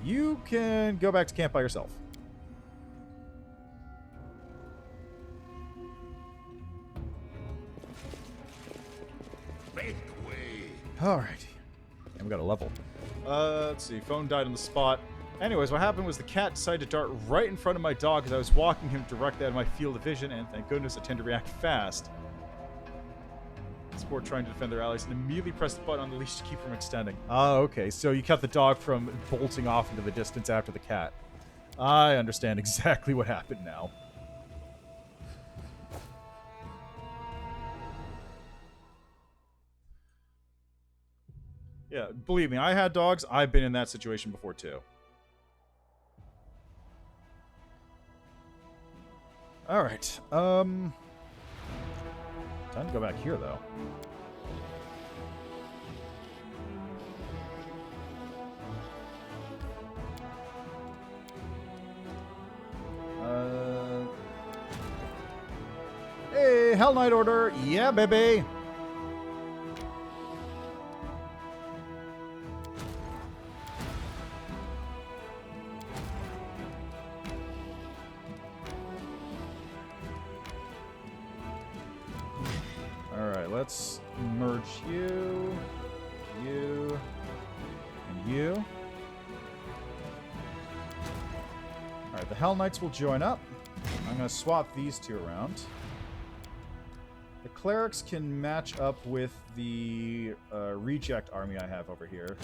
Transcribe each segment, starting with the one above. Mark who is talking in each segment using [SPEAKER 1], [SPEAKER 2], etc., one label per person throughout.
[SPEAKER 1] You can go back to camp by yourself.
[SPEAKER 2] Make way.
[SPEAKER 1] Alrighty. And we got a level. Let's see. Phone died on the spot. Anyways, what happened was the cat decided to dart right in front of my dog as I was walking him directly out of my field of vision, and thank goodness I tend to react fast. Sport trying to defend their allies and immediately pressed the button on the leash to keep from extending. Oh, okay. So you cut the dog from bolting off into the distance after the cat. I understand exactly what happened now. Yeah, believe me, I had dogs. I've been in that situation before, too. Alright, time to go back here, though. Hey, Hell Knight Order! Yeah, baby! Alright, let's merge you, you, and you. Alright, the Hell Knights will join up. I'm going to swap these two around. The Clerics can match up with the Reject army I have over here.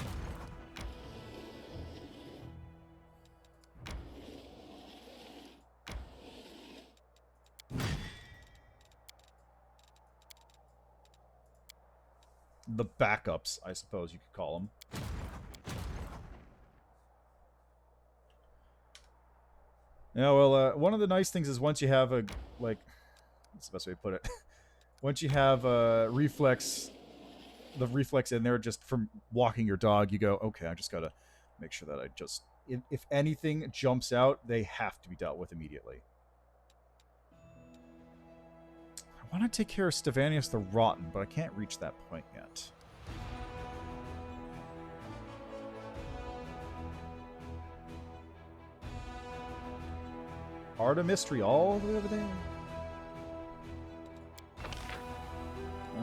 [SPEAKER 1] The backups, I suppose you could call them. Yeah, well, one of the nice things is once you have a, like, what's the best way to put it? Once you have a reflex, the reflex in there just from walking your dog, you go, okay, I just gotta make sure that I just, if anything jumps out, they have to be dealt with immediately. I want to take care of Stevanius the Rotten, but I can't reach that point yet. Art of Mystery all the way over there.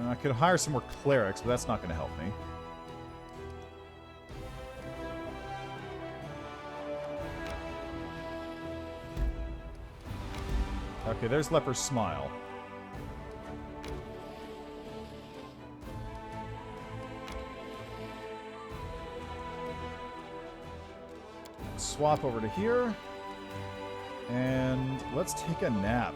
[SPEAKER 1] I could hire some more clerics, but that's not going to help me. Okay, there's Leper's Smile. Swap over to here. And let's take a nap.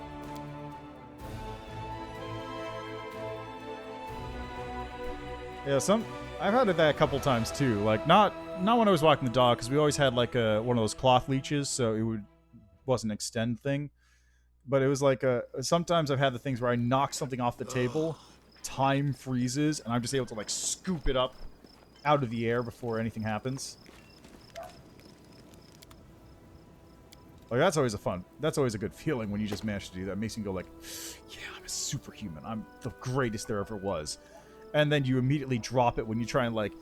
[SPEAKER 1] Yeah, I've had that a couple times too. Like not when I was walking the dog, because we always had like one of those cloth leeches, so it wasn't an extend thing. But it was like sometimes I've had the things where I knock something off the table, time freezes, and I'm just able to like scoop it up out of the air before anything happens. Like that's always a good feeling when you just manage to do that. It makes you go like, yeah, I'm a superhuman. I'm the greatest there ever was. And then you immediately drop it when you try and like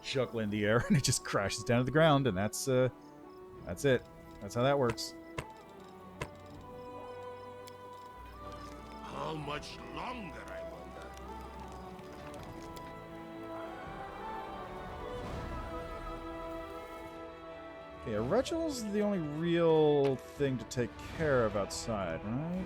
[SPEAKER 1] juggle in the air, and it just crashes down to the ground, and that's it. That's how that works.
[SPEAKER 2] How much longer, I wonder?
[SPEAKER 1] Okay, a Reginald's the only real thing to take care of outside, right?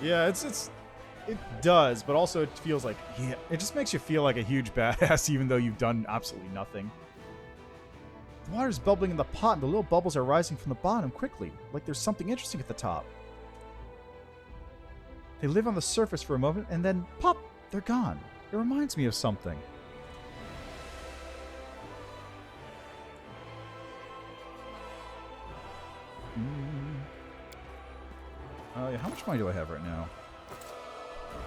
[SPEAKER 1] Yeah, it does, but also it feels like, yeah, it just makes you feel like a huge badass even though you've done absolutely nothing. The water's bubbling in the pot and the little bubbles are rising from the bottom quickly, like there's something interesting at the top. They live on the surface for a moment and then pop, they're gone. It reminds me of something. Yeah, how much money do I have right now?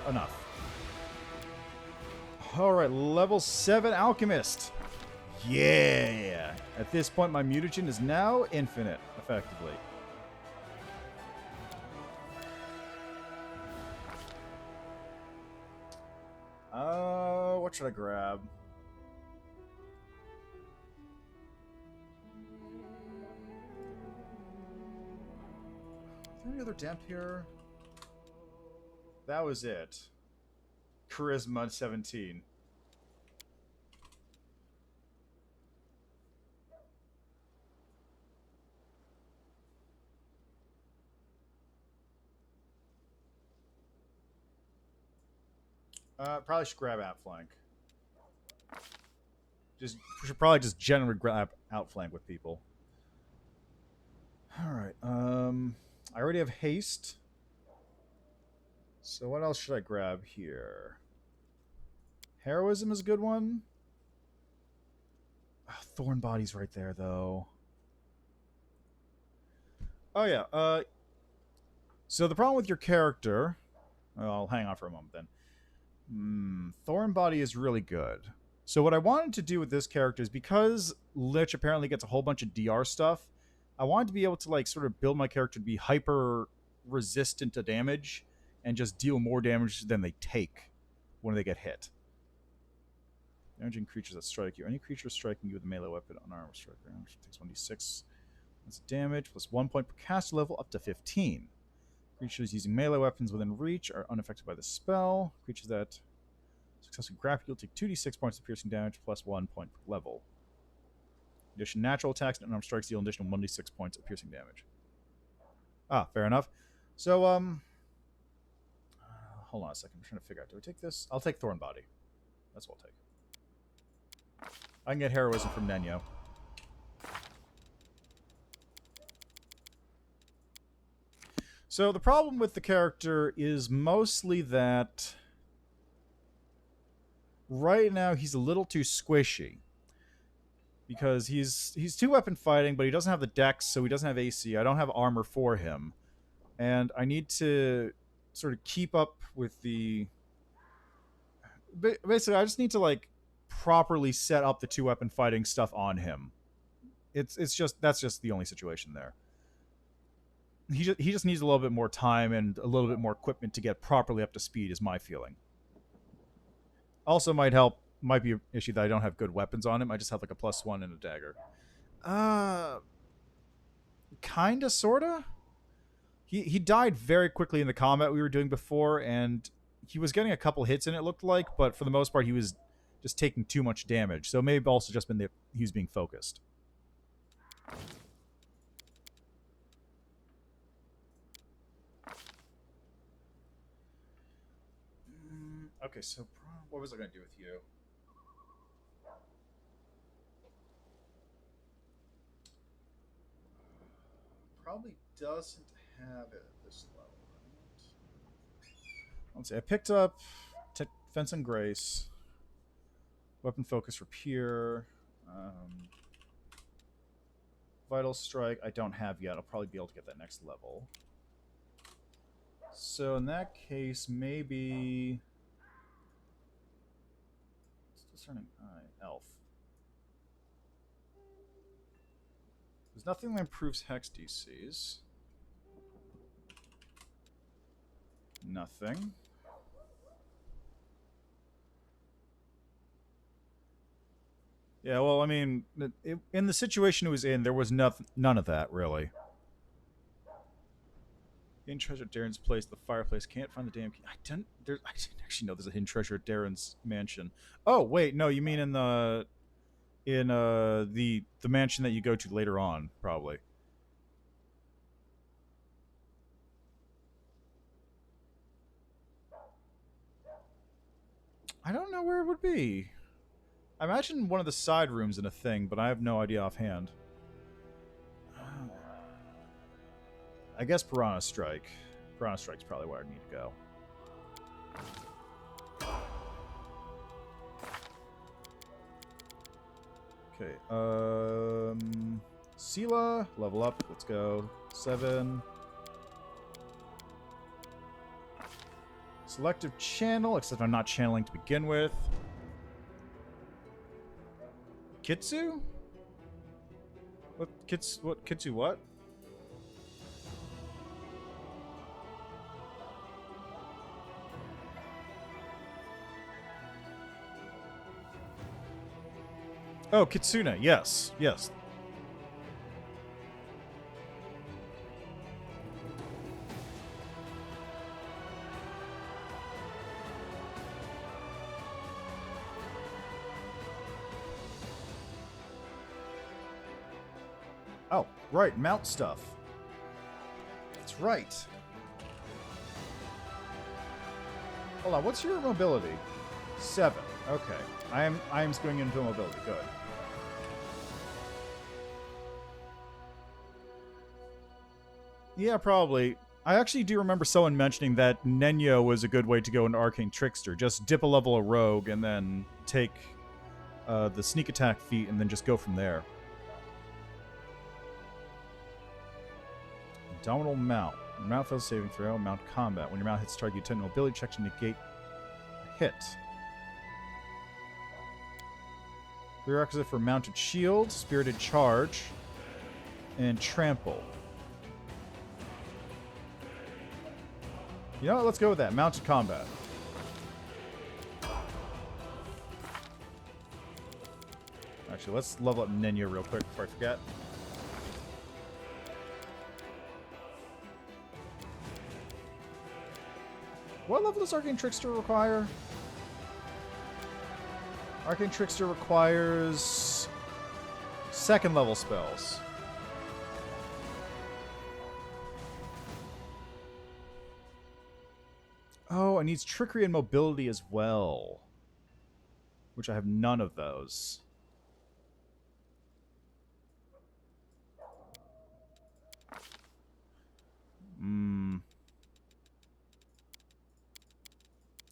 [SPEAKER 1] Enough. Alright, level 7 Alchemist. Yeah! At this point, my mutagen is now infinite, effectively. What should I grab? Is there any other damp here? That was it. Charisma 17. Probably should grab outflank. Should probably just generally grab outflank with people. Alright, I already have haste. So what else should I grab here? Heroism is a good one. Oh, Thorn Body's right there, though. Oh, yeah. So the problem with your character... Well, I'll hang on for a moment, then. Thorn Body is really good. So what I wanted to do with this character is because Lich apparently gets a whole bunch of DR stuff, I wanted to be able to, like, sort of build my character to be hyper resistant to damage and just deal more damage than they take when they get hit. Damaging creatures that strike you. Any creature striking you with a melee weapon, unarmed striker, takes 1d6. That's damage, plus 1 point per caster level, up to 15. Creatures using melee weapons within reach are unaffected by the spell. Creatures that successfully grapple will take 2d6 points of piercing damage, plus 1 point per level. In addition, natural attacks and unarmed strikes deal an additional 1d6 points of piercing damage. Ah, fair enough. So, hold on a second. I'm trying to figure out. Do I take this? I'll take Thorn Body. That's what I'll take. I can get Heroism from Nenyo. So the problem with the character is mostly that right now he's a little too squishy. Because he's 2-weapon fighting, but he doesn't have the dex, so he doesn't have AC. I don't have armor for him. And I need to sort of keep up with the... Basically, I just need to, like, properly set up the 2-weapon fighting stuff on him. That's just the only situation there. He just needs a little bit more time and a little bit more equipment to get properly up to speed, is my feeling. Also might be an issue that I don't have good weapons on him. I just have like a +1 and a dagger. Kinda, sorta. He died very quickly in the combat we were doing before, and he was getting a couple hits in, it looked like, but for the most part he was just taking too much damage. So maybe also just been he was being focused. Okay, so what was I going to do with you? Probably doesn't have it at this level, right? Let's see, I picked up Fence and Grace, Weapon Focus Rapier, Vital Strike I don't have yet. I'll probably be able to get that next level. So in that case, maybe... Discerning Eye, Elf. There's nothing that improves Hex DCs. Nothing. Yeah, well, I mean, in the situation it was in, there was none of that, really. Hidden treasure at Darren's place, the fireplace. Can't find the damn key. I didn't actually know there's a hidden treasure at Darren's mansion. Oh, wait, no, you mean in the mansion that you go to later on, probably. I don't know where it would be. I imagine one of the side rooms in a thing, but I have no idea offhand. I guess Piranha Strike. Piranha Strike's probably where I need to go. Okay, Sela, level up, let's go. 7. Selective Channel, except I'm not channeling to begin with. Kitsu? What Kitsu? What Kitsu? What? Oh, Kitsune. Yes, yes. Oh, right, mount stuff. That's right. Hold on, what's your mobility? 7. Okay. I am going into mobility. Good. Yeah, probably. I actually do remember someone mentioning that Nenyo was a good way to go into Arcane Trickster. Just dip a level of Rogue and then take the sneak attack feat and then just go from there. Indomitable Mount. Your mount fails saving throw. Mount combat. When your mount hits target, you attempt an ability check to negate a hit. Prerequisite for Mounted Shield, Spirited Charge, and Trample. You know what? Let's go with that. Mounted Combat. Actually, let's level up Nenyo real quick before I forget. What level does Arcane Trickster require? Arcane Trickster requires 2nd level spells. Oh, it needs Trickery and Mobility as well. Which I have none of those.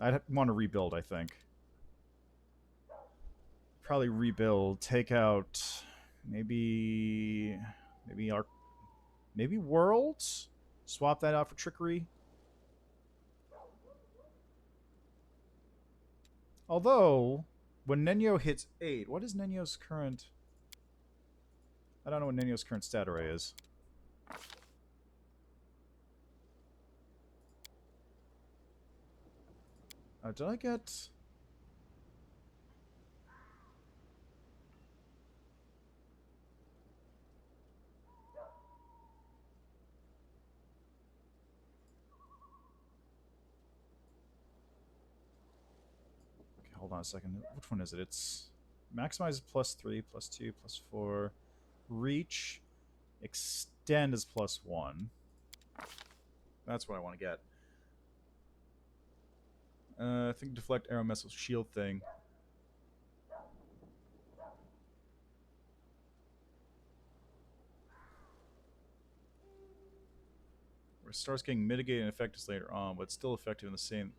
[SPEAKER 1] I'd want to rebuild, I think. Probably rebuild. Take out maybe Worlds. Swap that out for Trickery. Although, when Nenyo hits 8, what is Nenyo's current? I don't know what Nenyo's current stat array is. Did I get... Okay, hold on a second. Which one is it? It's... Maximize is +3, +2, +4. Reach. Extend is +1. That's what I want to get. I think deflect arrow missile shield thing. Where stars getting mitigated and effective later on, but still effective in the same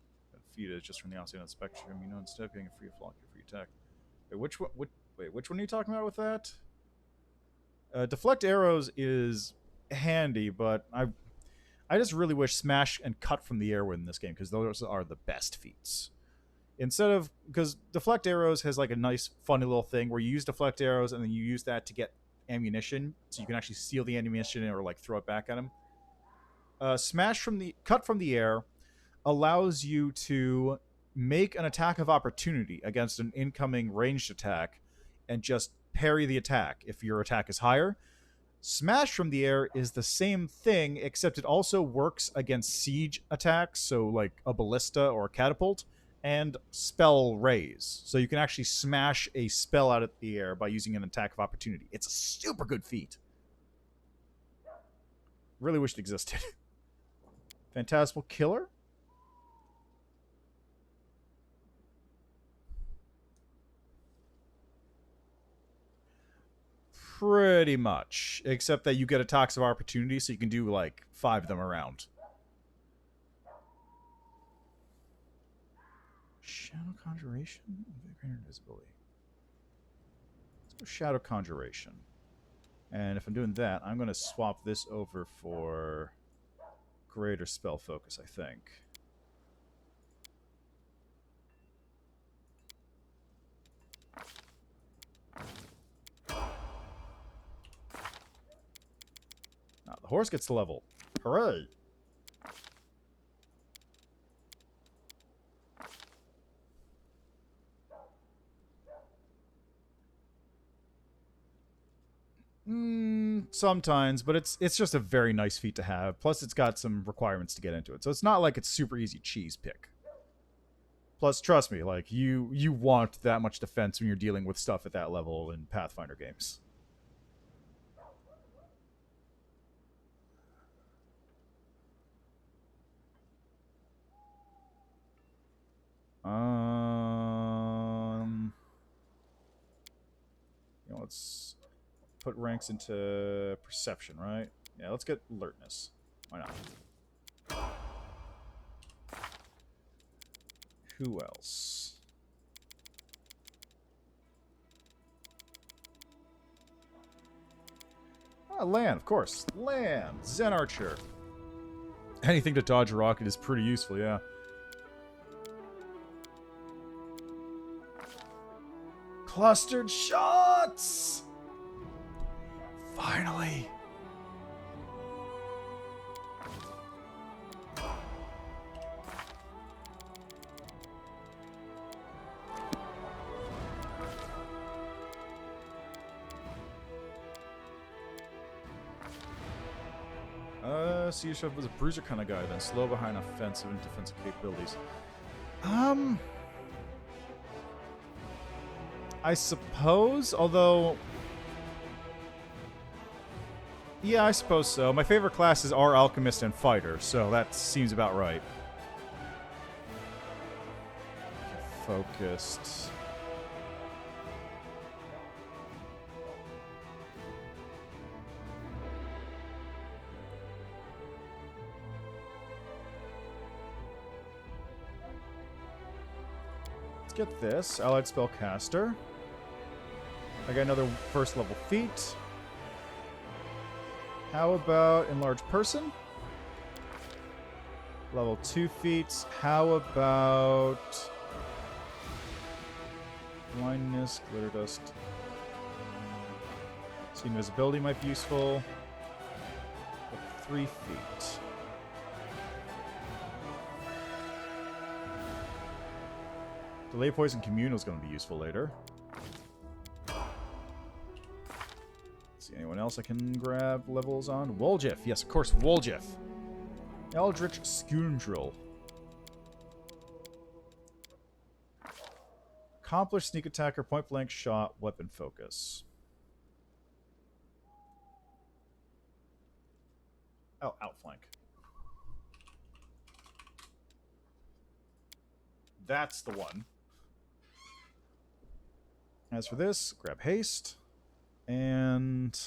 [SPEAKER 1] feat as just from the outside of the spectrum. You know, instead of getting a free flock, a free attack. Wait, which one? Which one are you talking about with that? Deflect arrows is handy, but I just really wish Smash and Cut from the air were in this game, because those are the best feats. Instead of... Because Deflect Arrows has like a nice, funny little thing where you use Deflect Arrows and then you use that to get ammunition, so you can actually steal the ammunition or like throw it back at him. Cut from the air allows you to make an attack of opportunity against an incoming ranged attack and just parry the attack if your attack is higher. Smash from the air is the same thing, except it also works against siege attacks, so like a ballista or a catapult, and spell raise. So you can actually smash a spell out of the air by using an attack of opportunity. It's a super good feat. Really wish it existed. Phantasmal Killer? Pretty much. Except that you get attacks of opportunity, so you can do like 5 of them around. Shadow Conjuration? Greater invisibility. Let's go Shadow Conjuration. And if I'm doing that, I'm going to swap this over for Greater Spell Focus, I think. horse gets to level. Hooray! Sometimes, but it's just a very nice feat to have. Plus, it's got some requirements to get into it, so it's not like it's super easy cheese pick. Plus, trust me, like you want that much defense when you're dealing with stuff at that level in Pathfinder games. Let's put ranks into perception, right? Yeah, let's get alertness. Why not? Who else? Land, of course. Land. Zen Archer. Anything to dodge a rocket is pretty useful, yeah. Clustered shots! Finally! Sea Chef was a bruiser kind of guy, then slow behind offensive and defensive capabilities. I suppose, although... Yeah, I suppose so. My favorite classes are Alchemist and Fighter, so that seems about right. Focused. Let's get this. Allied Spellcaster. I got another first level feat. How about Enlarged Person? Level 2 feats. How about Blindness, Glitter Dust? See, invisibility might be useful. Level 3 feet. Delay Poison Communal is going to be useful later. See anyone else I can grab levels on? Woljif. Yes, of course, Woljif. Eldritch Scoundrel. Accomplished Sneak Attacker, Point Blank Shot, Weapon Focus. Oh, Outflank. That's the one. As for this, grab Haste. And...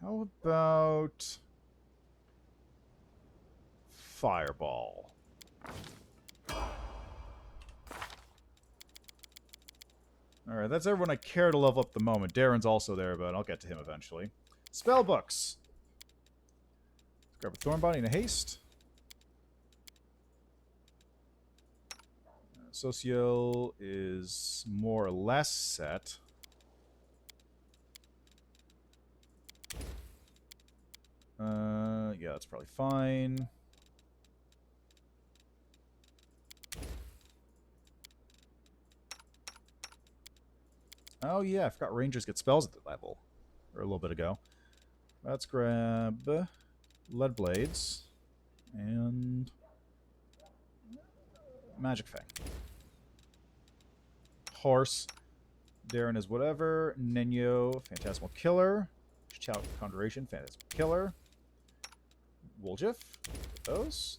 [SPEAKER 1] how about... Fireball? Alright, that's everyone I care to level up at the moment. Darren's also there, but I'll get to him eventually. Spellbooks! Grab a Thornbody and a Haste. Social is more or less set. Yeah, that's probably fine. Oh yeah, I forgot Rangers get spells at that level. Or a little bit ago. Let's grab Lead Blades and Magic Fang. Horse. Darren is whatever. Nenyo, Phantasmal Killer. Chout, Conjuration, Phantasmal Killer. Woljif. Get those.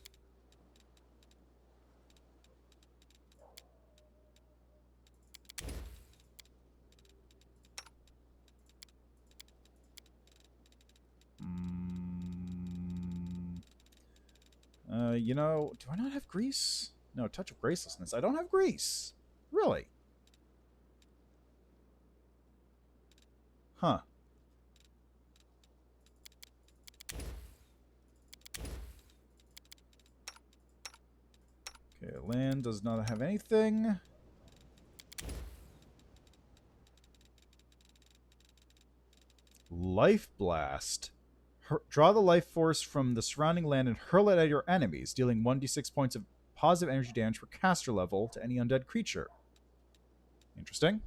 [SPEAKER 1] You know, do I not have Grease? No, Touch of Gracelessness. I don't have Grease. Really? Huh. Okay, land does not have anything. Life Blast. Draw the life force from the surrounding land and hurl it at your enemies, dealing 1d6 points of positive energy damage per caster level to any undead creature. Interesting.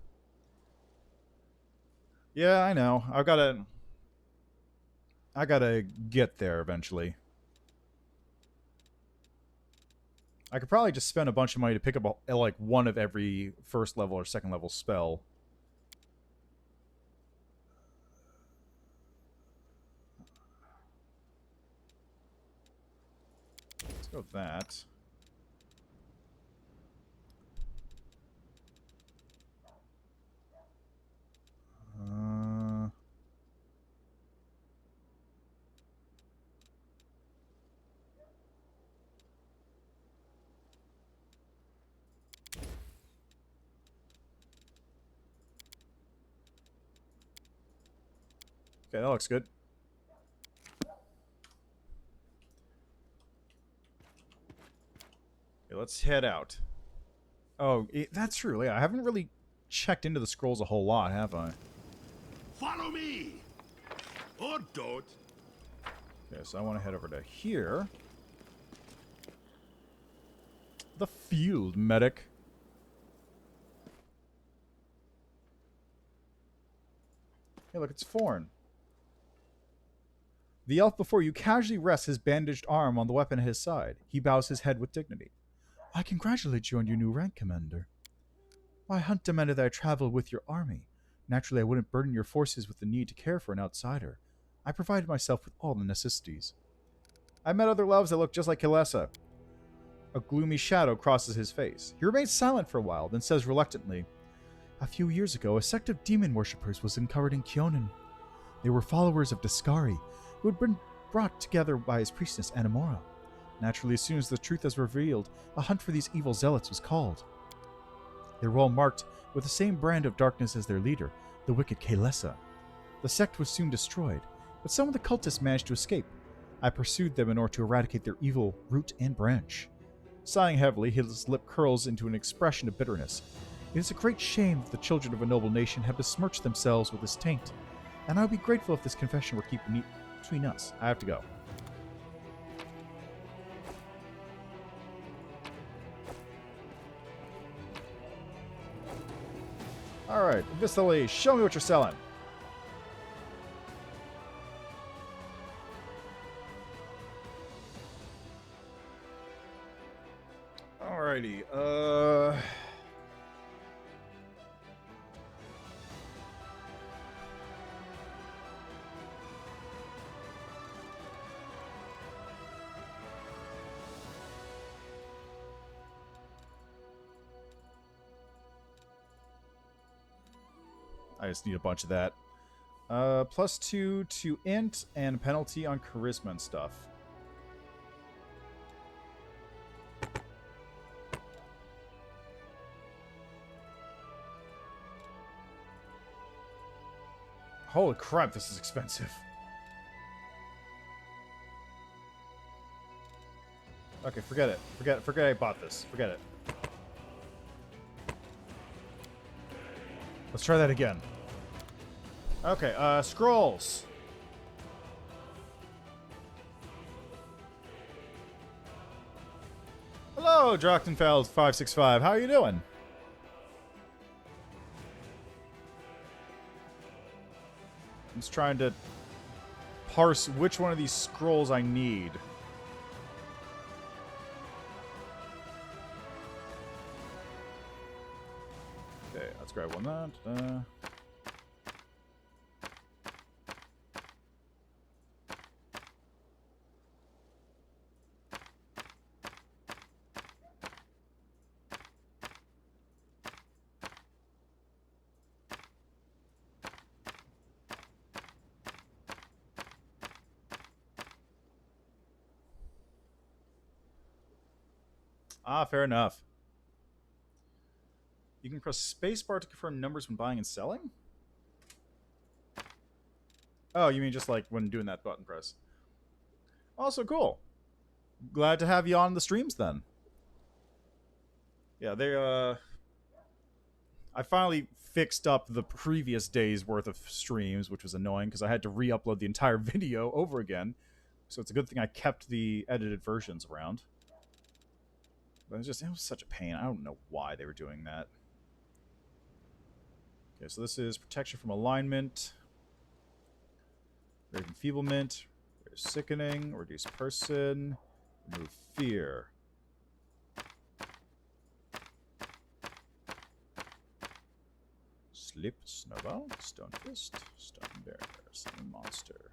[SPEAKER 1] Yeah, I know. I gotta get there eventually. I could probably just spend a bunch of money to pick up like one of every first level or second level spell. Let's go with that. Okay, that looks good. Okay, let's head out. Oh, that's true. Yeah, I haven't really checked into the scrolls a whole lot, have I?
[SPEAKER 2] Follow me! Or don't.
[SPEAKER 1] Okay, so I want to head over to here. The field medic. Hey, look, it's Forn. The elf before you casually rests his bandaged arm on the weapon at his side. He bows his head with dignity. I congratulate you on your new rank, Commander. My hunt demanded that I travel with your army. Naturally, I wouldn't burden your forces with the need to care for an outsider. I provided myself with all the necessities. I met other elves that look just like Kilessa. A gloomy shadow crosses his face. He remains silent for a while, then says reluctantly, A few years ago, a sect of demon worshippers was uncovered in Kyonin. They were followers of Discari, who had been brought together by his priestess Anamora. Naturally, as soon as the truth was revealed, a hunt for these evil zealots was called. They were all marked with the same brand of darkness as their leader, the wicked Kalesa. The sect was soon destroyed, but some of the cultists managed to escape. I pursued them in order to eradicate their evil root and branch. Sighing heavily, his lip curls into an expression of bitterness. It is a great shame that the children of a noble nation have besmirched themselves with this taint, and I would be grateful if this confession were kept between us. I have to go. Alright, Vistali, show me what you're selling. Alrighty, I just need a bunch of that. +2 to int and penalty on charisma and stuff. Holy crap, this is expensive. Okay, forget it. Forget I bought this. Forget it. Let's try that again. Okay, scrolls. Hello, Drachtenfeld565. How are you doing? I'm just trying to parse which one of these scrolls I need. Okay, let's grab one of that. Fair enough. You can press spacebar to confirm numbers when buying and selling? Oh, you mean just like when doing that button press. Also cool. Glad to have you on the streams then. Yeah, I finally fixed up the previous day's worth of streams, which was annoying because I had to re-upload the entire video over again. So it's a good thing I kept the edited versions around. But it was such a pain. I don't know why they were doing that. Okay, so this is protection from alignment, grave enfeeblement, reduce sickening, reduce person, remove fear. Slip, snowball, stone fist, stone bear, summon monster.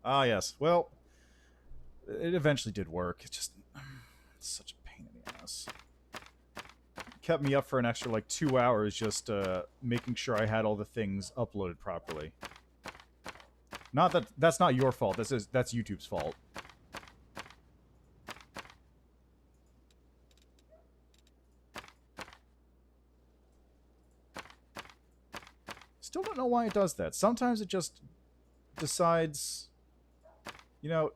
[SPEAKER 1] Ah, yes. Well, it eventually did work. It's such a pain in the ass. It kept me up for an extra, like, 2 hours just making sure I had all the things uploaded properly. Not that... That's not your fault. That's YouTube's fault. Still don't know why it does that. Sometimes it just decides... You know,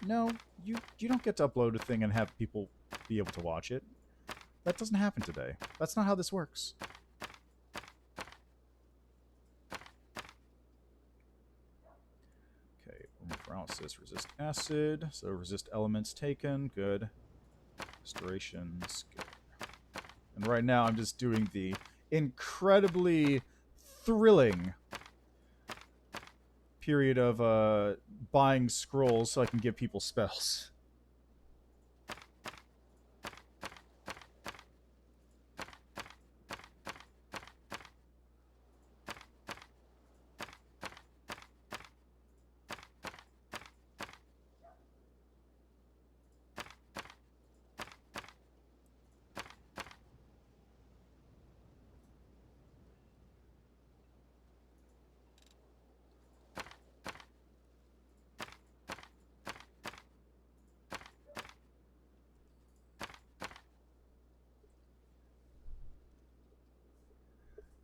[SPEAKER 1] no, you don't get to upload a thing and have people be able to watch it. That doesn't happen today. That's not how this works. Okay, paralysis, resist acid, so resist elements taken, good. Restorations, good. And right now I'm just doing the incredibly thrilling period of buying scrolls so I can give people spells.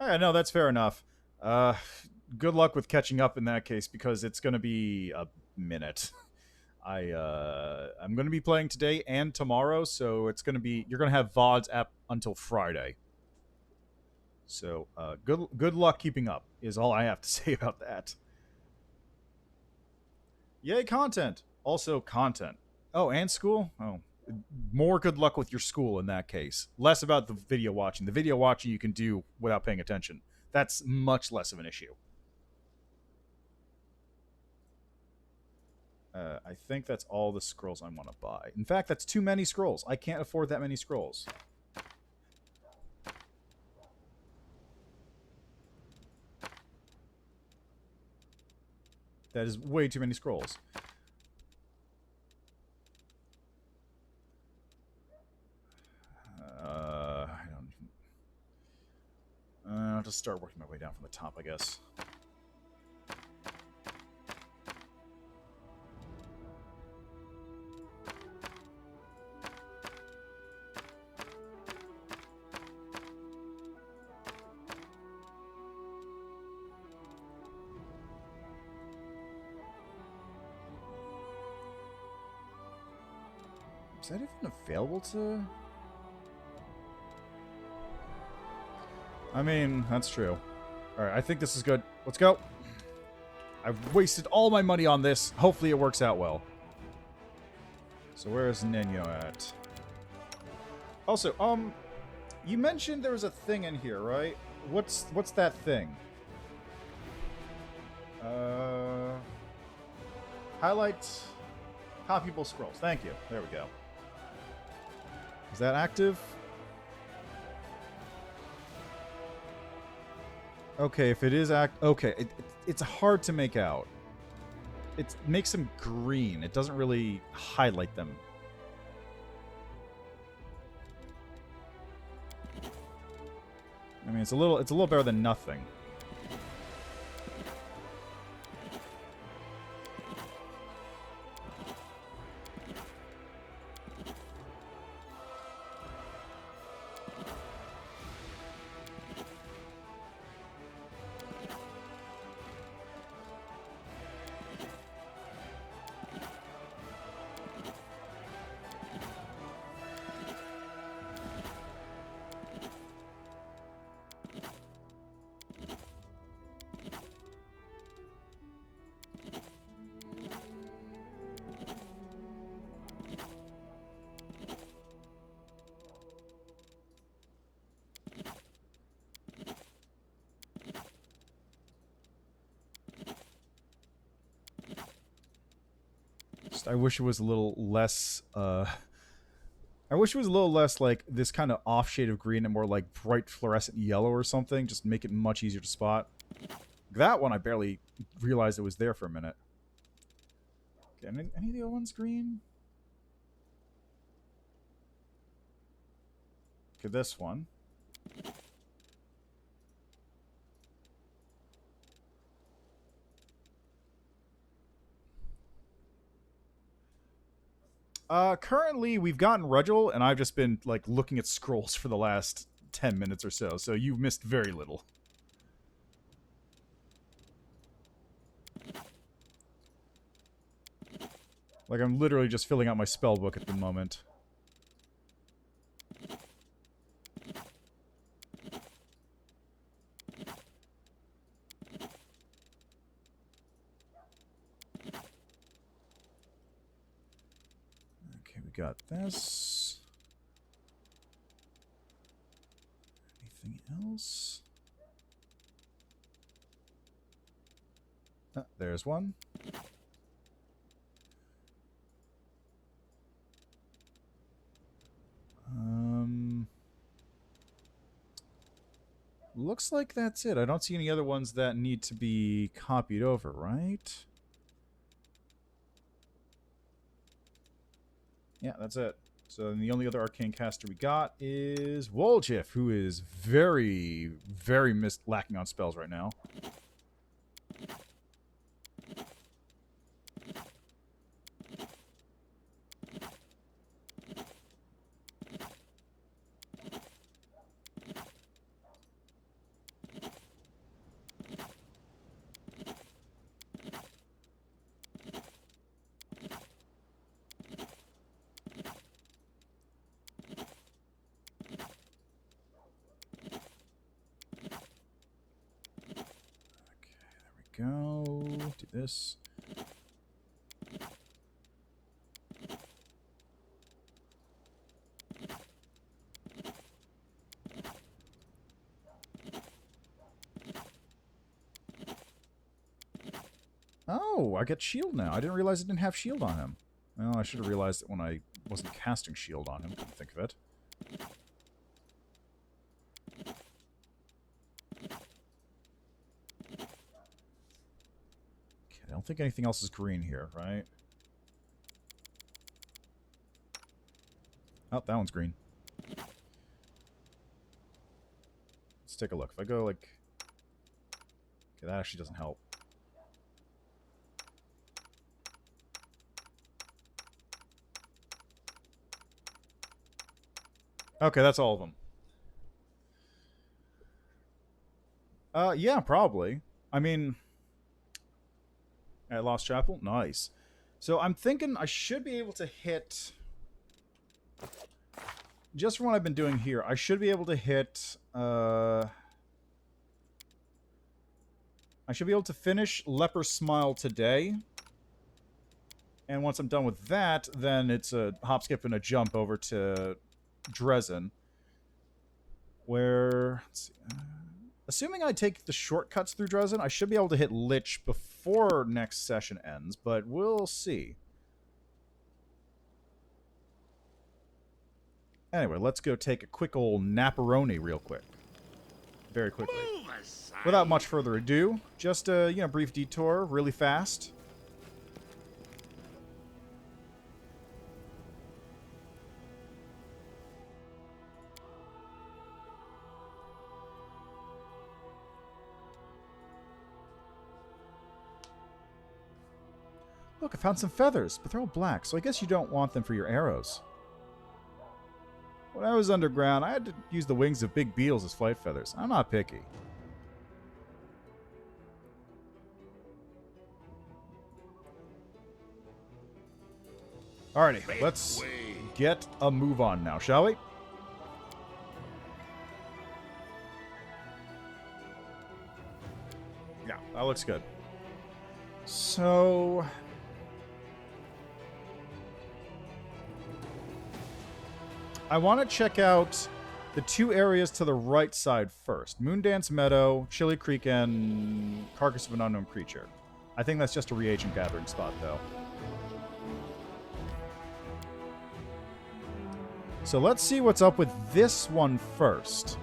[SPEAKER 1] Alright, no, that's fair enough. Good luck with catching up in that case, because it's going to be a minute. I'm going to be playing today and tomorrow, so it's going to be... You're going to have VODs up until Friday. So, good luck keeping up, is all I have to say about that. Yay, content! Also, content. Oh, and school? Oh. More good luck with your school in that case. Less about the video watching. The video watching you can do without paying attention. That's much less of an issue. I think that's all the scrolls I want to buy. In fact, that's too many scrolls. I can't afford that many scrolls. That is way too many scrolls. I'll just start working my way down from the top, I guess. Is that even available to... I mean, that's true. Alright, I think this is good. Let's go. I've wasted all my money on this. Hopefully it works out well. So where is Nino at? Also, you mentioned there was a thing in here, right? What's that thing? Highlight copyable scrolls. Thank you. There we go. Is that active? Okay, if it is okay, it's hard to make out. It makes them green. It doesn't really highlight them. I mean, it's a little better than nothing. Just I wish it was a little less I wish it was a little less like this kind of off shade of green and more like bright fluorescent yellow or something. Just make it much easier to spot. That one I barely realized it was there for a minute. Okay, any of the other ones green? Okay, this one. Currently, we've gotten Redoubt, and I've just been, like, looking at scrolls for the last 10 minutes or so you've missed very little. Like, I'm literally just filling out my spell book at the moment. Okay, we got this. Anything else? Ah, there's one. Looks like that's it. I don't see any other ones that need to be copied over, right? Yeah, that's it. So the only other arcane caster we got is Woljif, who is very, very lacking on spells right now. Go. Do this. Oh, I get shield now. I didn't realize I didn't have shield on him. Well, I should have realized it when I wasn't casting shield on him. Couldn't think of it. I don't think anything else is green here, right? Oh, that one's green. Let's take a look. If I go like... Okay, that actually doesn't help. Okay, that's all of them. Yeah, probably. I mean... At Lost Chapel? Nice. So I'm thinking I should be able to hit... Just from what I've been doing here, I should be able to hit... I should be able to finish Leper Smile today. And once I'm done with that, then it's a hop, skip, and a jump over to Dresden. Where... Let's see... Assuming I take the shortcuts through Dresden, I should be able to hit Lich before next session ends, but we'll see. Anyway, let's go take a quick old napperoni real quick. Very quickly. Without much further ado, just a brief detour, really fast. Look, I found some feathers, but they're all black, so I guess you don't want them for your arrows. When I was underground, I had to use the wings of big beetles as flight feathers. I'm not picky. Alrighty, let's get a move on now, shall we? Yeah, that looks good. So... I want to check out the two areas to the right side first. Moondance Meadow, Chili Creek, and Carcass of an Unknown Creature. I think that's just a reagent gathering spot, though. So let's see what's up with this one first.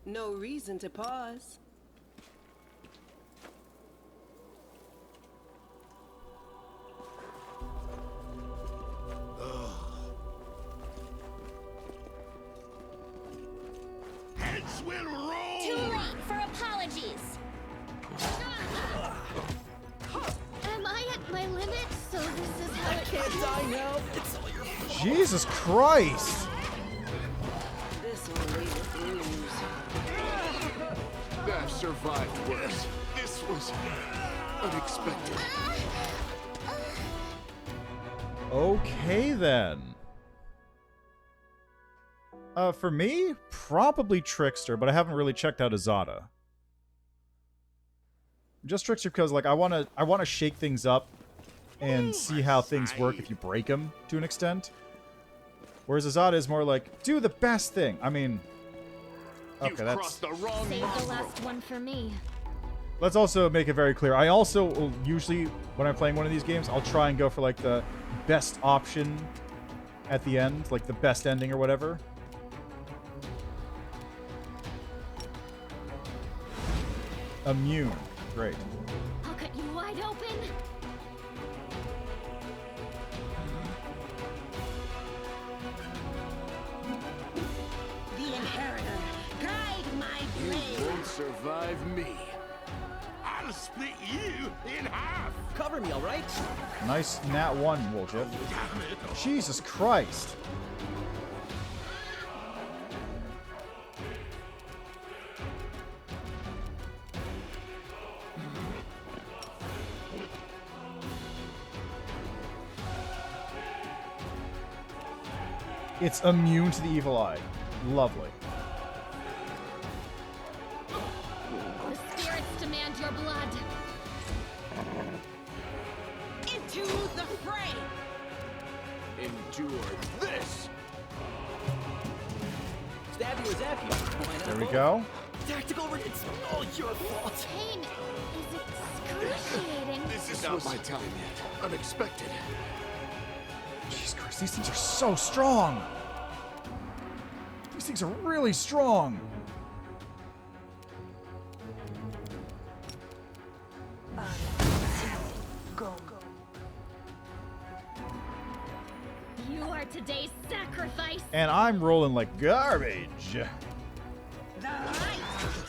[SPEAKER 3] No reason to pause.
[SPEAKER 2] Heads will roll!
[SPEAKER 4] Too late for apologies. Am I at my limit? So this is how it
[SPEAKER 3] Can't die now. It's all your fault.
[SPEAKER 1] Jesus Christ!
[SPEAKER 3] This will leave a bruise.
[SPEAKER 5] I've survived worse. This was unexpected.
[SPEAKER 1] Okay, then. For me, probably Trickster, but I haven't really checked out Azada. Just Trickster because, like, I wanna shake things up and see how things work if you break them to an extent. Whereas Azada is more like, do the best thing. I mean, okay,
[SPEAKER 5] You've
[SPEAKER 1] that's...
[SPEAKER 5] crossed the wrong
[SPEAKER 4] Save
[SPEAKER 5] mark.
[SPEAKER 4] the last one for me.
[SPEAKER 1] Let's also make it very clear. I also will usually, when I'm playing one of these games, I'll try and go for, like, the best option at the end, like the best ending or whatever. Immune. Great.
[SPEAKER 4] I'll cut you wide open.
[SPEAKER 3] The inheritor, guide my
[SPEAKER 5] You
[SPEAKER 3] blade.
[SPEAKER 5] won't survive me.
[SPEAKER 2] I'll split you in half!
[SPEAKER 3] Cover me, all right?
[SPEAKER 1] Nice nat 1, Woljif.
[SPEAKER 2] Damn it!
[SPEAKER 1] Jesus Christ. It's immune to the evil eye. Lovely.
[SPEAKER 4] The spirits demand your blood.
[SPEAKER 3] Into the fray.
[SPEAKER 5] Endure this.
[SPEAKER 3] Stab you or zap you. Why not
[SPEAKER 1] There we
[SPEAKER 3] both?
[SPEAKER 1] go.
[SPEAKER 3] Tactical. It's all your fault.
[SPEAKER 4] Pain is excruciating.
[SPEAKER 5] This is not my time yet. Unexpected.
[SPEAKER 1] Jesus Christ, these things are so strong. These things are really strong.
[SPEAKER 4] You are today's sacrifice.
[SPEAKER 1] And I'm rolling like garbage.
[SPEAKER 3] The light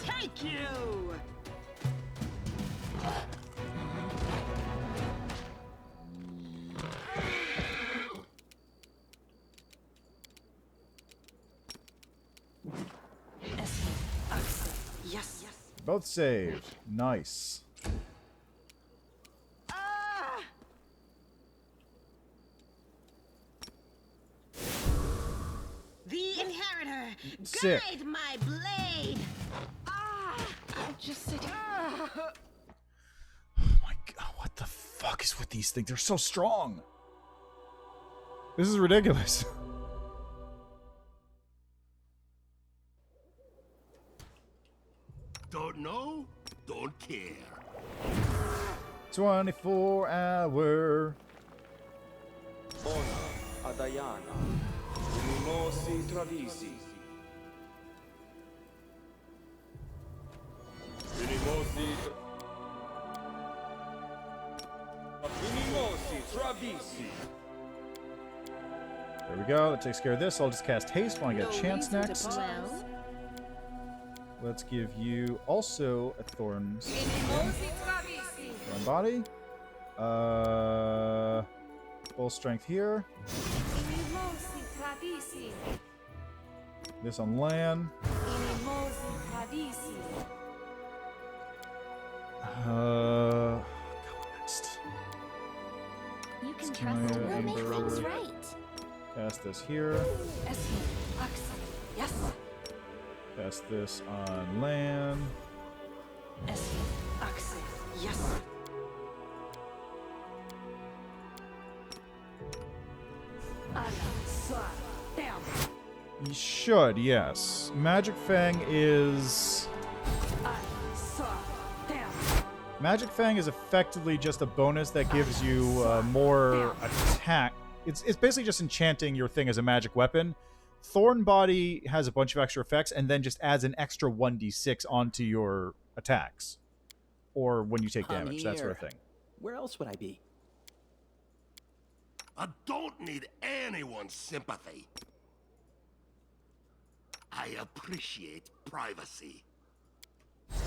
[SPEAKER 3] take you. Yes.
[SPEAKER 1] Both saved. Nice.
[SPEAKER 3] Ah! The inheritor,
[SPEAKER 1] Sick.
[SPEAKER 3] guide my blade. Ah! I'll just sit. Ah!
[SPEAKER 1] Oh my god, what the fuck is with these things? They're so strong. This is ridiculous.
[SPEAKER 2] Don't know? Don't care.
[SPEAKER 1] 24-hour.
[SPEAKER 6] Ona Adayana, Unimosi Travisi. Unimosi Travisi.
[SPEAKER 1] There we go. That takes care of this. I'll just cast haste when I get a chance
[SPEAKER 3] reason to
[SPEAKER 1] next.
[SPEAKER 3] pause.
[SPEAKER 4] Well,
[SPEAKER 1] Let's give you also a thorn body. Full strength here. This on land. Next.
[SPEAKER 4] you can
[SPEAKER 1] Let's
[SPEAKER 4] trust
[SPEAKER 1] try
[SPEAKER 4] we'll make
[SPEAKER 1] Ember.
[SPEAKER 4] things right.
[SPEAKER 1] Cast this here.
[SPEAKER 3] Yes.
[SPEAKER 1] Cast this on land.
[SPEAKER 3] Yes.
[SPEAKER 1] You should, yes. Magic Fang is Magic Fang is effectively just a bonus that gives you more attack. It's basically just enchanting your thing as a magic weapon. Thorn Body has a bunch of extra effects and then just adds an extra 1d6 onto your attacks. Or when you take damage, that sort of thing.
[SPEAKER 7] Where else would I be?
[SPEAKER 2] I don't need anyone's sympathy. I appreciate privacy.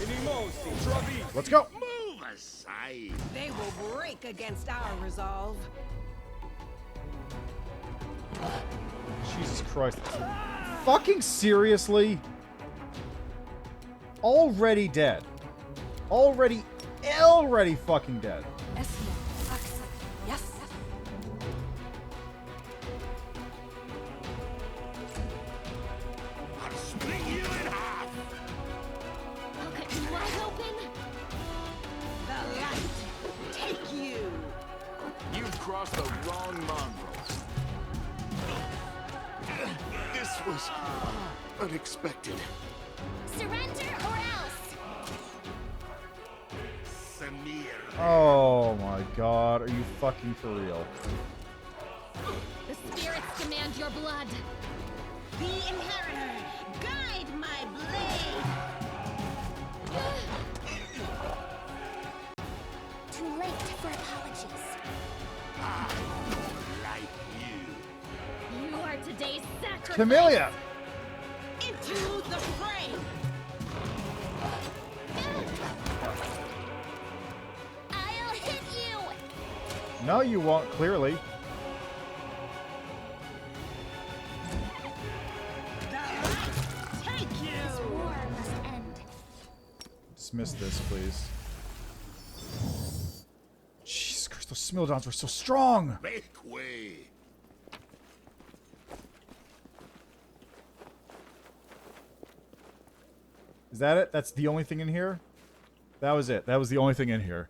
[SPEAKER 6] Inimosi Travisi.
[SPEAKER 1] Let's go!
[SPEAKER 2] Move aside.
[SPEAKER 3] They will break against our resolve.
[SPEAKER 1] Jesus Christ. Fucking seriously? Already dead. Already fucking dead.
[SPEAKER 3] Yes.
[SPEAKER 2] I'll split you in half.
[SPEAKER 4] I'll cut you wide open.
[SPEAKER 3] The light take you.
[SPEAKER 5] You've crossed the wrong mongrels. This was unexpected.
[SPEAKER 4] Surrender or else.
[SPEAKER 2] Samir.
[SPEAKER 1] Oh my god, are you fucking for real?
[SPEAKER 4] The spirits demand your blood.
[SPEAKER 3] The inheritor, guide my blade.
[SPEAKER 4] Too late for apologies.
[SPEAKER 2] Like you.
[SPEAKER 4] You are today's sacrifice.
[SPEAKER 1] Camellia!
[SPEAKER 3] Into the fray.
[SPEAKER 4] I'll hit you.
[SPEAKER 1] No, you won't, clearly.
[SPEAKER 3] The light take
[SPEAKER 4] This
[SPEAKER 3] you.
[SPEAKER 4] war must end.
[SPEAKER 1] Dismiss this, please. Jesus Christ, those Smildons were so strong!
[SPEAKER 2] Make way.
[SPEAKER 1] Is that it? That's the only thing in here? That was it. That was the only thing in here.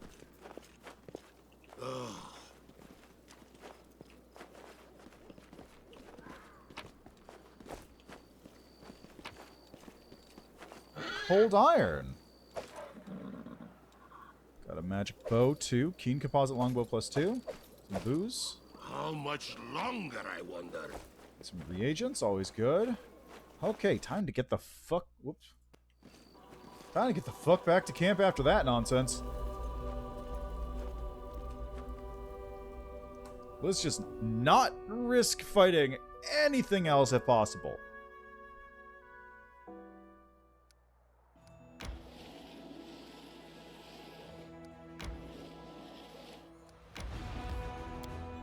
[SPEAKER 1] Cold iron. Got a magic bow, too. Keen composite longbow +2. Some booze.
[SPEAKER 2] How much longer, I wonder?
[SPEAKER 1] Some reagents, always good. Okay, time to get the fuck... Whoops. Time to get the fuck back to camp after that nonsense. Let's just not risk fighting anything else if possible.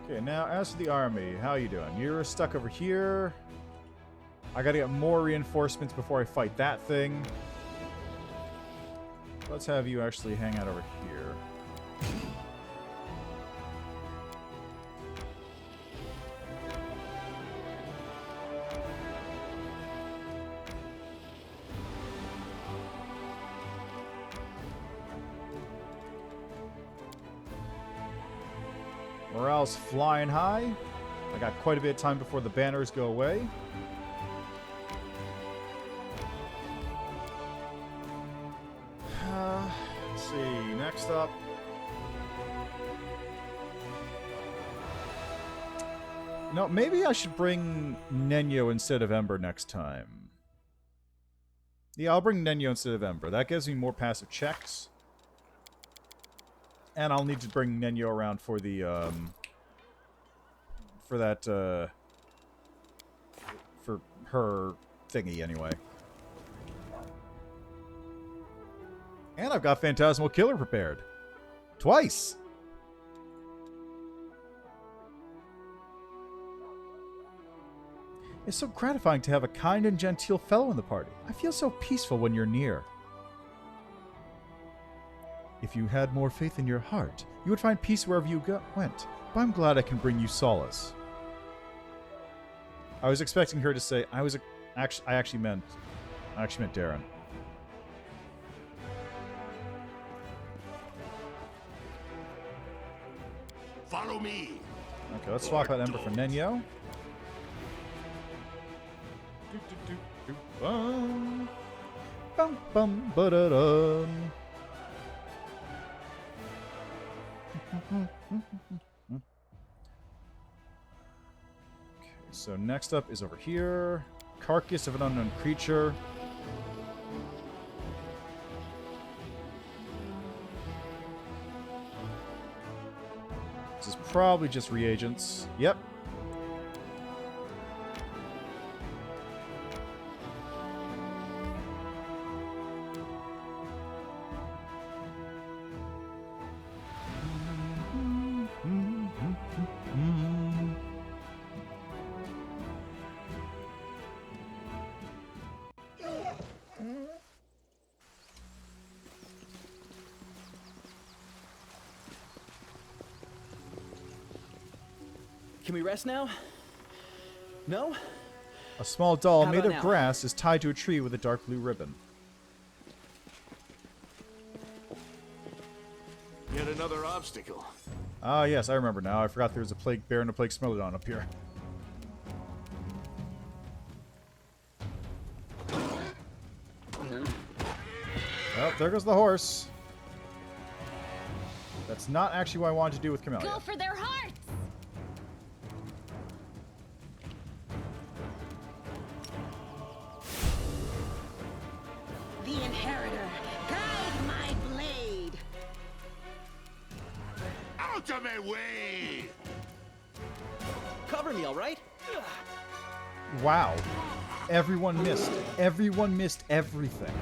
[SPEAKER 1] Okay, now as for the army, how you doing? You're stuck over here. I gotta get more reinforcements before I fight that thing. Let's have you actually hang out over here. Morale's flying high. I got quite a bit of time before the banners go away. Let's see, next up. No, maybe I should bring Nenyo instead of Ember next time. Yeah, I'll bring Nenyo instead of Ember. That gives me more passive checks. And I'll need to bring Nenyo around for the, for that, for her thingy anyway. And I've got Phantasmal Killer prepared. Twice! It's so gratifying to have a kind and genteel fellow in the party. I feel so peaceful when you're near. If you had more faith in your heart, you would find peace wherever you went. But I'm glad I can bring you solace. I was expecting her to say, I actually meant Darren.
[SPEAKER 2] Follow me.
[SPEAKER 1] Okay, let's swap out Ember for Nenyo. Bum, bum, ba-da-dum. So next up is over here. Carcass of an unknown creature. This is probably just reagents. Yep.
[SPEAKER 7] Can we rest now? No?
[SPEAKER 1] A small doll
[SPEAKER 7] How
[SPEAKER 1] made
[SPEAKER 7] about
[SPEAKER 1] of
[SPEAKER 7] now?
[SPEAKER 1] grass is tied to a tree with a dark blue ribbon.
[SPEAKER 5] Yet another obstacle.
[SPEAKER 1] Ah, yes, I remember now. I forgot there was a plague bear and a plague smilodon up here. Oh, there goes the horse. That's not actually what I wanted to do with Camellia.
[SPEAKER 4] Go for their hearts!
[SPEAKER 3] The inheritor, guide my blade.
[SPEAKER 2] Out of my way!
[SPEAKER 7] Cover me, all right?
[SPEAKER 1] Wow. Everyone missed. Everyone missed everything.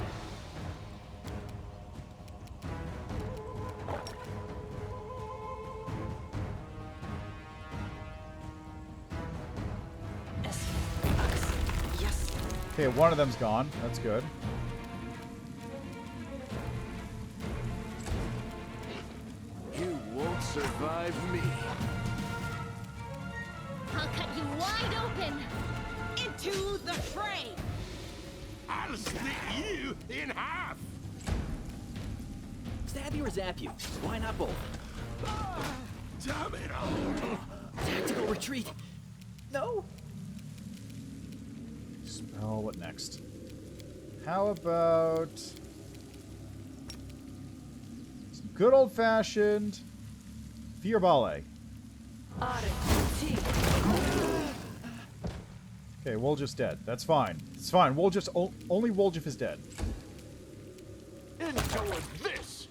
[SPEAKER 3] Yes.
[SPEAKER 1] Okay, one of them's gone. That's good.
[SPEAKER 5] You won't survive me.
[SPEAKER 4] I'll cut you wide open!
[SPEAKER 3] Into the fray.
[SPEAKER 2] I'll split you in half!
[SPEAKER 7] Stab you or zap you? Why not both?
[SPEAKER 2] Damn it all!
[SPEAKER 7] Tactical retreat. No?
[SPEAKER 1] Spell, what next? How about some good old-fashioned Fear Ballet? Okay, Woljif's dead. That's fine. It's fine. Only Woljif is dead.
[SPEAKER 5] Enjoy this!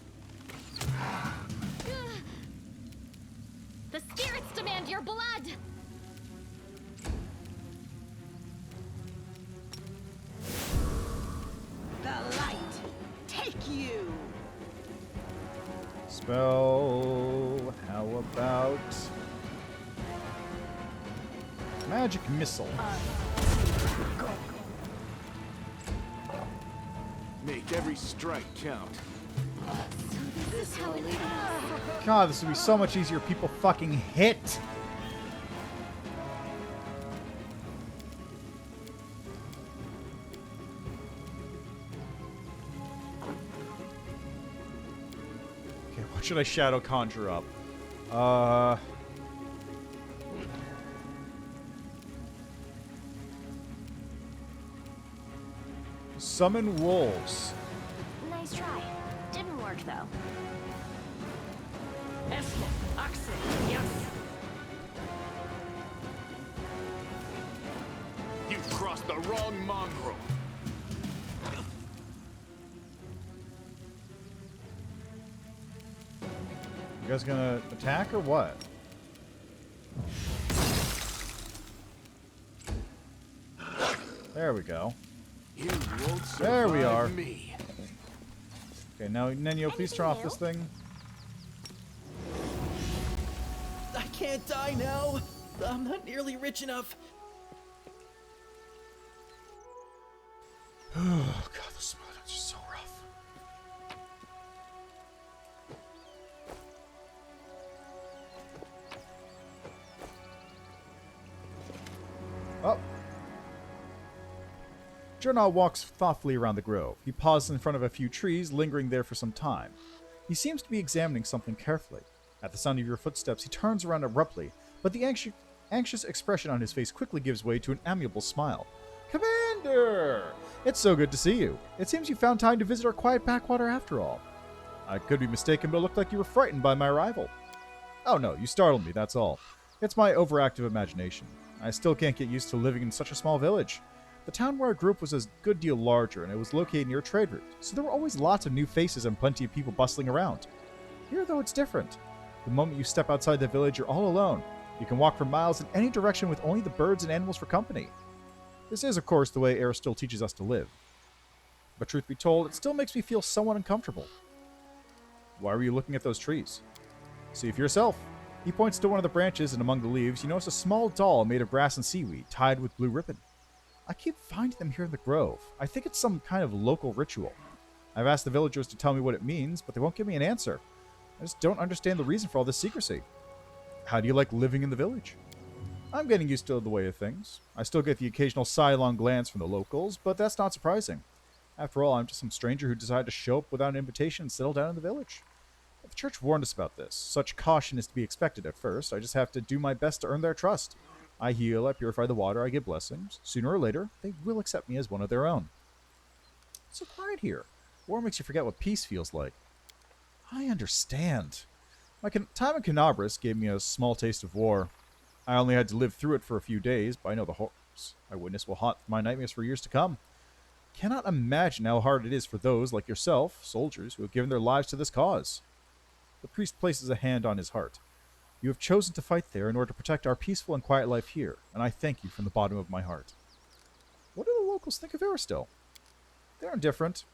[SPEAKER 4] The spirits demand your blood!
[SPEAKER 3] The light. Take you.
[SPEAKER 1] Spell. How about Magic Missile?
[SPEAKER 5] Make every strike count.
[SPEAKER 4] This is how it is.
[SPEAKER 1] God, this would be so much easier if people fucking hit. Okay, what should I shadow conjure up? Summon wolves.
[SPEAKER 4] Nice try. Didn't work, though.
[SPEAKER 5] You've crossed the wrong mongrel.
[SPEAKER 1] You guys gonna attack or what? There we go.
[SPEAKER 5] You won't survive
[SPEAKER 1] There we are.
[SPEAKER 5] me.
[SPEAKER 1] Okay, now Nenyo, please turn off this thing.
[SPEAKER 7] I can't die now. I'm not nearly rich enough.
[SPEAKER 1] Oh god, the smell is so rough. Oh. Jurnal walks thoughtfully around the grove. He pauses in front of a few trees, lingering there for some time. He seems to be examining something carefully. At the sound of your footsteps, he turns around abruptly, but the anxious expression on his face quickly gives way to an amiable smile. Commander! It's so good to see you. It seems you found time to visit our quiet backwater after all. I could be mistaken, but it looked like you were frightened by my arrival. Oh no, you startled me, that's all. It's my overactive imagination. I still can't get used to living in such a small village. The town where I grew up was a good deal larger, and it was located near a trade route, so there were always lots of new faces and plenty of people bustling around. Here, though, it's different. The moment you step outside the village, you're all alone. You can walk for miles in any direction with only the birds and animals for company. This is, of course, the way Air still teaches us to live. But truth be told, it still makes me feel somewhat uncomfortable. Why were you looking at those trees? See for yourself. He points to one of the branches, and among the leaves, you notice a small doll made of grass and seaweed, tied with blue ribbon. I keep finding them here in the grove. I think it's some kind of local ritual. I've asked the villagers to tell me what it means, but they won't give me an answer. I just don't understand the reason for all this secrecy. How do you like living in the village? I'm getting used to the way of things. I still get the occasional sidelong glance from the locals, but that's not surprising. After all, I'm just some stranger who decided to show up without an invitation and settle down in the village. The church warned us about this. Such caution is to be expected at first. I just have to do my best to earn their trust. I heal, I purify the water, I give blessings. Sooner or later, they will accept me as one of their own. It's so quiet here. War makes you forget what peace feels like. I understand. My time in Canabras gave me a small taste of war. I only had to live through it for a few days, but I know the horrors I witnessed will haunt my nightmares for years to come. Cannot imagine how hard it is for those, like yourself, soldiers, who have given their lives to this cause. The priest places a hand on his heart. You have chosen to fight there in order to protect our peaceful and quiet life here, and I thank you from the bottom of my heart. What do the locals think of Aristil? They're indifferent.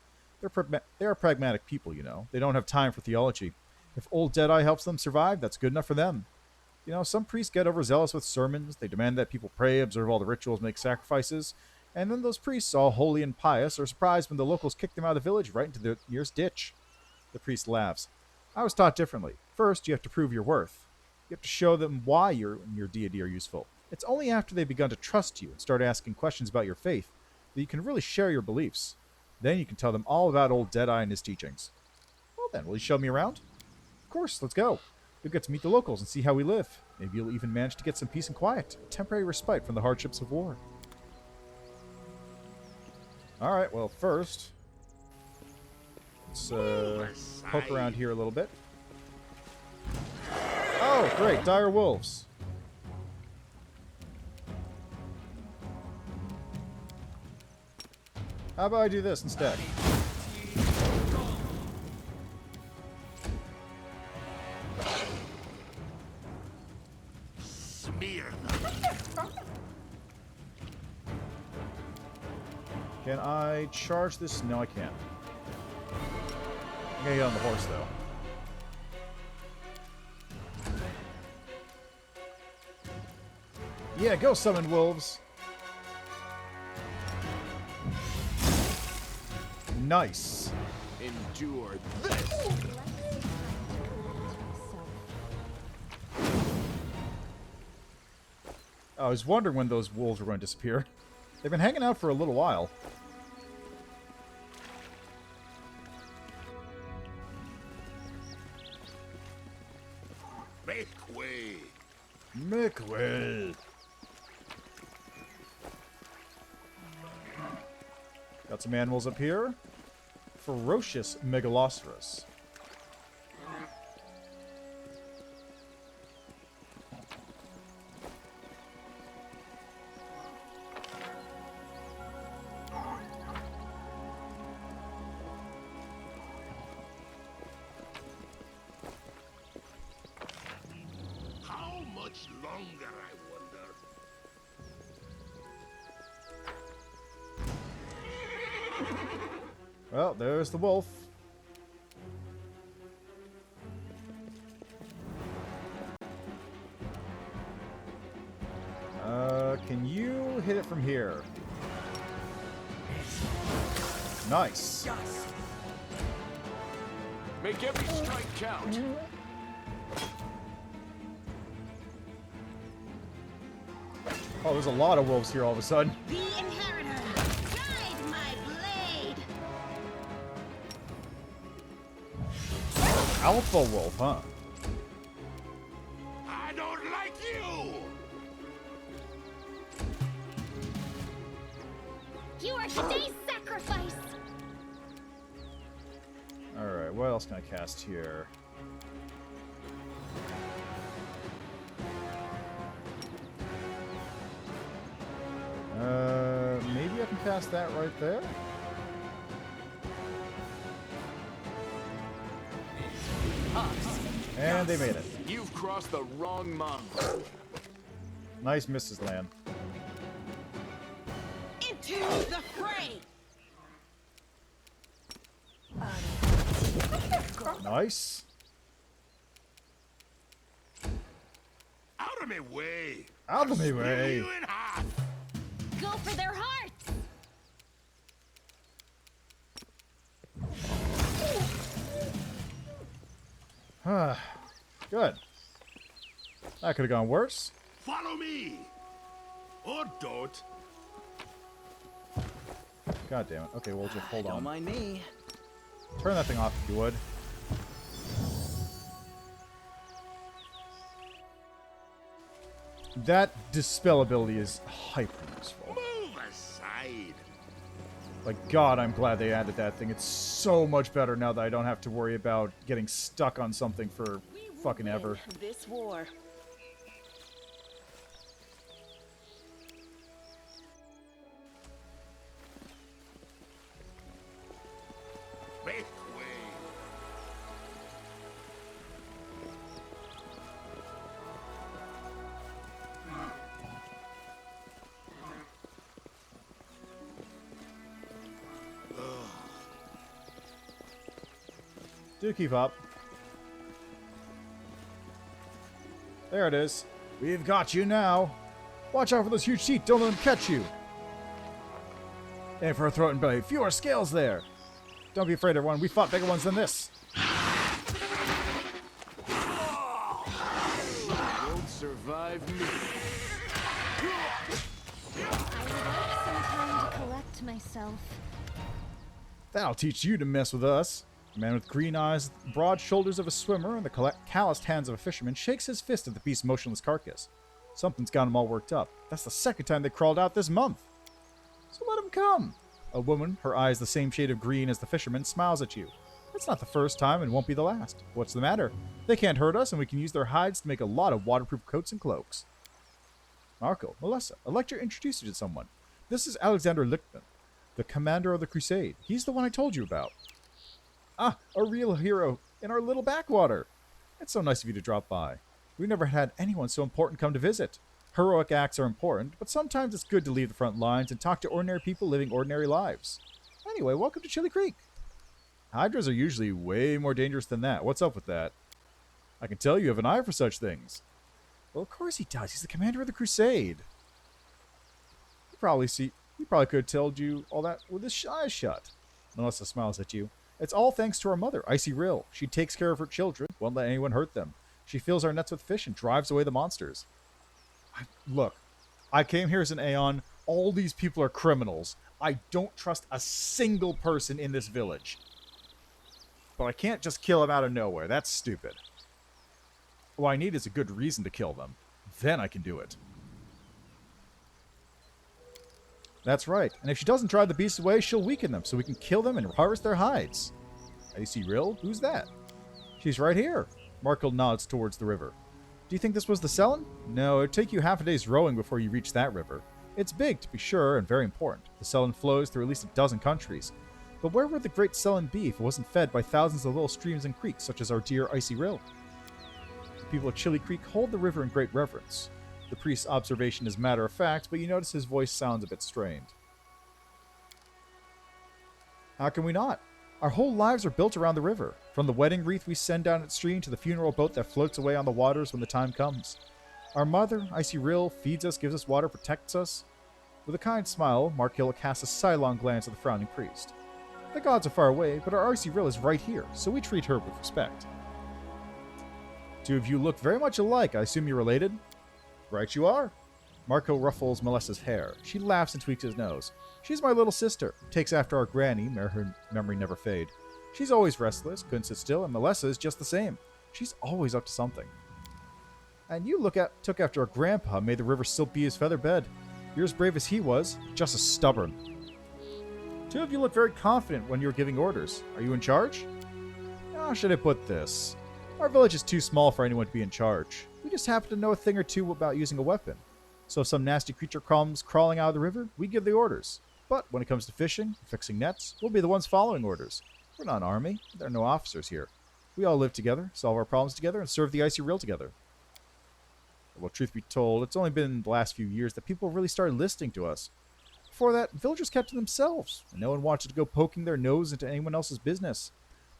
[SPEAKER 1] They are pragmatic people, you know. They don't have time for theology. If old Deadeye helps them survive, that's good enough for them. You know, some priests get overzealous with sermons. They demand that people pray, observe all the rituals, make sacrifices. And then those priests, all holy and pious, are surprised when the locals kick them out of the village right into the nearest ditch. The priest laughs. I was taught differently. First, you have to prove your worth. You have to show them why you and your deity are useful. It's only after they've begun to trust you and start asking questions about your faith that you can really share your beliefs. Then you can tell them all about old Deadeye and his teachings. Well then, will you show me around? Of course, let's go. You'll get to meet the locals and see how we live. Maybe you'll even manage to get some peace and quiet, a temporary respite from the hardships of war. Alright, well first, let's poke around here a little bit. Oh, great, dire wolves. How about I do this instead?
[SPEAKER 2] Smear them.
[SPEAKER 1] Can I charge this? No, I can't. I'm gonna get on the horse, though. Yeah, go summon wolves. Nice.
[SPEAKER 5] Endure this.
[SPEAKER 1] I was wondering when those wolves were going to disappear. They've been hanging out for a little while.
[SPEAKER 2] Make way.
[SPEAKER 1] Make way. Got some animals up here. Ferocious Megaloceros.
[SPEAKER 2] How much longer, I wonder?
[SPEAKER 1] Well, there's the wolf. Can you hit it from here? Nice.
[SPEAKER 6] Make every strike count.
[SPEAKER 1] Oh, there's a lot of wolves here all of a sudden.
[SPEAKER 3] The inheritor, guide my blade.
[SPEAKER 1] Alpha wolf, huh?
[SPEAKER 2] I don't like you.
[SPEAKER 4] You are today's sacrifice!
[SPEAKER 1] Alright, what else can I cast here? past that right there? And they made it.
[SPEAKER 6] You've crossed the wrong mountain.
[SPEAKER 1] Nice Mrs. Land.
[SPEAKER 3] Into the fray!
[SPEAKER 1] Nice.
[SPEAKER 2] Out of my way!
[SPEAKER 1] Out of my
[SPEAKER 2] Split
[SPEAKER 1] way.
[SPEAKER 2] you in half!
[SPEAKER 4] Go for their hearts!
[SPEAKER 1] Good. That could have gone worse.
[SPEAKER 2] Follow me! Or don't.
[SPEAKER 1] God damn it. Okay, we'll just hold
[SPEAKER 7] Don't
[SPEAKER 1] on.
[SPEAKER 7] mind me.
[SPEAKER 1] Turn that thing off if you would. That dispel ability is hyper useful.
[SPEAKER 2] Move aside!
[SPEAKER 1] Like, God, I'm glad they added that thing. It's so much better now that I don't have to worry about getting stuck on something for fucking ever.
[SPEAKER 3] This war.
[SPEAKER 2] Make way!
[SPEAKER 1] Do keep up. There it is. We've got you now. Watch out for those huge teeth. Don't let them catch you. And for a throat and belly. Fewer scales there. Don't be afraid, everyone. We fought bigger ones than this.
[SPEAKER 6] Won't survive me.
[SPEAKER 4] I would like some time to collect myself.
[SPEAKER 1] That'll teach you to mess with us. A man with green eyes, broad shoulders of a swimmer, and the calloused hands of a fisherman shakes his fist at the beast's motionless carcass. Something's got him all worked up. That's the second time they crawled out this month. So let him come. A woman, her eyes the same shade of green as the fisherman, smiles at you. It's not the first time and won't be the last. What's the matter? They can't hurt us, and we can use their hides to make a lot of waterproof coats and cloaks. Marco, Melissa, I'd like to introduce you to someone. This is Alexander Lichtman, the commander of the crusade. He's the one I told you about. Ah, a real hero in our little backwater. It's so nice of you to drop by. We've never had anyone so important come to visit. Heroic acts are important, but sometimes it's good to leave the front lines and talk to ordinary people living ordinary lives. Anyway, welcome to Chili Creek. Hydras are usually way more dangerous than that. What's up with that? I can tell you have an eye for such things. Well, of course he does. He's the commander of the crusade. He probably could have told you all that with his eyes shut. Melissa smiles at you. It's all thanks to our mother, Icy Rill. She takes care of her children, won't let anyone hurt them. She fills our nets with fish and drives away the monsters. Look, I came here as an Aeon. All these people are criminals. I don't trust a single person in this village. But I can't just kill them out of nowhere. That's stupid. What I need is a good reason to kill them. Then I can do it. That's right. And if she doesn't drive the beasts away, she'll weaken them so we can kill them and harvest their hides. Icy Rill? Who's that? She's right here. Markle nods towards the river. Do you think this was the Selen? No, it'd take you half a day's rowing before you reach that river. It's big, to be sure, and very important. The Selen flows through at least a dozen countries. But where would the great Selen be if it wasn't fed by thousands of little streams and creeks, such as our dear Icy Rill? The people of Chili Creek hold the river in great reverence. The priest's observation is matter of fact, but you notice his voice sounds a bit strained. How can we not? Our whole lives are built around the river, from the wedding wreath we send down its stream to the funeral boat that floats away on the waters when the time comes. Our mother, Icy Rill, feeds us, gives us water, protects us. With a kind smile, Markilla casts a sidelong glance at the frowning priest. The gods are far away, but our Icy Rill is right here, so we treat her with respect. Two of you look very much alike. I assume you're related? Right you are. Marco ruffles Melissa's hair. She laughs and tweaks his nose. She's my little sister. Takes after our granny, may her memory never fade. She's always restless, couldn't sit still, and Melissa is just the same. She's always up to something. And you took after our grandpa, made the river still be his feather bed. You're as brave as he was, just as stubborn. Two of you look very confident when you're giving orders. Are you in charge? How should I put this? Our village is too small for anyone to be in charge. We just happen to know a thing or two about using a weapon. So if some nasty creature comes crawling out of the river, we give the orders. But when it comes to fishing, fixing nets, we'll be the ones following orders. We're not an army. There are no officers here. We all live together, solve our problems together, and serve the icy real together. Well, truth be told, it's only been the last few years that people really started listening to us. Before that, villagers kept to themselves, and no one wanted to go poking their nose into anyone else's business.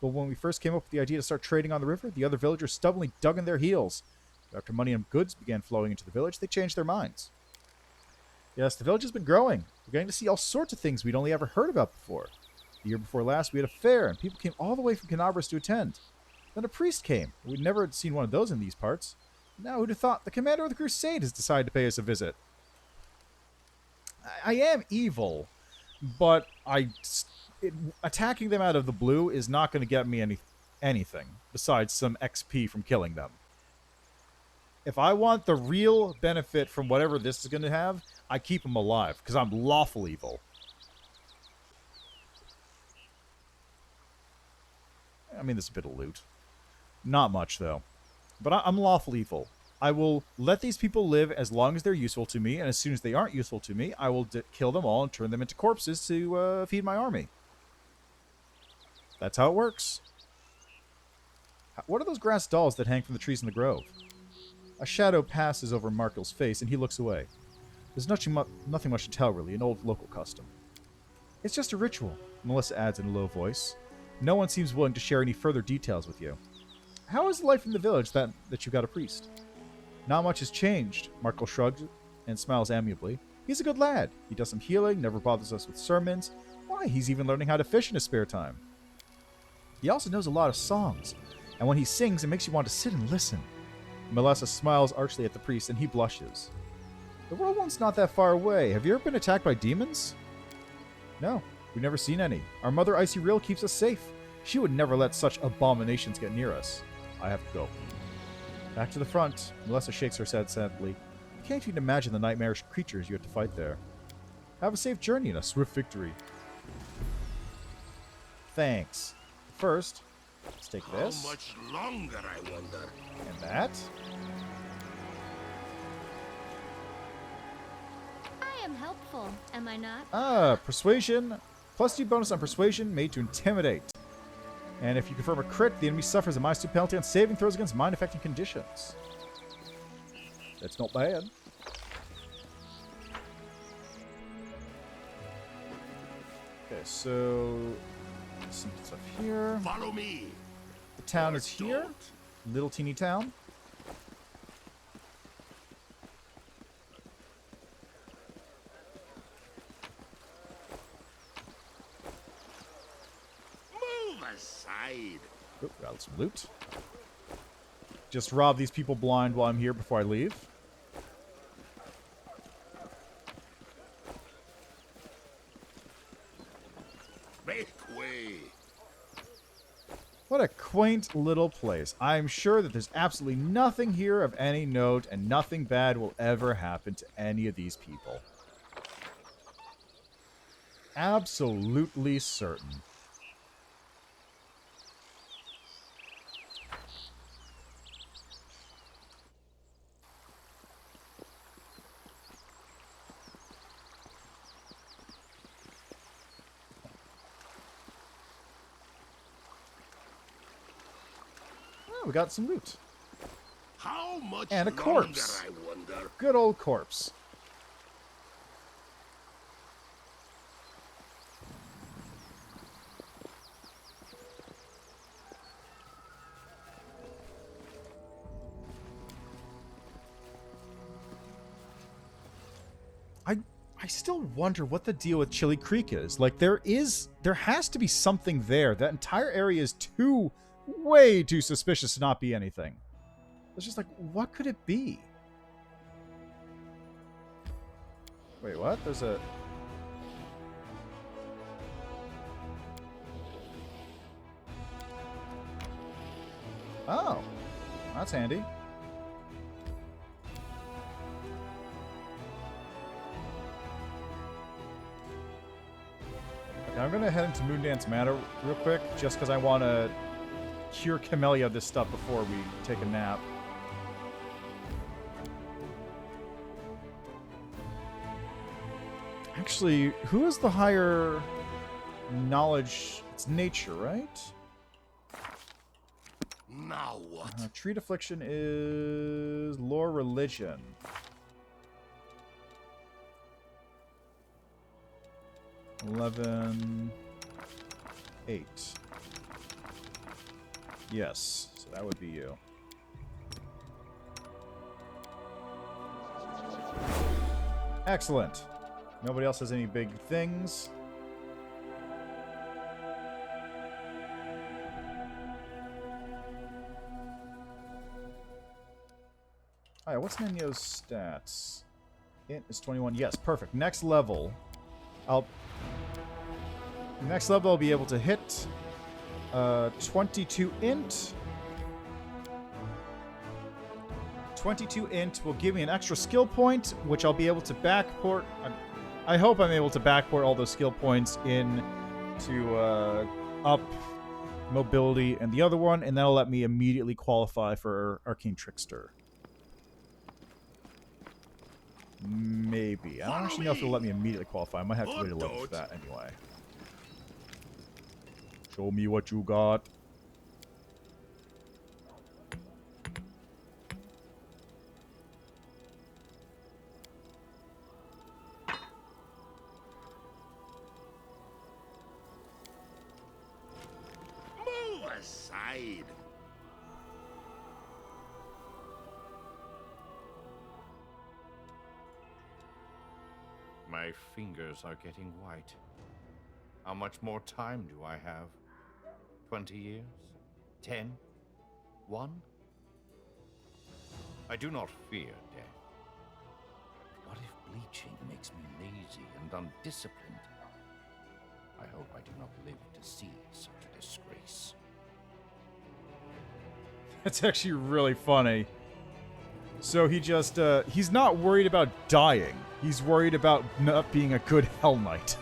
[SPEAKER 1] But when we first came up with the idea to start trading on the river, the other villagers stubbornly dug in their heels. After money and goods began flowing into the village, they changed their minds. Yes, the village has been growing. We're getting to see all sorts of things we'd only ever heard about before. The year before last, we had a fair, and people came all the way from Canabras to attend. Then a priest came. We'd never seen one of those in these parts. Now, who'd have thought the commander of the crusade has decided to pay us a visit? I am evil, but attacking them out of the blue is not going to get me anything besides some XP from killing them. If I want the real benefit from whatever this is going to have, I keep them alive, because I'm lawful evil. I mean, there's a bit of loot. Not much, though. But I'm lawful evil. I will let these people live as long as they're useful to me, and as soon as they aren't useful to me, I will kill them all and turn them into corpses to feed my army. That's how it works. What are those grass dolls that hang from the trees in the grove? A shadow passes over Markel's face, and he looks away. There's nothing much to tell, really, an old local custom. It's just a ritual, Melissa adds in a low voice. No one seems willing to share any further details with you. How is life in the village that you got a priest? Not much has changed, Markel shrugs and smiles amiably. He's a good lad. He does some healing, never bothers us with sermons. Why, he's even learning how to fish in his spare time. He also knows a lot of songs, and when he sings, it makes you want to sit and listen. Melissa smiles archly at the priest, and he blushes. The World One's not that far away. Have you ever been attacked by demons? No, we've never seen any. Our mother Icy Real keeps us safe. She would never let such abominations get near us. I have to go. Back to the front. Melissa shakes her head sadly. I can't even imagine the nightmarish creatures you had to fight there. Have a safe journey and a swift victory. Thanks. First, let's take this.
[SPEAKER 2] How much longer, I wonder?
[SPEAKER 1] And that.
[SPEAKER 4] I am helpful, am I not?
[SPEAKER 1] Persuasion. +2 bonus on persuasion made to intimidate. And if you confirm a crit, the enemy suffers a -2 penalty on saving throws against mind-affecting conditions. That's not bad. Okay, so some stuff here.
[SPEAKER 2] Follow me.
[SPEAKER 1] The town is here. Little teeny town.
[SPEAKER 2] Move aside.
[SPEAKER 1] Oh, got some loot. Just rob these people blind while I'm here before I leave.
[SPEAKER 2] Make way.
[SPEAKER 1] What a quaint little place. I'm sure that there's absolutely nothing here of any note, and nothing bad will ever happen to any of these people. Absolutely certain. We got some loot.
[SPEAKER 2] How much
[SPEAKER 1] And a
[SPEAKER 2] longer,
[SPEAKER 1] corpse.
[SPEAKER 2] I wonder?
[SPEAKER 1] Good old corpse. I still wonder what the deal with Chili Creek is. Like, there has to be something there. That entire area is way too suspicious to not be anything. It's just like, what could it be? Wait, what? There's a... Oh, that's handy. Okay, I'm gonna head into Moondance Meadow real quick, just because I want to cure Camellia of this stuff before we take a nap. Actually, who is the higher knowledge? It's nature, right?
[SPEAKER 2] Now what?
[SPEAKER 1] Treat affliction is lore religion. $11, $8. Yes, so that would be you. Excellent. Nobody else has any big things. Alright, what's Nenyo's stats? Int is 21. Yes, perfect. Next level, I'll be able to hit 22 int. 22 int will give me an extra skill point, which I'll be able to backport. I hope I'm able to backport all those skill points in to up mobility and the other one, and that'll let me immediately qualify for Arcane Trickster. Maybe. I don't actually know if it'll let me immediately qualify. I might have to wait a little for that anyway. Show me what you got.
[SPEAKER 2] Move aside.
[SPEAKER 5] My fingers are getting white. How much more time do I have? 20 years? 10? 1? I do not fear death. What if bleaching makes me lazy and undisciplined? I hope I do not live to see such a disgrace.
[SPEAKER 1] That's actually really funny. So he just, he's not worried about dying. He's worried about not being a good Hell Knight.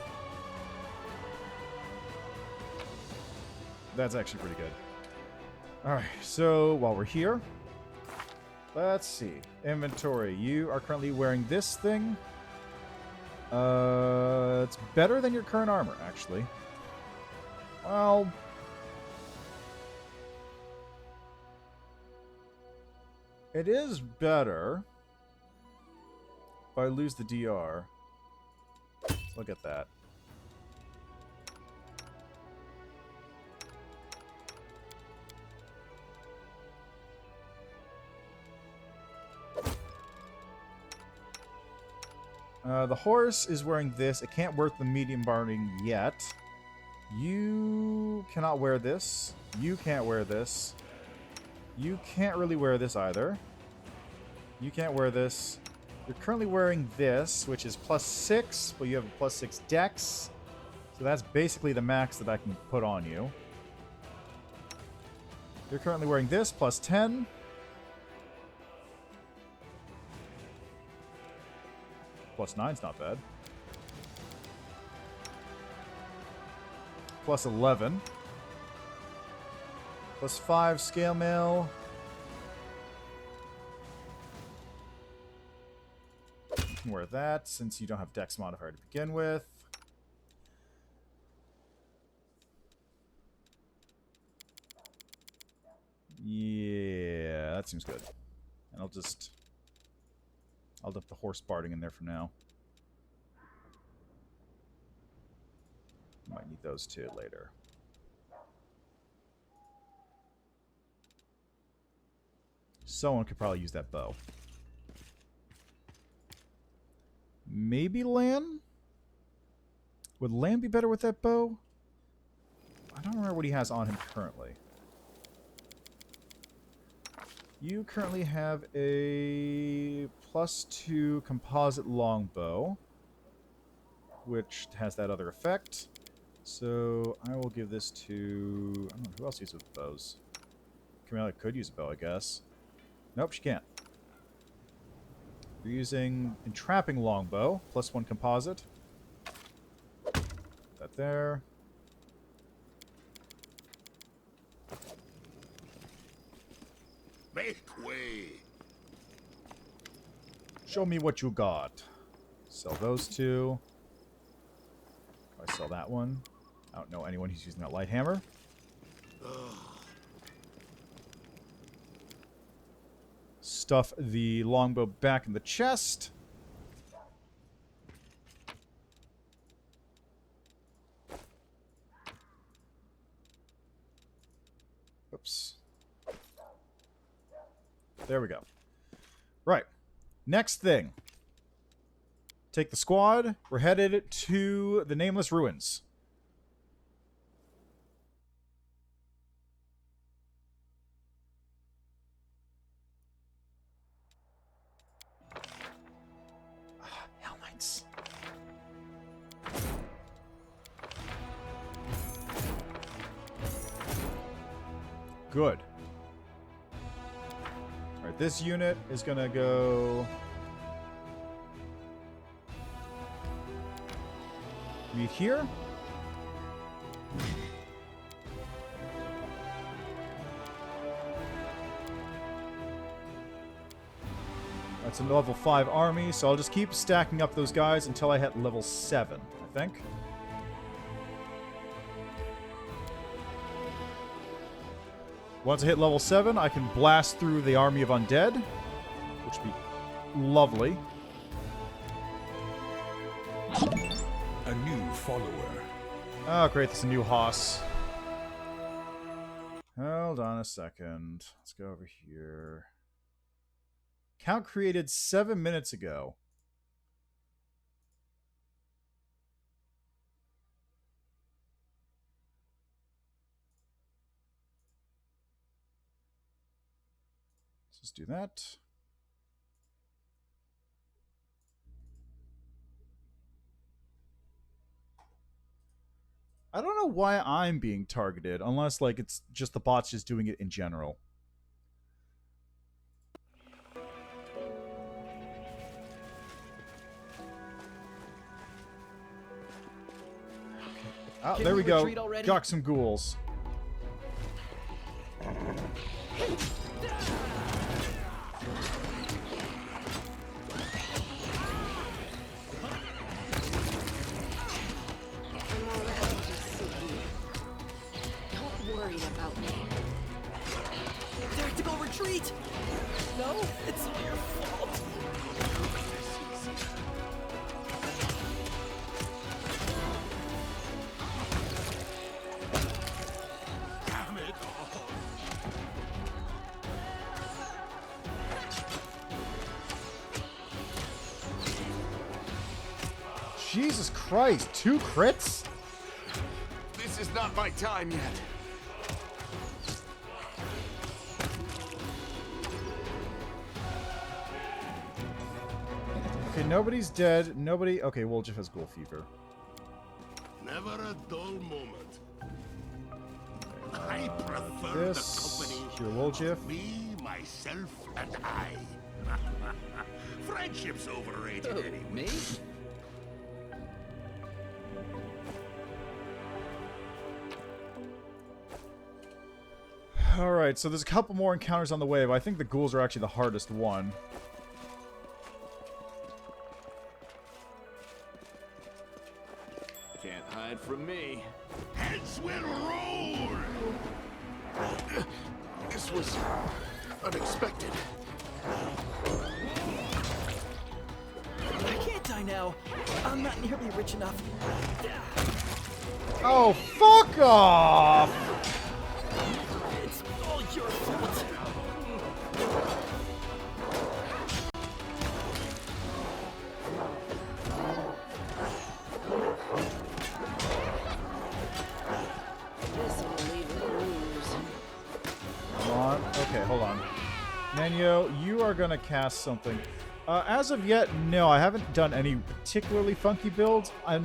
[SPEAKER 1] That's actually pretty good. Alright, so while we're here, let's see. Inventory. You are currently wearing this thing. It's better than your current armor, actually. Well, it is better. If I lose the DR, look at that. The horse is wearing this. It can't wear the medium barding yet. You cannot wear this. You can't wear this. You can't really wear this either. You can't wear this. You're currently wearing this, which is +6, but you have a +6 dex. So that's basically the max that I can put on you. You're currently wearing this, +10. +9's not bad. +11. +5 scale mail. You can wear that since you don't have dex modifier to begin with. Yeah, that seems good. And I'll dump the horse barding in there for now. Might need those two later. Someone could probably use that bow. Maybe Lan? Would Lan be better with that bow? I don't remember what he has on him currently. You currently have a +2 composite longbow, which has that other effect. So I will give this to... I don't know, who else uses bows? Camilla could use a bow, I guess. Nope, she can't. You're using Entrapping Longbow, +1 composite. Put that there.
[SPEAKER 2] Make way.
[SPEAKER 1] Show me what you got. Sell those two. Sell that one. I don't know anyone who's using that light hammer. Stuff the longbow back in the chest. Oops. There we go. Right. Next thing. Take the squad. We're headed to the Nameless Ruins. Hell Knights. Good. Alright, this unit is gonna go... meet here. That's a level 5 army, so I'll just keep stacking up those guys until I hit level 7, I think. Once I hit level 7, I can blast through the army of undead, which would be lovely.
[SPEAKER 2] A new follower.
[SPEAKER 1] Oh, great, there's a new hoss. Hold on a second. Let's go over here. Count created 7 minutes ago. Let's just do that. I don't know why I'm being targeted, unless, like, it's just the bots just doing it in general. Oh, there we go. Got some ghouls.
[SPEAKER 3] Don't worry about me.
[SPEAKER 7] Dare to go retreat! No, it's all your fault.
[SPEAKER 2] Damn it all.
[SPEAKER 1] Jesus Christ, 2 crits?
[SPEAKER 6] This is not my time yet.
[SPEAKER 1] Okay, nobody's dead. Nobody... Okay, Woljif has ghoul fever.
[SPEAKER 2] Never a dull moment. I prefer
[SPEAKER 1] this,
[SPEAKER 2] the company
[SPEAKER 1] cure Woljif.
[SPEAKER 2] of me, myself, and I. Friendship's overrated anyway.
[SPEAKER 7] Me?
[SPEAKER 1] Alright, so there's a couple more encounters on the way, but I think the ghouls are actually the hardest one.
[SPEAKER 6] Can't hide from me.
[SPEAKER 2] Heads will roll!
[SPEAKER 6] This was unexpected.
[SPEAKER 7] I can't die now. I'm not nearly rich enough.
[SPEAKER 1] Oh, fuck off!
[SPEAKER 7] It's all your fault.
[SPEAKER 3] This will leave a bruise.
[SPEAKER 1] Hold on. Okay, hold on. Nenyo, you are gonna cast something. As of yet, no, I haven't done any particularly funky builds. I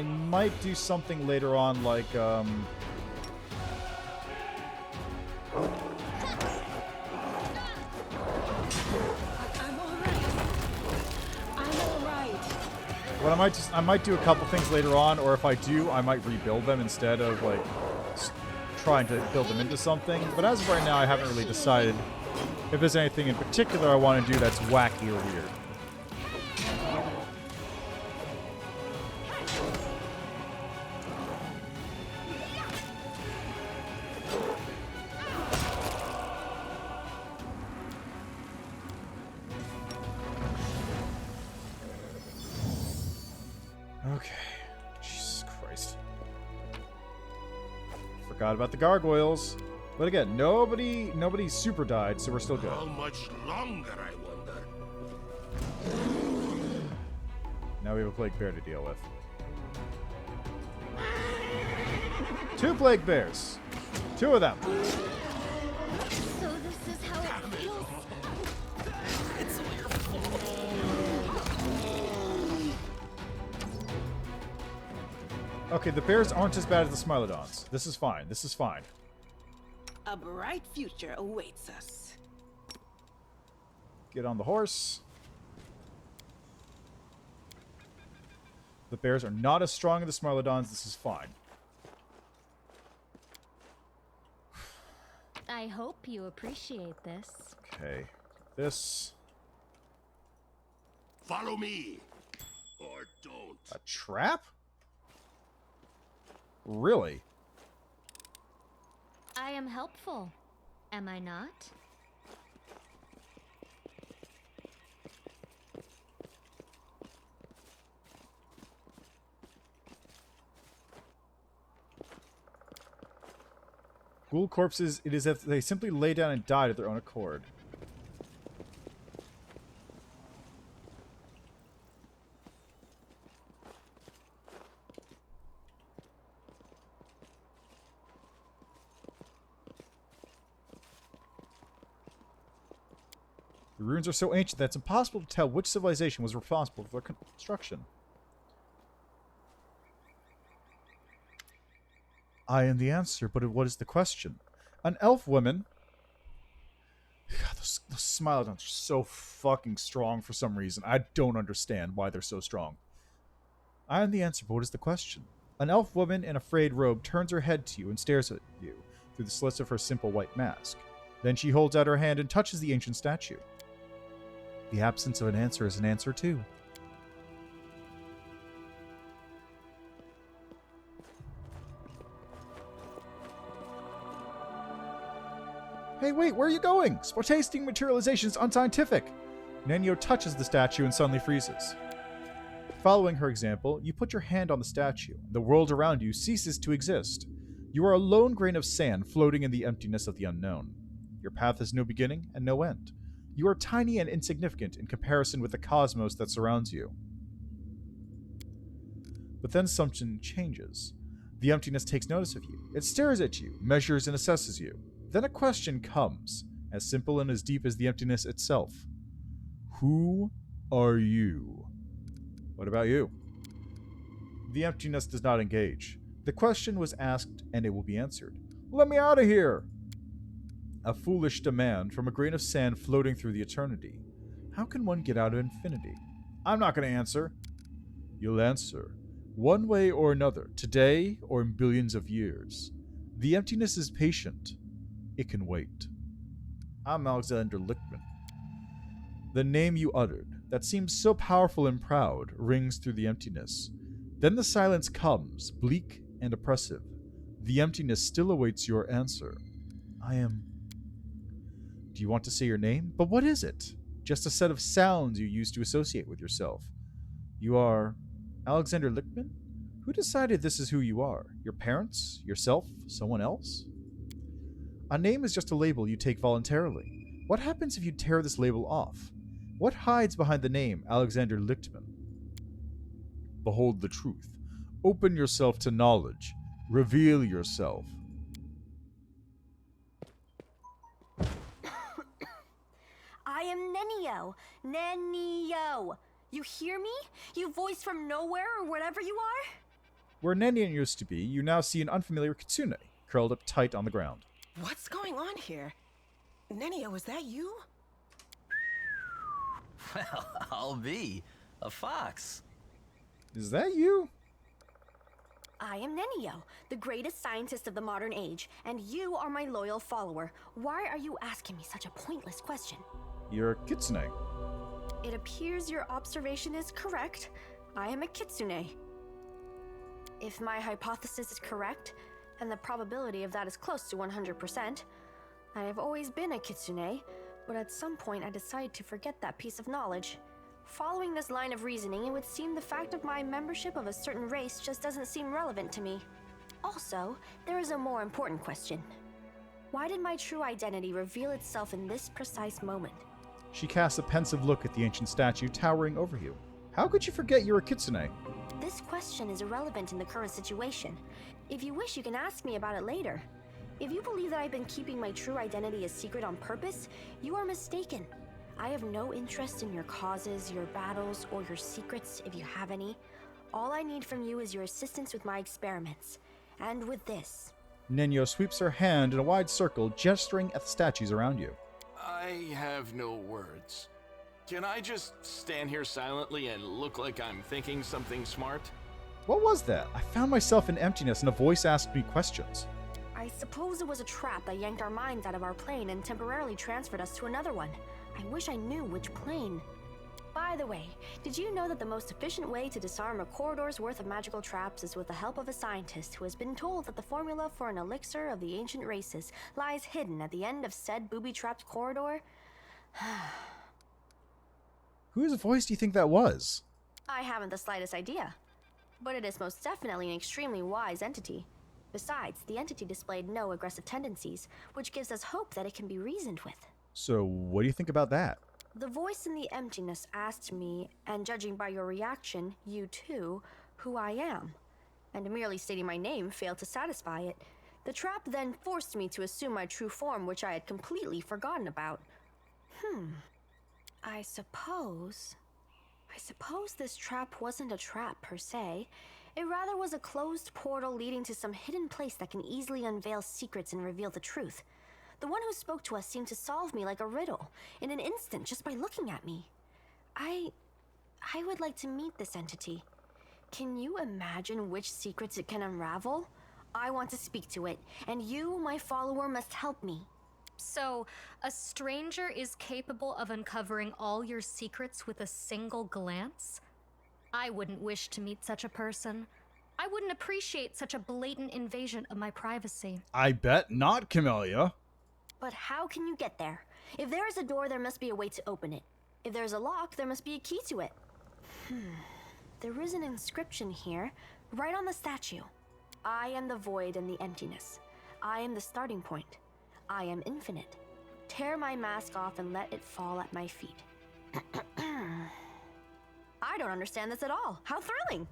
[SPEAKER 1] might do something later on, like,
[SPEAKER 3] I'm alright. I'm alright.
[SPEAKER 1] what I might do a couple things later on, or if I do, I might rebuild them instead of, like, trying to build them into something. But as of right now, I haven't really decided if there's anything in particular I want to do that's wacky or weird. Forgot about the gargoyles. But again, nobody super died, so we're still good.
[SPEAKER 2] How much longer, I wonder?
[SPEAKER 1] Now we have a plague bear to deal with. 2 plague bears. 2 of them.
[SPEAKER 4] So this is how it feels.
[SPEAKER 7] It's all your fault.
[SPEAKER 1] Okay, the bears aren't as bad as the Smilodons. This is fine. This is fine.
[SPEAKER 3] A bright future awaits us.
[SPEAKER 1] Get on the horse. The bears are not as strong as the Smilodons. This is fine.
[SPEAKER 4] I hope you appreciate this.
[SPEAKER 1] Okay. This.
[SPEAKER 2] Follow me, or don't.
[SPEAKER 1] A trap? Really?
[SPEAKER 4] I am helpful, am I not?
[SPEAKER 1] Ghoul corpses, it is as if they simply lay down and died of their own accord. The ruins are so ancient that it's impossible to tell which civilization was responsible for their construction. I am the answer, but what is the question? An elf woman... God, those Smilodons are so fucking strong for some reason. I don't understand why they're so strong. I am the answer, but what is the question? An elf woman in a frayed robe turns her head to you and stares at you through the slits of her simple white mask. Then she holds out her hand and touches the ancient statue. The absence of an answer is an answer too. Hey, wait, where are you going? Tasting materialization is unscientific. Nenio touches the statue and suddenly freezes. Following her example, you put your hand on the statue. The world around you ceases to exist. You are a lone grain of sand floating in the emptiness of the unknown. Your path has no beginning and no end. You are tiny and insignificant in comparison with the cosmos that surrounds you. But then something changes. The emptiness takes notice of you. It stares at you, measures and assesses you. Then a question comes, as simple and as deep as the emptiness itself. Who are you? What about you? The emptiness does not engage. The question was asked, and it will be answered. Let me out of here! A foolish demand from a grain of sand floating through the eternity. How can one get out of infinity? I'm not going to answer. You'll answer. One way or another, today or in billions of years. The emptiness is patient. It can wait. I'm Alexander Lichtman. The name you uttered, that seems so powerful and proud, rings through the emptiness. Then the silence comes, bleak and oppressive. The emptiness still awaits your answer. I am... Do you want to say your name? But what is it? Just a set of sounds you use to associate with yourself. You are... Alexander Lichtman? Who decided this is who you are? Your parents? Yourself? Someone else? A name is just a label you take voluntarily. What happens if you tear this label off? What hides behind the name Alexander Lichtman? Behold the truth. Open yourself to knowledge. Reveal yourself.
[SPEAKER 8] I am Nenio. Nenio. You hear me? You voice from nowhere or whatever you are?
[SPEAKER 1] Where Nenio used to be, you now see an unfamiliar kitsune, curled up tight on the ground.
[SPEAKER 3] What's going on here? Nenio, is that you?
[SPEAKER 7] Well, I'll be a fox.
[SPEAKER 1] Is that you?
[SPEAKER 8] I am Nenio, the greatest scientist of the modern age, and you are my loyal follower. Why are you asking me such a pointless question?
[SPEAKER 1] You're a kitsune.
[SPEAKER 8] It appears your observation is correct. I am a kitsune. If my hypothesis is correct, and the probability of that is close to 100%, I have always been a kitsune, but at some point I decided to forget that piece of knowledge. Following this line of reasoning, it would seem the fact of my membership of a certain race just doesn't seem relevant to me. Also, there is a more important question. Why did my true identity reveal itself in this precise moment?
[SPEAKER 1] She casts a pensive look at the ancient statue towering over you. How could you forget you're a kitsune?
[SPEAKER 8] This question is irrelevant in the current situation. If you wish, you can ask me about it later. If you believe that I've been keeping my true identity a secret on purpose, you are mistaken. I have no interest in your causes, your battles, or your secrets, if you have any. All I need from you is your assistance with my experiments. And with this.
[SPEAKER 1] Nenyo sweeps her hand in a wide circle, gesturing at the statues around you.
[SPEAKER 6] I have no words. Can I just stand here silently and look like I'm thinking something smart?
[SPEAKER 1] What was that? I found myself in emptiness and a voice asked me questions.
[SPEAKER 8] I suppose it was a trap that yanked our minds out of our plane and temporarily transferred us to another one. I wish I knew which plane. By the way, did you know that the most efficient way to disarm a corridor's worth of magical traps is with the help of a scientist who has been told that the formula for an elixir of the ancient races lies hidden at the end of said booby-trapped corridor?
[SPEAKER 1] Whose voice do you think that was?
[SPEAKER 8] I haven't the slightest idea. But it is most definitely an extremely wise entity. Besides, the entity displayed no aggressive tendencies, which gives us hope that it can be reasoned with.
[SPEAKER 1] So, what do you think about that?
[SPEAKER 8] The voice in the emptiness asked me, and judging by your reaction, you too, who I am. And merely stating my name failed to satisfy it. The trap then forced me to assume my true form, which I had completely forgotten about. I suppose this trap wasn't a trap per se. It rather was a closed portal leading to some hidden place that can easily unveil secrets and reveal the truth. The one who spoke to us seemed to solve me like a riddle, in an instant just by looking at me. I would like to meet this entity. Can you imagine which secrets it can unravel? I want to speak to it, and you, my follower, must help me.
[SPEAKER 9] So, a stranger is capable of uncovering all your secrets with a single glance? I wouldn't wish to meet such a person. I wouldn't appreciate such a blatant invasion of my privacy.
[SPEAKER 1] I bet not, Camellia.
[SPEAKER 8] But how can you get there? If there is a door, there must be a way to open it. If there's a lock, there must be a key to it. There is an inscription here, right on the statue. I am the void and the emptiness. I am the starting point. I am infinite. Tear my mask off and let it fall at my feet. I don't understand this at all. How thrilling!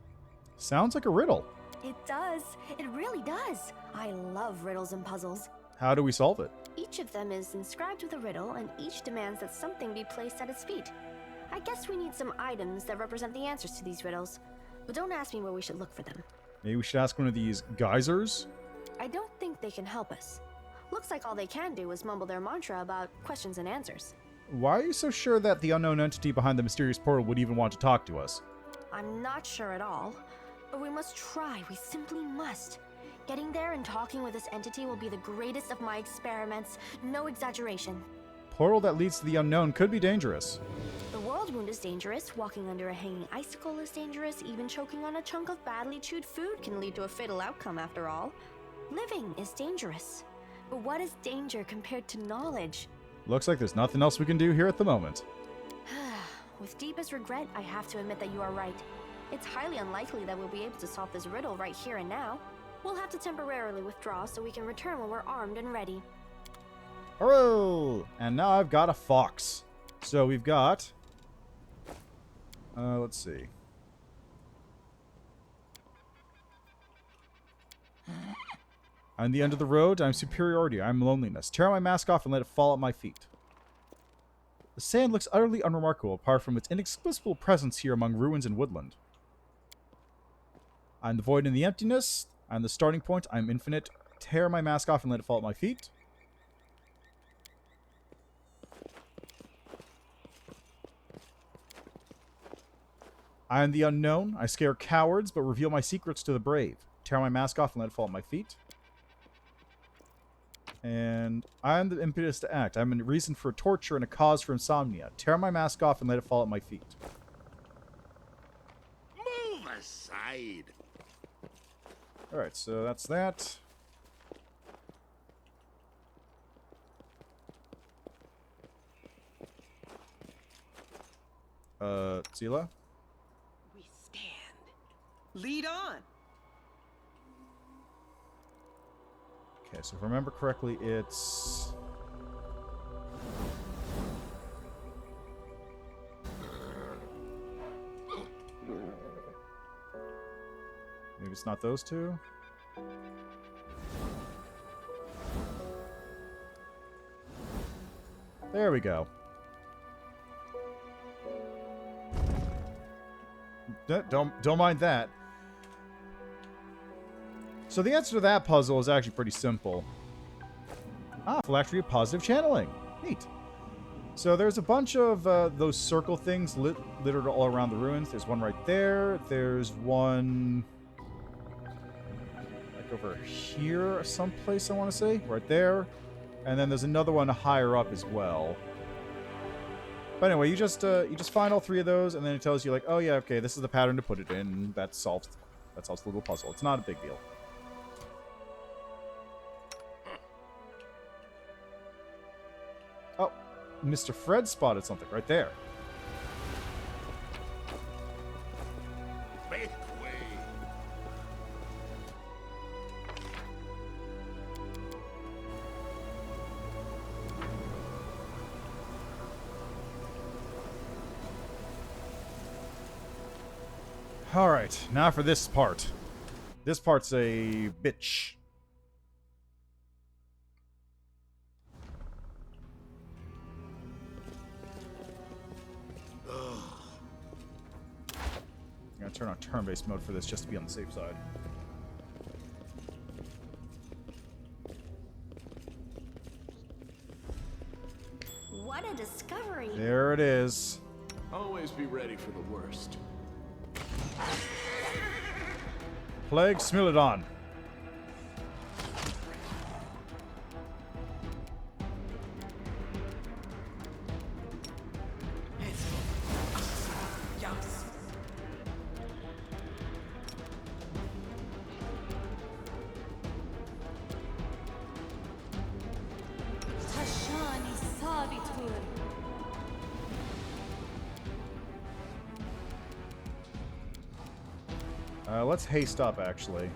[SPEAKER 1] Sounds like a riddle.
[SPEAKER 8] It does. It really does. I love riddles and puzzles.
[SPEAKER 1] How do we solve it?
[SPEAKER 8] Each of them is inscribed with a riddle, and each demands that something be placed at its feet. I guess we need some items that represent the answers to these riddles. But don't ask me where we should look for them.
[SPEAKER 1] Maybe we should ask one of these geysers?
[SPEAKER 8] I don't think they can help us. Looks like all they can do is mumble their mantra about questions and answers.
[SPEAKER 1] Why are you so sure that the unknown entity behind the mysterious portal would even want to talk to us?
[SPEAKER 8] I'm not sure at all. But we must try. We simply must. Getting there and talking with this entity will be the greatest of my experiments. No exaggeration.
[SPEAKER 1] Portal that leads to the unknown could be dangerous.
[SPEAKER 8] The world wound is dangerous. Walking under a hanging icicle is dangerous. Even choking on a chunk of badly chewed food can lead to a fatal outcome after all. Living is dangerous. But what is danger compared to knowledge?
[SPEAKER 1] Looks like there's nothing else we can do here at the moment.
[SPEAKER 8] With deepest regret, I have to admit that you are right. It's highly unlikely that we'll be able to solve this riddle right here and now. We'll have to temporarily withdraw so we can return when we're armed and ready.
[SPEAKER 1] Hurrah! And now I've got a fox. So we've got... let's see. I'm the end of the road. I'm superiority. I'm loneliness. Tear my mask off and let it fall at my feet. The sand looks utterly unremarkable apart from its inexplicable presence here among ruins and woodland. I'm the void and the emptiness. I'm the starting point. I'm infinite. Tear my mask off and let it fall at my feet. I am the unknown. I scare cowards, but reveal my secrets to the brave. Tear my mask off and let it fall at my feet. And I am the impetus to act. I'm a reason for torture and a cause for insomnia. Tear my mask off and let it fall at my feet.
[SPEAKER 2] Move aside.
[SPEAKER 1] Alright, so that's that. Zila?
[SPEAKER 3] We stand. Lead on.
[SPEAKER 1] Okay, so if I remember correctly, it's... Maybe it's not those two? There we go. Don't mind that. So the answer to that puzzle is actually pretty simple. Ah, phylactery of positive channeling. Neat. So there's a bunch of those circle things littered all around the ruins. There's one right there. There's one like over here someplace, I want to say. Right there. And then there's another one higher up as well. But anyway, you just find all three of those, and then it tells you, like, oh yeah, okay, this is the pattern to put it in. That solves the little puzzle. It's not a big deal. Oh, Mr. Fred spotted something right there.
[SPEAKER 2] Make way.
[SPEAKER 1] Alright, now for this part. This part's a bitch. I'm gonna turn on turn-based mode for this just to be on the safe side.
[SPEAKER 8] What a discovery!
[SPEAKER 1] There it is.
[SPEAKER 6] Always be ready for the worst.
[SPEAKER 1] Plague Smilodon. Let's haste up, actually.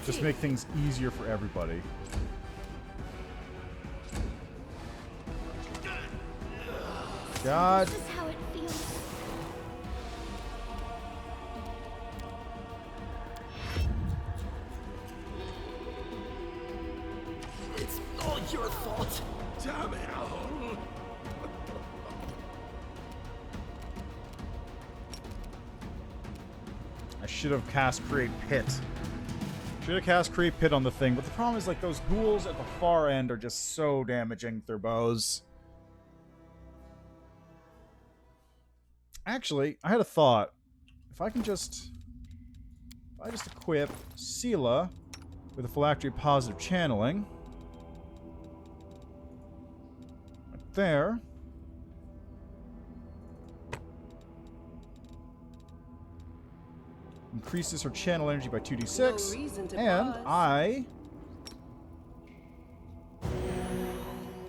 [SPEAKER 1] Just make things easier for everybody. God.
[SPEAKER 4] This is how it feels.
[SPEAKER 7] It's all your fault.
[SPEAKER 2] Damn it all.
[SPEAKER 1] I should have cast Create Pit. Should have cast Create Pit on the thing, but the problem is, like, those ghouls at the far end are just so damaging with their bows. Actually, I had a thought. If I just equip Sela with a phylactery positive channeling. Right there. Increases her channel energy by 2d6, and I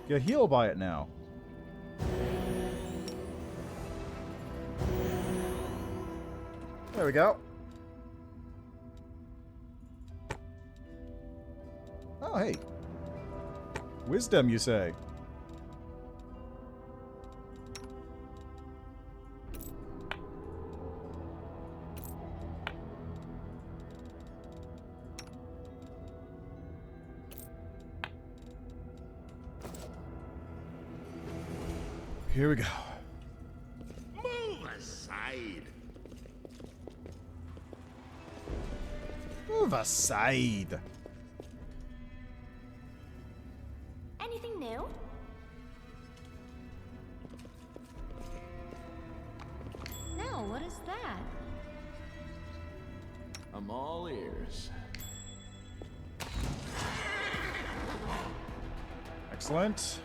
[SPEAKER 1] get healed by it now. There we go. Oh, hey. Wisdom, you say? Here we go.
[SPEAKER 2] Move aside.
[SPEAKER 1] Move aside.
[SPEAKER 8] Anything new?
[SPEAKER 3] No, what is that?
[SPEAKER 6] I'm all ears.
[SPEAKER 1] Excellent.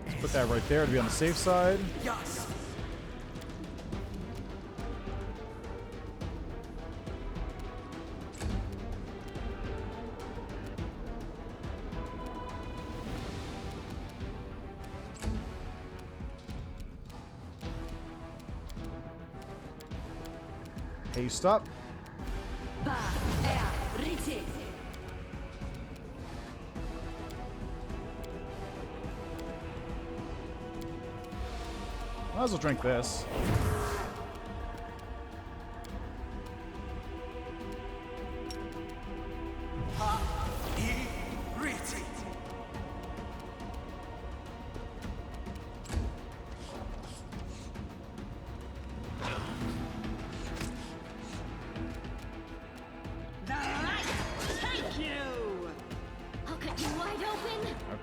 [SPEAKER 1] Let's put that right there to be on the safe side.
[SPEAKER 7] Yes.
[SPEAKER 1] Hey, stop. Might as well drink this.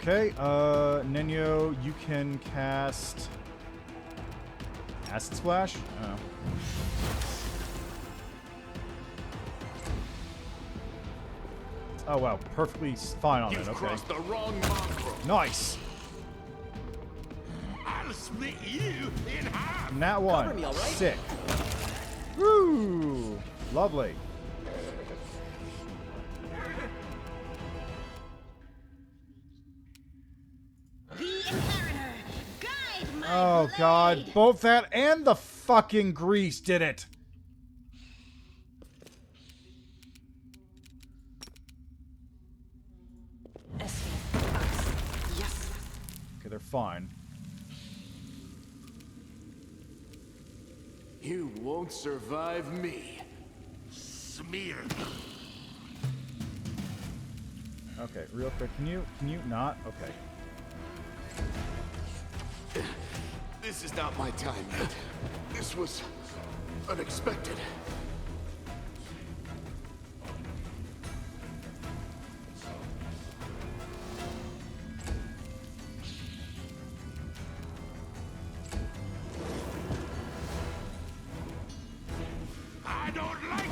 [SPEAKER 1] Okay, Nenyo, you can cast Acid Splash? Oh. Oh wow, perfectly fine on it, okay.
[SPEAKER 2] Crossed the wrong mongrel.
[SPEAKER 1] Nice!
[SPEAKER 2] I'll split you in half.
[SPEAKER 1] Nat 1.
[SPEAKER 7] Cover me, all right?
[SPEAKER 1] Sick. Woo! Lovely. Oh god, both that and the fucking grease did it. Okay, they're fine.
[SPEAKER 2] You won't survive me. Smear.
[SPEAKER 1] Okay, real quick, can you not? Okay.
[SPEAKER 2] This is not my time yet. This was unexpected. I don't like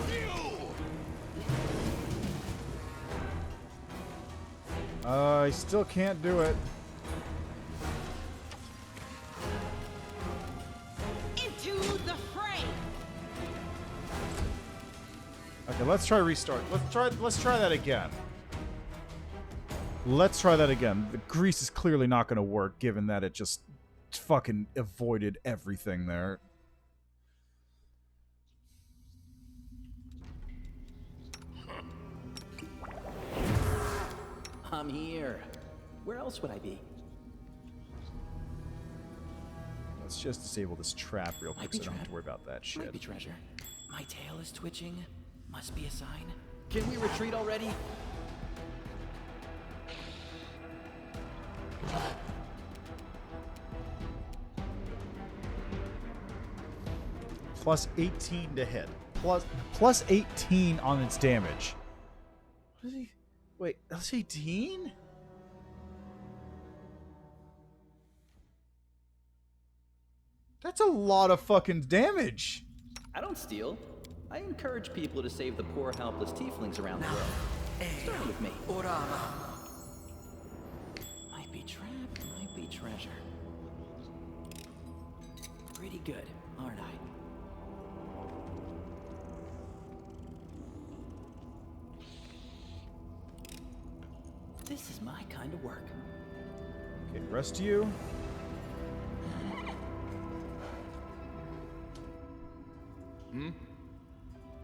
[SPEAKER 2] you!
[SPEAKER 1] I still can't do it. Okay, let's try restart. Let's try that again. Let's try that again. The grease is clearly not going to work, given that it just fucking avoided everything there.
[SPEAKER 7] I'm here. Where else would I be?
[SPEAKER 1] Let's just disable this trap real quick so I don't have to worry about that
[SPEAKER 7] Might
[SPEAKER 1] shit.
[SPEAKER 7] be treasure. My tail is twitching. Must be a sign. Can we retreat already?
[SPEAKER 1] Plus 18 to hit. Plus 18 on its damage. What is he? Wait, that's 18? That's a lot of fucking damage.
[SPEAKER 7] I don't steal. I encourage people to save the poor, helpless tieflings around the world. Start with me. Might be trap, might be treasure. Pretty good, aren't I? This is my kind of work.
[SPEAKER 1] Okay, rest of you.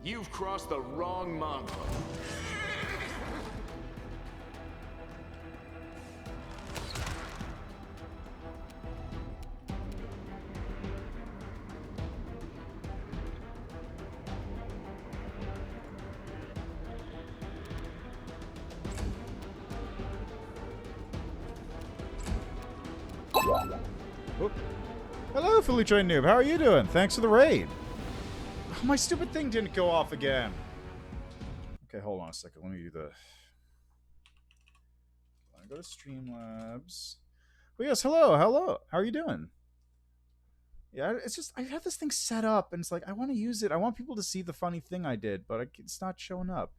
[SPEAKER 2] You've crossed the wrong mongrel.
[SPEAKER 1] Oop. Hello, Fully Trained Noob. How are you doing? Thanks for the raid. Oh, my stupid thing didn't go off again. Okay, hold on a second. Let me do the... I go to Streamlabs. Oh, yes, hello. How are you doing? Yeah, it's just, I have this thing set up, and it's like, I want to use it. I want people to see the funny thing I did, but it's not showing up.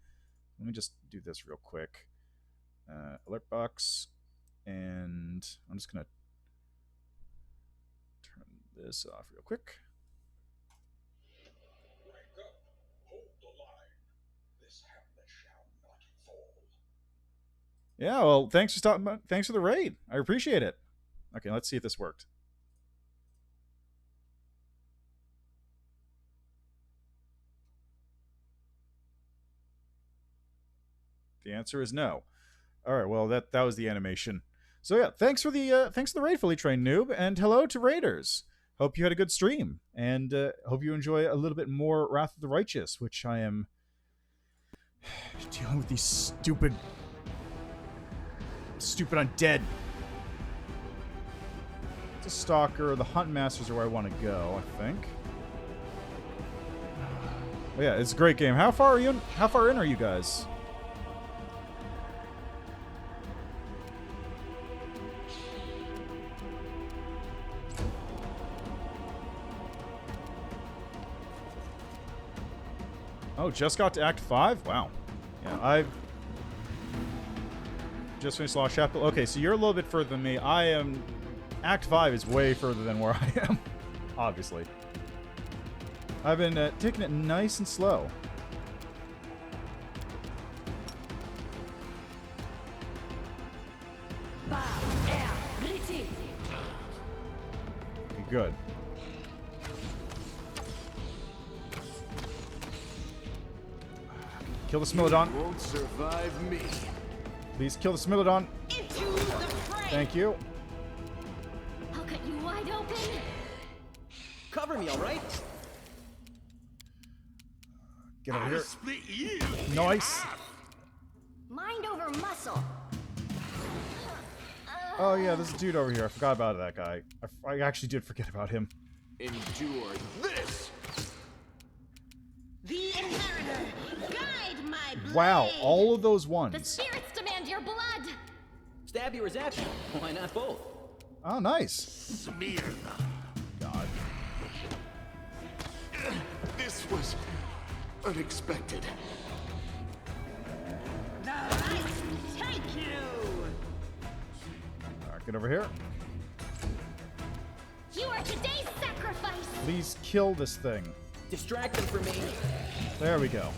[SPEAKER 1] Let me just do this real quick. Alert box. And I'm just going to turn this off real quick.
[SPEAKER 10] Wake up. Hold the line. This hamlet shall not fall.
[SPEAKER 1] Yeah, well, thanks for stopping by. Thanks for the raid. I appreciate it. Okay, let's see if this worked. The answer is no. All right, well that was the animation. So yeah, thanks for the raid, fully trained noob, and hello to raiders. Hope you had a good stream, and hope you enjoy a little bit more Wrath of the Righteous, which I am dealing with these stupid undead. The Stalker, the Hunt Masters are where I want to go, I think. But yeah, it's a great game. How far in are you guys? Oh, just got to Act 5? Wow. Yeah, I've just finished Lost Chapel. Okay, so you're a little bit further than me. I am... Act 5 is way further than where I am, obviously. I've been taking it nice and slow. Okay, good. Kill the Smilodon.
[SPEAKER 2] Won't survive me.
[SPEAKER 1] Please kill the Smilodon. Thank you.
[SPEAKER 4] I'll cut you wide open.
[SPEAKER 7] Cover me, all right?
[SPEAKER 1] Get over here.
[SPEAKER 2] Split you.
[SPEAKER 1] Nice.
[SPEAKER 8] Mind over muscle.
[SPEAKER 1] Oh yeah, this dude over here. I forgot about that guy. I actually did forget about him.
[SPEAKER 2] Endure this.
[SPEAKER 3] The inheritor, guide my blade.
[SPEAKER 1] Wow, all of those
[SPEAKER 4] The
[SPEAKER 1] ones.
[SPEAKER 4] spirits demand your blood.
[SPEAKER 7] Stab you or zap you. Why not both?
[SPEAKER 1] Oh, nice.
[SPEAKER 2] Smear.
[SPEAKER 1] God.
[SPEAKER 2] This was unexpected.
[SPEAKER 3] The light take you.
[SPEAKER 1] Alright, get over here.
[SPEAKER 4] You are today's sacrifice.
[SPEAKER 1] Please kill this thing.
[SPEAKER 7] Distract them from me.
[SPEAKER 1] There we go.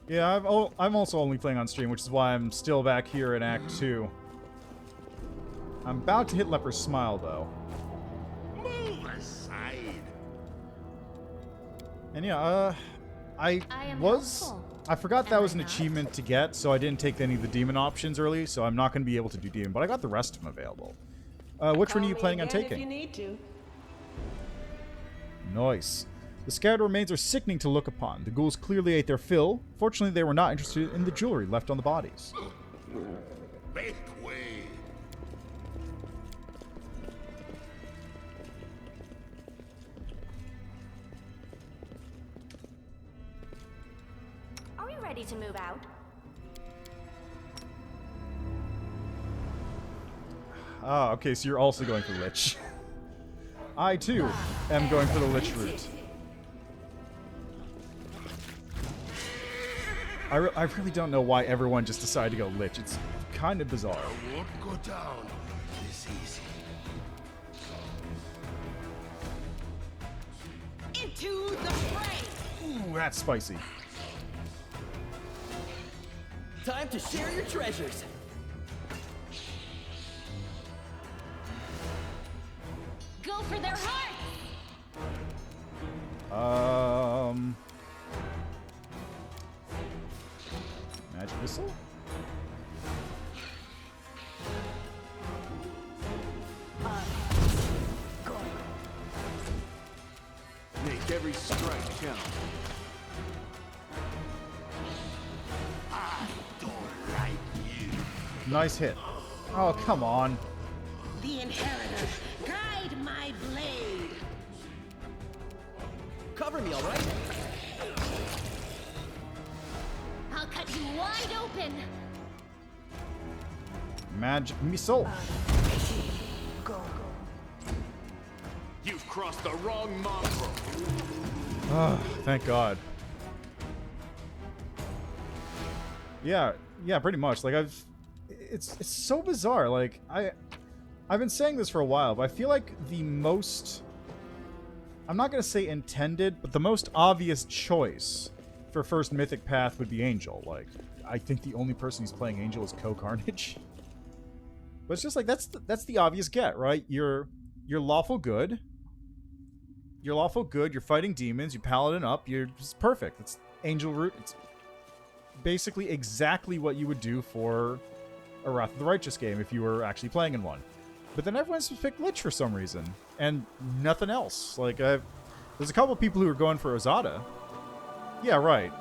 [SPEAKER 1] Yeah, I'm also only playing on stream, which is why I'm still back here in Act 2. I'm about to hit Leper's Smile, though.
[SPEAKER 2] Move aside.
[SPEAKER 1] And yeah, I
[SPEAKER 4] am
[SPEAKER 1] was...
[SPEAKER 4] helpful.
[SPEAKER 1] I forgot that
[SPEAKER 4] Am
[SPEAKER 1] was
[SPEAKER 4] I
[SPEAKER 1] an
[SPEAKER 4] not?
[SPEAKER 1] achievement to get, so I didn't take any of the demon options early, so I'm not going to be able to do demon, but I got the rest of them available. Which one are you planning on taking?
[SPEAKER 3] If you need to.
[SPEAKER 1] Nice. The scattered remains are sickening to look upon. The ghouls clearly ate their fill. Fortunately, they were not interested in the jewelry left on the bodies.
[SPEAKER 2] Make way.
[SPEAKER 8] Are we ready to move out?
[SPEAKER 1] Ah, okay, so you're also going for Lich. I, too, am going for the Lich route. I really don't know why everyone just decided to go Lich. It's kind of bizarre.
[SPEAKER 2] I won't go down this easy.
[SPEAKER 3] Into the fray.
[SPEAKER 1] Ooh, that's spicy.
[SPEAKER 7] Time to share your treasures.
[SPEAKER 4] Go for their hearts.
[SPEAKER 1] Magic missile?
[SPEAKER 2] Make every strike count. I don't like you.
[SPEAKER 1] Nice hit. Oh, come on.
[SPEAKER 3] The inheritor, guide my blade.
[SPEAKER 7] Cover me, all right?
[SPEAKER 4] I'll cut you wide open.
[SPEAKER 1] Magic missile.
[SPEAKER 2] You've crossed the wrong mongrel.
[SPEAKER 1] Oh, thank God. Yeah, pretty much. Like it's so bizarre. Like I've been saying this for a while, but I feel like the most, I'm not gonna say intended, but the most obvious choice for first mythic path would be Angel. Like I think the only person who's playing Angel is Co-Carnage. But it's just like that's the obvious get, right? You're lawful good. You're lawful good. You're fighting demons. You paladin up. It's perfect. It's angel root. It's basically exactly what you would do for a Wrath of the Righteous game if you were actually playing in one. But then everyone's picked Lich for some reason, and nothing else. Like, there's a couple of people who are going for Ozada. Yeah, right.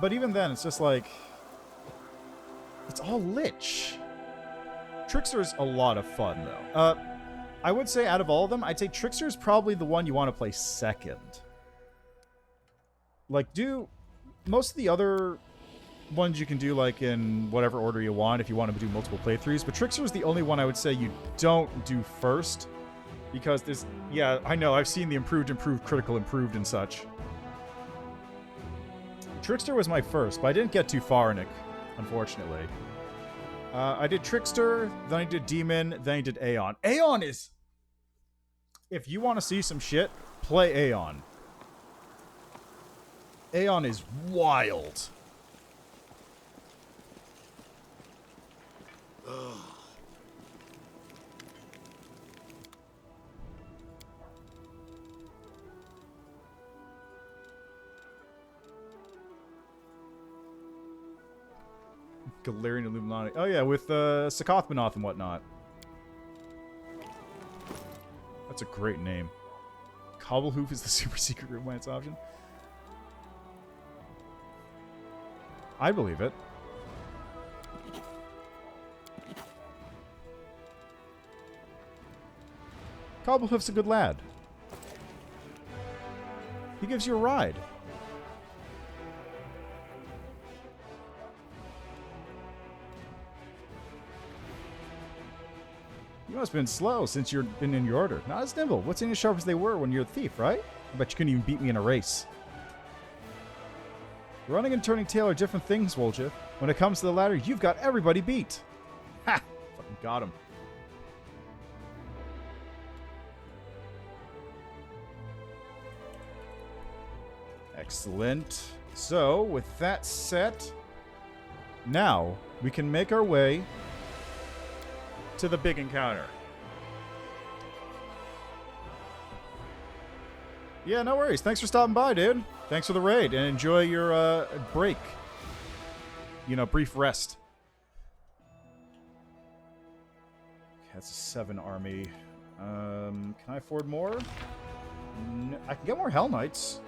[SPEAKER 1] But even then, it's just like, it's all Lich. Trickster's a lot of fun, though. I would say out of all of them, I'd say Trickster's probably the one you want to play second. Like, most of the other ones you can do, like, in whatever order you want if you want to do multiple playthroughs, but Trickster is the only one I would say you don't do first, because there's, yeah, I know, I've seen the improved, critical, improved, and such. Trickster was my first, but I didn't get too far in it, unfortunately. I did Trickster, then I did Demon, then I did Aeon. Aeon is... If you want to see some shit, play Aeon. Aeon is wild. Galarian Illuminati. Oh yeah, with Sakothmanoth and whatnot. That's a great name. Cobblehoof is the super secret romance option. I believe it. Cobblehoof's a good lad. He gives you a ride. You must have been slow since you've been in your order. Not as nimble. What's any as sharp as they were when you're a thief, right? I bet you couldn't even beat me in a race. Running and turning tail are different things, Wolja. When it comes to the latter, you've got everybody beat. Ha! Fucking got him. Excellent. So, with that set, now we can make our way to the big encounter. Yeah, no worries. Thanks for stopping by, dude. Thanks for the raid, and enjoy your break. You know, brief rest. That's a 7 army. Can I afford more? No, I can get more Hell Knights.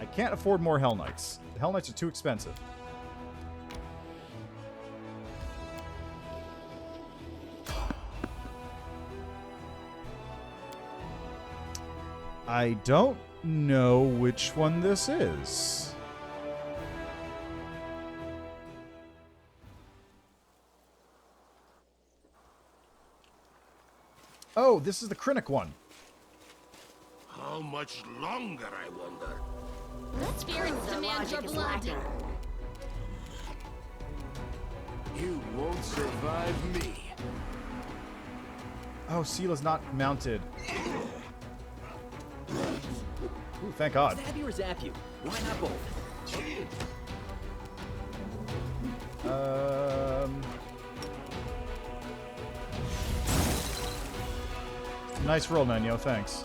[SPEAKER 1] I can't afford more Hell Knights. The Hell Knights are too expensive. I don't know which one this is. Oh, this is the Krennic one.
[SPEAKER 2] How much longer, I wonder?
[SPEAKER 4] The spirits demand your blood.
[SPEAKER 2] You won't survive me.
[SPEAKER 1] Oh, Seela's not mounted. Ooh, thank God.
[SPEAKER 7] Stab you or zap you? Why not both?
[SPEAKER 1] Nice roll, Nenyo. Thanks.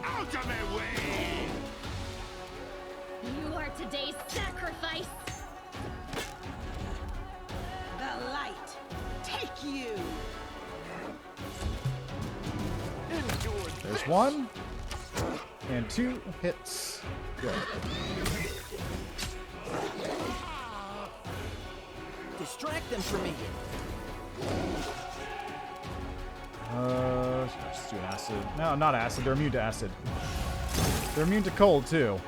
[SPEAKER 2] Out of my way!
[SPEAKER 4] You are today's sacrifice.
[SPEAKER 3] The light. Take you.
[SPEAKER 1] There's one. And 2 hits. Good.
[SPEAKER 7] Distract them from me.
[SPEAKER 1] Just do an acid. No, not acid. They're immune to acid. They're immune to cold, too.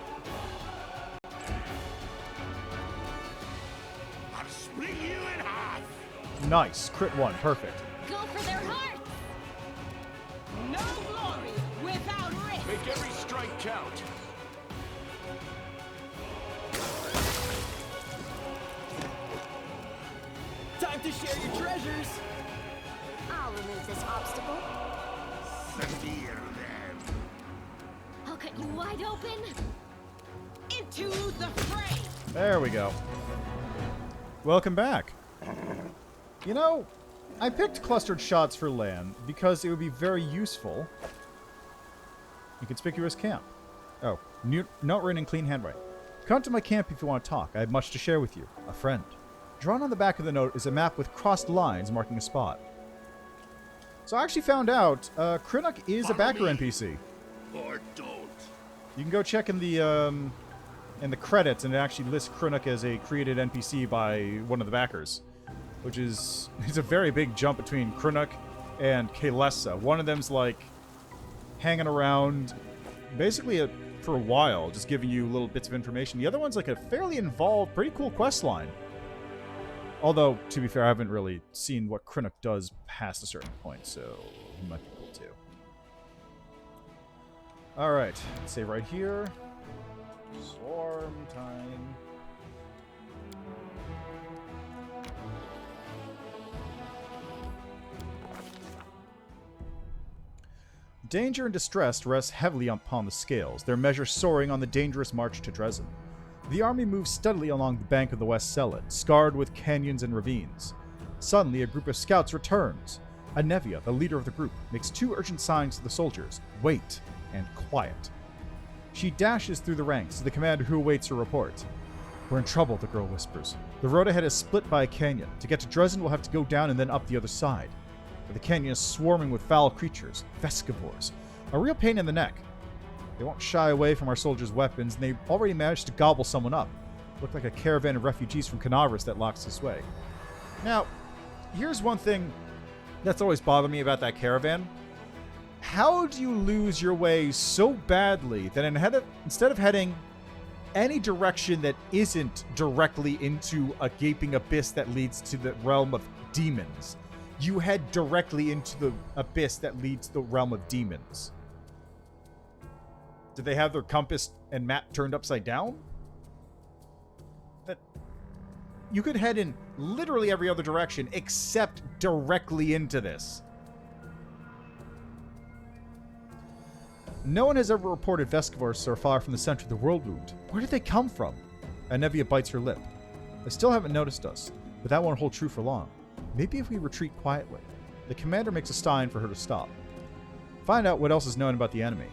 [SPEAKER 2] I'll split you in half!
[SPEAKER 1] Nice. Crit 1. Perfect.
[SPEAKER 4] Go for their hearts.
[SPEAKER 3] No glory without risk.
[SPEAKER 6] Make every strike count.
[SPEAKER 7] Time to share your treasures.
[SPEAKER 8] I'll remove this obstacle.
[SPEAKER 2] Severe them.
[SPEAKER 4] I'll cut you wide open.
[SPEAKER 3] Into the fray.
[SPEAKER 1] There we go. Welcome back. You know, I picked clustered shots for Lan because it would be very useful Inconspicuous camp. Oh, note written in clean handwriting. Come to my camp if you want to talk. I have much to share with you. A friend. Drawn on the back of the note is a map with crossed lines marking a spot. So I actually found out Krennic is a backer NPC.
[SPEAKER 2] Or don't.
[SPEAKER 1] You can go check in the credits, and it actually lists Krennic as a created NPC by one of the backers, which is it's a very big jump between Krennic and Kalessa. One of them's like hanging around basically for a while, just giving you little bits of information. The other one's like a fairly involved, pretty cool quest line. Although, to be fair, I haven't really seen what Krennic does past a certain point, so he might be cool too. Alright, save right here. Swarm time. Danger and distress rest heavily upon the scales, their measure soaring on the dangerous march to Dresden. The army moves steadily along the bank of the West Sellet, scarred with canyons and ravines. Suddenly, a group of scouts returns. Anevia, the leader of the group, makes 2 urgent signs to the soldiers: wait and quiet. She dashes through the ranks to the commander who awaits her report. We're in trouble, the girl whispers. The road ahead is split by a canyon. To get to Dresden, we'll have to go down and then up the other side. But the canyon is swarming with foul creatures, vescivores, a real pain in the neck. They won't shy away from our soldiers' weapons, and they've already managed to gobble someone up. Looked like a caravan of refugees from Canaveras that locks this way. Now, here's one thing that's always bothered me about that caravan. How do you lose your way so badly that instead of heading any direction that isn't directly into a gaping abyss that leads to the realm of demons, you head directly into the abyss that leads to the realm of demons? Did they have their compass and map turned upside down? That you could head in literally every other direction except directly into this. No one has ever reported vescivores so far from the center of the world wound. Where did they come from? Anevia bites her lip. They still haven't noticed us, but that won't hold true for long. Maybe if we retreat quietly. The commander makes a sign for her to stop. Find out what else is known about the enemy.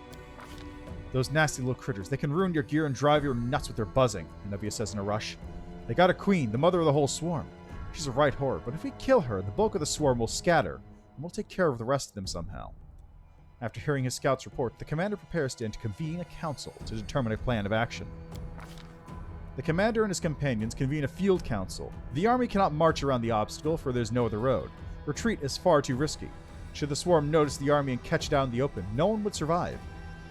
[SPEAKER 1] Those nasty little critters. They can ruin your gear and drive you nuts with their buzzing, Anevia says in a rush. They got a queen, the mother of the whole swarm. She's a right whore, but if we kill her, the bulk of the swarm will scatter, and we'll take care of the rest of them somehow. After hearing his scout's report, the commander prepares to convene a council to determine a plan of action. The commander and his companions convene a field council. The army cannot march around the obstacle, for there's no other road. Retreat is far too risky. Should the swarm notice the army and catch it out in the open, no one would survive.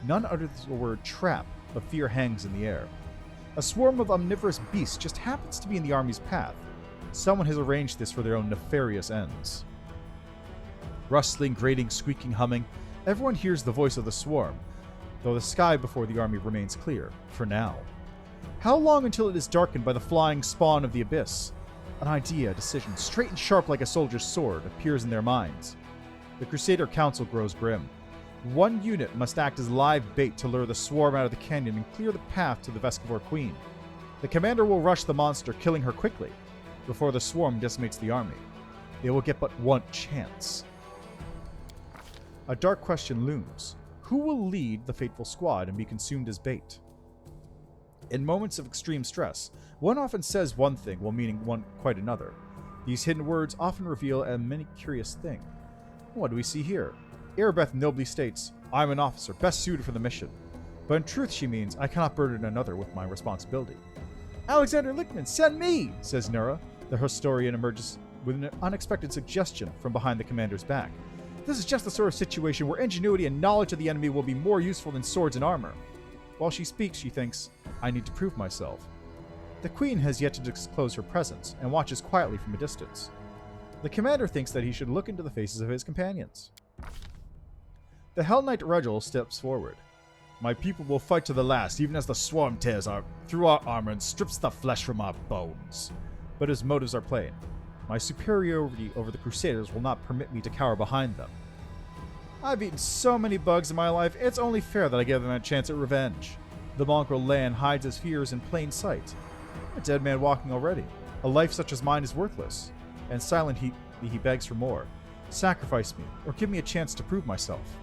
[SPEAKER 1] None utters the word trap, but fear hangs in the air. A swarm of omnivorous beasts just happens to be in the army's path. Someone has arranged this for their own nefarious ends. Rustling, grating, squeaking, humming, everyone hears the voice of the swarm, though the sky before the army remains clear, for now. How long until it is darkened by the flying spawn of the abyss? An idea, a decision, straight and sharp like a soldier's sword, appears in their minds. The Crusader Council grows grim. One unit must act as live bait to lure the swarm out of the canyon and clear the path to the Vescivore Queen. The commander will rush the monster, killing her quickly, before the swarm decimates the army. They will get but one chance. A dark question looms. Who will lead the fateful squad and be consumed as bait? In moments of extreme stress, one often says one thing while meaning quite another. These hidden words often reveal a many curious thing. What do we see here? Erebeth nobly states, I'm an officer, best suited for the mission. But in truth she means, I cannot burden another with my responsibility. Alexander Lichtman, send me, says Nura. The historian emerges with an unexpected suggestion from behind the commander's back. This is just the sort of situation where ingenuity and knowledge of the enemy will be more useful than swords and armor. While she speaks, she thinks, I need to prove myself. The queen has yet to disclose her presence, and watches quietly from a distance. The commander thinks that he should look into the faces of his companions. The Hell Knight Regil steps forward. My people will fight to the last, even as the swarm tears through our armor and strips the flesh from our bones. But his motives are plain. My superiority over the Crusaders will not permit me to cower behind them. I've eaten so many bugs in my life, it's only fair that I give them a chance at revenge. The mongrel Lan hides his fears in plain sight. A dead man walking already. A life such as mine is worthless. And silent he begs for more. Sacrifice me, or give me a chance to prove myself.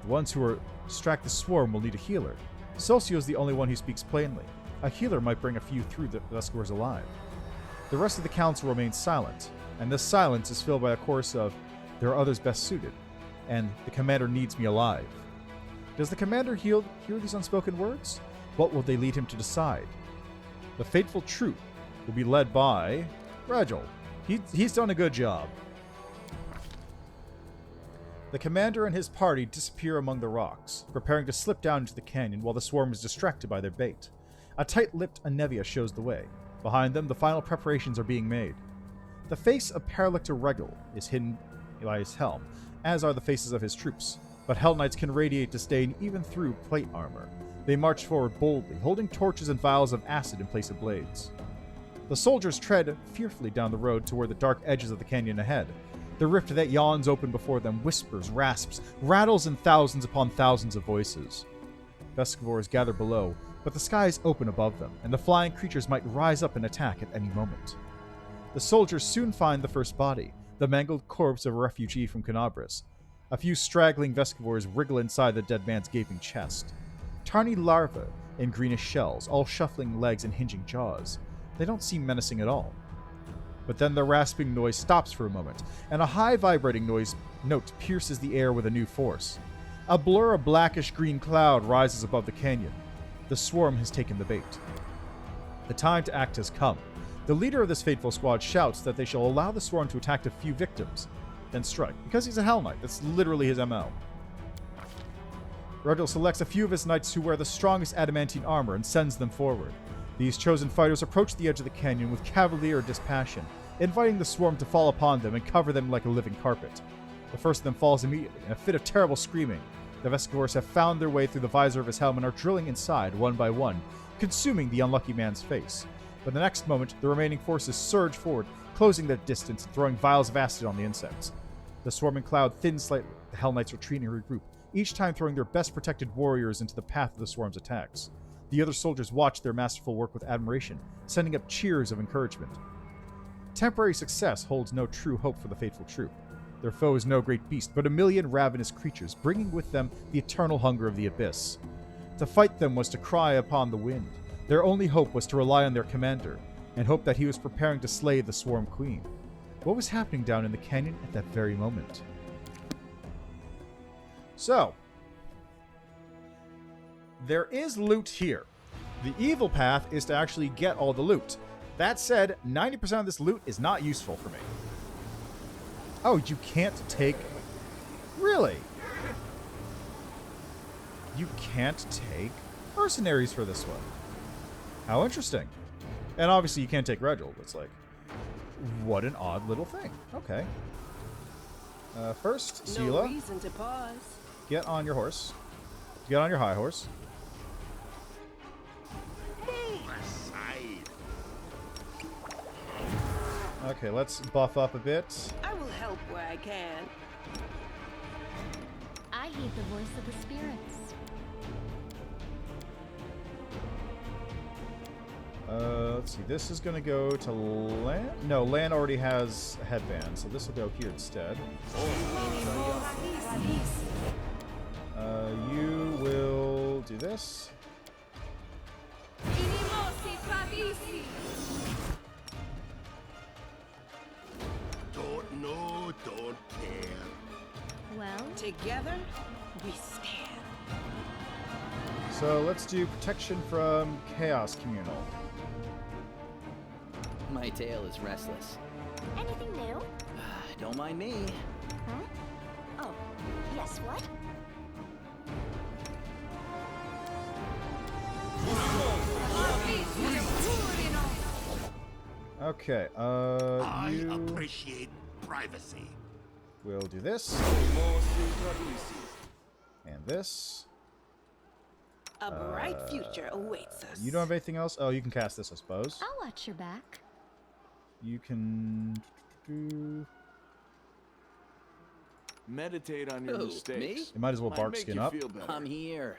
[SPEAKER 1] The ones who distract the swarm will need a healer. Celsio's the only one who speaks plainly. A healer might bring a few through the Vescors alive. The rest of the council remains silent, and this silence is filled by a chorus of, "There are others best suited," and "The commander needs me alive." Does the commander hear these unspoken words? What will they lead him to decide? The fateful troop will be led by Redoubt. He's done a good job. The commander and his party disappear among the rocks, preparing to slip down into the canyon while the swarm is distracted by their bait. A tight-lipped Anevia shows the way. Behind them, the final preparations are being made. The face of Paralictor Regal is hidden by his helm, as are the faces of his troops, but Hell Knights can radiate disdain even through plate armor. They march forward boldly, holding torches and vials of acid in place of blades. The soldiers tread fearfully down the road toward the dark edges of the canyon ahead. The rift that yawns open before them whispers, rasps, rattles in thousands upon thousands of voices. Vescivores gather below, but the sky is open above them, and the flying creatures might rise up and attack at any moment. The soldiers soon find the first body, the mangled corpse of a refugee from Canabris. A few straggling Vescivores wriggle inside the dead man's gaping chest. Tiny larvae in greenish shells, all shuffling legs and hinging jaws. They don't seem menacing at all. But then the rasping noise stops for a moment, and a high vibrating note pierces the air with a new force. A blur of blackish-green cloud rises above the canyon. The swarm has taken the bait. The time to act has come. The leader of this fateful squad shouts that they shall allow the swarm to attack a few victims, then strike, because he's a Hell Knight. That's literally his MO. Redoubt selects a few of his knights who wear the strongest adamantine armor and sends them forward. These chosen fighters approach the edge of the canyon with cavalier dispassion, inviting the swarm to fall upon them and cover them like a living carpet. The first of them falls immediately, in a fit of terrible screaming. The Vescivores have found their way through the visor of his helmet and are drilling inside, one by one, consuming the unlucky man's face. But the next moment, the remaining forces surge forward, closing their distance and throwing vials of acid on the insects. The swarming cloud thins slightly. The Hell Knights retreat and regroup, each time throwing their best protected warriors into the path of the swarm's attacks. The other soldiers watch their masterful work with admiration, sending up cheers of encouragement. Temporary success holds no true hope for the fateful troop. Their foe is no great beast, but a million ravenous creatures, bringing with them the eternal hunger of the abyss. To fight them was to cry upon the wind. Their only hope was to rely on their commander, and hope that he was preparing to slay the swarm queen. What was happening down in the canyon at that very moment? So, there is loot here. The evil path is to actually get all the loot. That said, 90% of this loot is not useful for me. Oh, you can't take... Really? You can't take mercenaries for this one. How interesting. And obviously you can't take Redoubt. It's like, what an odd little thing. Okay. First, Sela,
[SPEAKER 3] No reason to pause.
[SPEAKER 1] get on your horse. Get on your high horse. Okay, let's buff up a bit.
[SPEAKER 3] I will help where I can.
[SPEAKER 4] I heed the voice of the spirits.
[SPEAKER 1] Let's see. This is going to go to Lan. No, Lan already has a headband, so this will go here instead. You will do this.
[SPEAKER 2] Don't know, don't care.
[SPEAKER 4] Well,
[SPEAKER 3] Together, we stand.
[SPEAKER 1] So let's do protection from Chaos Communal.
[SPEAKER 7] My tail is restless.
[SPEAKER 8] Anything new?
[SPEAKER 7] Don't mind me.
[SPEAKER 8] Huh? Oh, yes, what?
[SPEAKER 1] Okay,
[SPEAKER 2] I
[SPEAKER 1] you
[SPEAKER 2] appreciate privacy.
[SPEAKER 1] will do this. And this.
[SPEAKER 3] A bright future awaits us.
[SPEAKER 1] You don't have anything else? Oh, you can cast this, I suppose.
[SPEAKER 4] I'll watch your back.
[SPEAKER 1] You can do...
[SPEAKER 6] Meditate on your
[SPEAKER 7] Who,
[SPEAKER 6] mistakes.
[SPEAKER 7] me?
[SPEAKER 1] You might as well
[SPEAKER 6] Might
[SPEAKER 1] bark
[SPEAKER 6] make
[SPEAKER 1] skin
[SPEAKER 6] you
[SPEAKER 1] up.
[SPEAKER 6] feel better.
[SPEAKER 7] I'm here.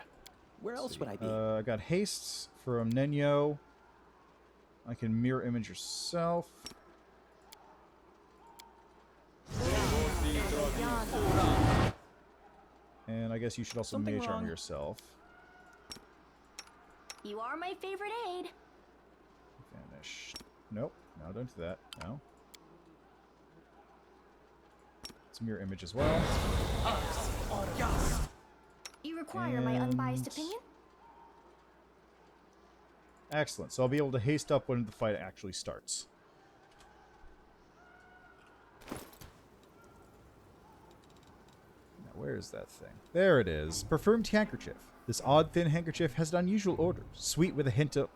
[SPEAKER 7] Where else would I be?
[SPEAKER 1] I got hastes from Nenyo. I can mirror image yourself. And I guess you should also
[SPEAKER 7] Something
[SPEAKER 1] mage armor
[SPEAKER 7] wrong?
[SPEAKER 1] yourself.
[SPEAKER 8] You are my favorite aide.
[SPEAKER 1] Vanish. Nope. No, don't do that. No. It's a mirror image as well.
[SPEAKER 8] You require my unbiased opinion?
[SPEAKER 1] Excellent. So I'll be able to haste up when the fight actually starts. Now, where is that thing? There it is. Perfumed handkerchief. This odd, thin handkerchief has an unusual odor, sweet with a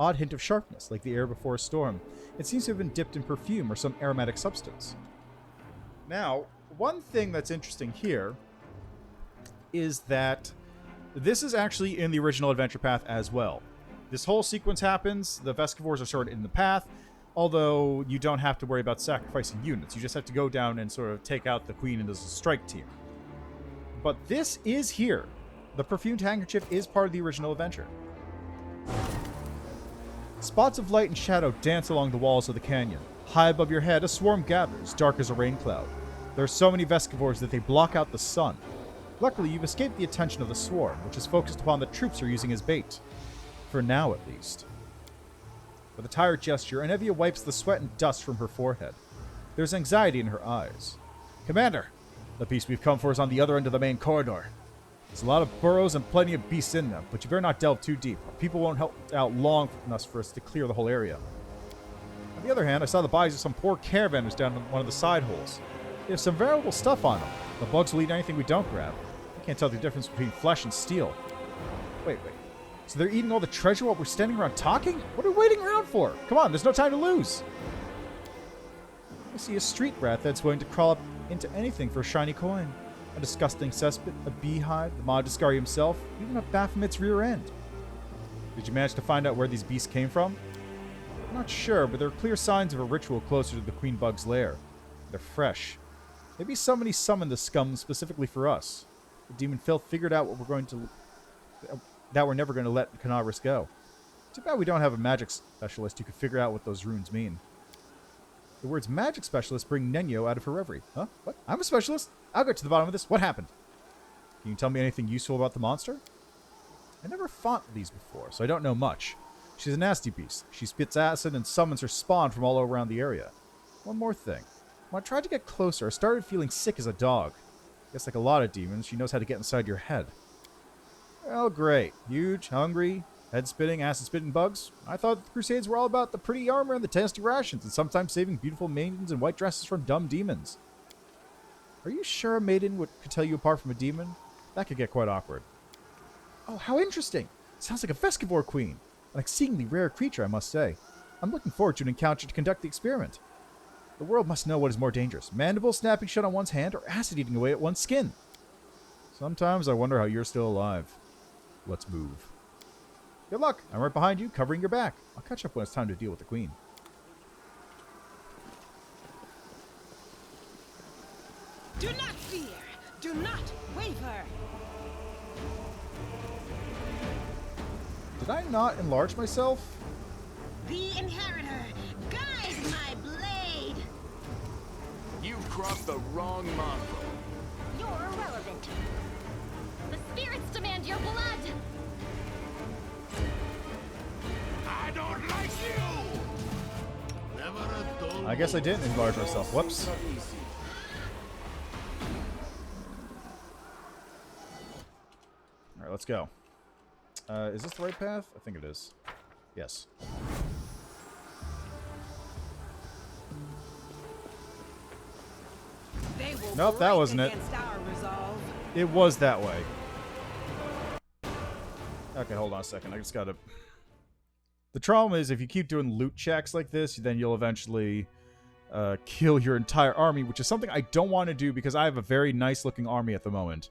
[SPEAKER 1] odd hint of sharpness, like the air before a storm. It seems to have been dipped in perfume or some aromatic substance. Now, one thing that's interesting here is that this is actually in the original adventure path as well. This whole sequence happens, the Vescivores are sort of in the path, although you don't have to worry about sacrificing units. You just have to go down and sort of take out the queen and as a strike team. But this is here. The perfumed handkerchief is part of the original adventure. Spots of light and shadow dance along the walls of the canyon. High above your head, a swarm gathers, dark as a rain cloud. There are so many Vescivores that they block out the sun. Luckily, you've escaped the attention of the swarm, which is focused upon the troops you're using as bait. For now, at least. With a tired gesture, Anevia wipes the sweat and dust from her forehead. There's anxiety in her eyes. Commander, the beast we've come for is on the other end of the main corridor. There's a lot of burrows and plenty of beasts in them, but you better not delve too deep. People won't help out long enough for us to clear the whole area. On the other hand, I saw the bodies of some poor caravanners down in one of the side holes. They have some valuable stuff on them. The bugs will eat anything we don't grab. I can't tell the difference between flesh and steel. Wait. So they're eating all the treasure while we're standing around talking? What are we waiting around for? Come on, there's no time to lose. I see a street rat that's willing to crawl up into anything for a shiny coin. A disgusting cesspit, a beehive, the Moondance himself, even a Baphomet's rear end. Did you manage to find out where these beasts came from? I'm not sure, but there are clear signs of a ritual closer to the Queen Bug's lair. They're fresh. Maybe somebody summoned the scum specifically for us. The demon filth figured out that we're never going to let Canaris go. Too bad we don't have a magic specialist who could figure out what those runes mean. The words magic specialist bring Nenyo out of her reverie. Huh? What? I'm a specialist? I'll get to the bottom of this. What happened? Can you tell me anything useful about the monster? I never fought these before, so I don't know much. She's a nasty beast. She spits acid and summons her spawn from all around the area. One more thing. When I tried to get closer, I started feeling sick as a dog. I guess like a lot of demons, she knows how to get inside your head. Well, great. Huge, hungry, head-spitting, acid-spitting bugs. I thought the Crusades were all about the pretty armor and the tasty rations, and sometimes saving beautiful maidens in white dresses from dumb demons. Are you sure a maiden could tell you apart from a demon? That could get quite awkward. Oh, how interesting! Sounds like a Vescivore queen. An exceedingly rare creature, I must say. I'm looking forward to an encounter to conduct the experiment. The world must know what is more dangerous, mandible snapping shut on one's hand or acid eating away at one's skin. Sometimes I wonder how you're still alive. Let's move. Good luck. I'm right behind you, covering your back. I'll catch up when it's time to deal with the queen.
[SPEAKER 3] Do not fear. Do not waver.
[SPEAKER 1] Did I not enlarge myself?
[SPEAKER 3] The inheritor, guide my blade.
[SPEAKER 6] You crossed the wrong mongrel.
[SPEAKER 8] You're irrelevant.
[SPEAKER 4] The spirits demand your blood!
[SPEAKER 2] I don't like you! Never a dull
[SPEAKER 1] I guess I didn't enlarge myself. Whoops. Alright, let's go. Is this the right path? I think it is. Yes.
[SPEAKER 3] They will
[SPEAKER 1] Nope, that
[SPEAKER 3] break
[SPEAKER 1] wasn't it.
[SPEAKER 3] against our resolve.
[SPEAKER 1] It was that way. Okay, hold on a second. I just gotta... The trauma is if you keep doing loot checks like this, then you'll eventually kill your entire army, which is something I don't want to do because I have a very nice looking army at the moment.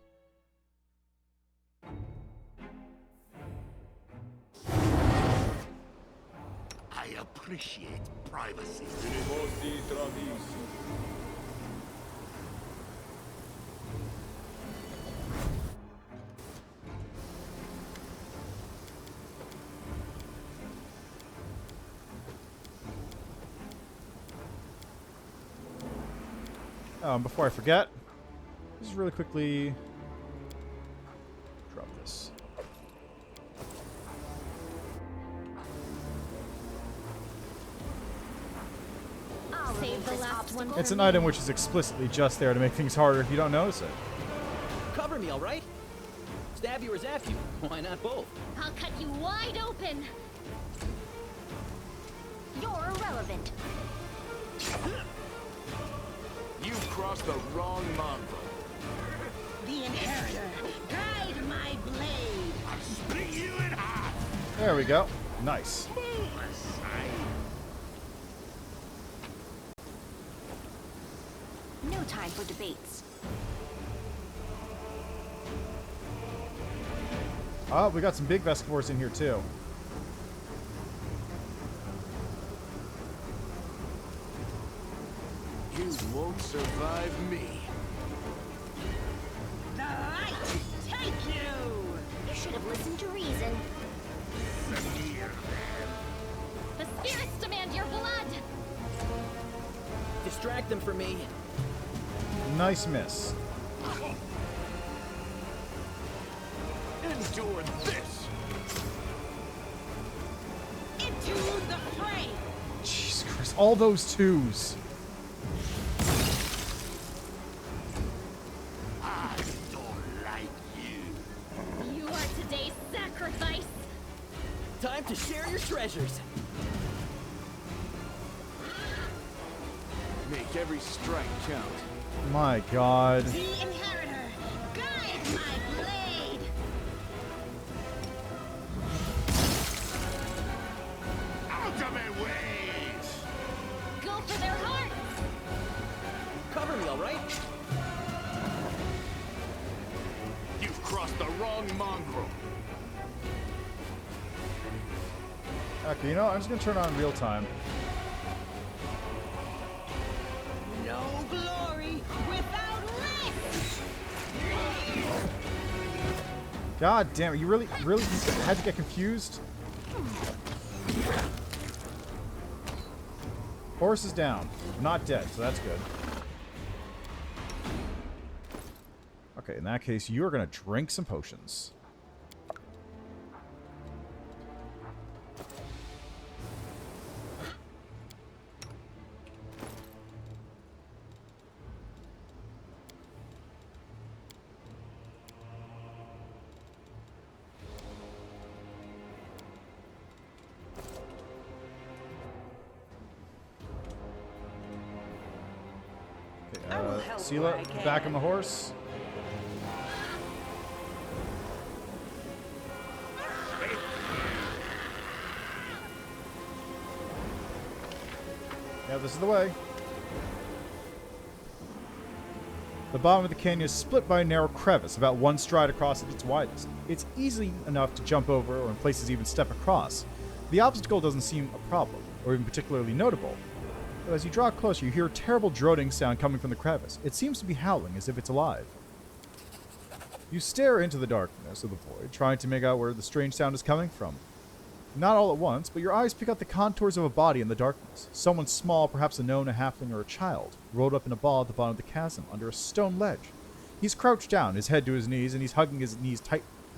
[SPEAKER 2] I appreciate privacy.
[SPEAKER 1] Before I forget, just really quickly Nice.
[SPEAKER 4] Save the last one.
[SPEAKER 1] It's an item which is explicitly just there to make things harder if you don't notice it.
[SPEAKER 7] Cover me, all right? Stab you or zap you? Why not both?
[SPEAKER 4] I'll cut you wide open. You're irrelevant.
[SPEAKER 2] You've crossed the wrong mongrel.
[SPEAKER 3] The Inheritor, guide my blade.
[SPEAKER 2] I'll split you in half.
[SPEAKER 1] There we go. Nice.
[SPEAKER 8] No time for debates.
[SPEAKER 1] Oh, we got some big Vescivores in here too.
[SPEAKER 2] You won't survive me.
[SPEAKER 3] The light take you.
[SPEAKER 4] You should have listened to reason. The spirits demand your blood.
[SPEAKER 7] Distract them from me.
[SPEAKER 1] Nice miss.
[SPEAKER 2] Endure this.
[SPEAKER 3] Into the fray.
[SPEAKER 1] Jesus Christ. All those twos.
[SPEAKER 2] I don't like you.
[SPEAKER 4] You are today's sacrifice.
[SPEAKER 7] Time to share your treasures.
[SPEAKER 2] Make every strike count.
[SPEAKER 1] My God.
[SPEAKER 3] The Inheritor, guide my blade.
[SPEAKER 2] Ultimate ways.
[SPEAKER 4] Go for their hearts.
[SPEAKER 7] Cover me, all right?
[SPEAKER 2] You've crossed the wrong mongrel.
[SPEAKER 1] Okay, you know, I'm just gonna turn on real time.
[SPEAKER 3] No glory without risk.
[SPEAKER 1] God damn it, you really had to get confused? Horse is down. Not dead, so that's good. Okay, in that case, you're gonna drink some potions. Sela, back on the horse. Yeah, this is the way. The bottom of the canyon is split by a narrow crevice, about one stride across at its widest. It's easy enough to jump over, or in places even step across. The obstacle doesn't seem a problem, or even particularly notable. But as you draw closer, you hear a terrible droning sound coming from the crevice. It seems to be howling, as if it's alive. You stare into the darkness of the void, trying to make out where the strange sound is coming from. Not all at once, but your eyes pick out the contours of a body in the darkness. Someone small, perhaps a gnome, a halfling, or a child, rolled up in a ball at the bottom of the chasm, under a stone ledge. He's crouched down, his head to his knees, and he's hugging his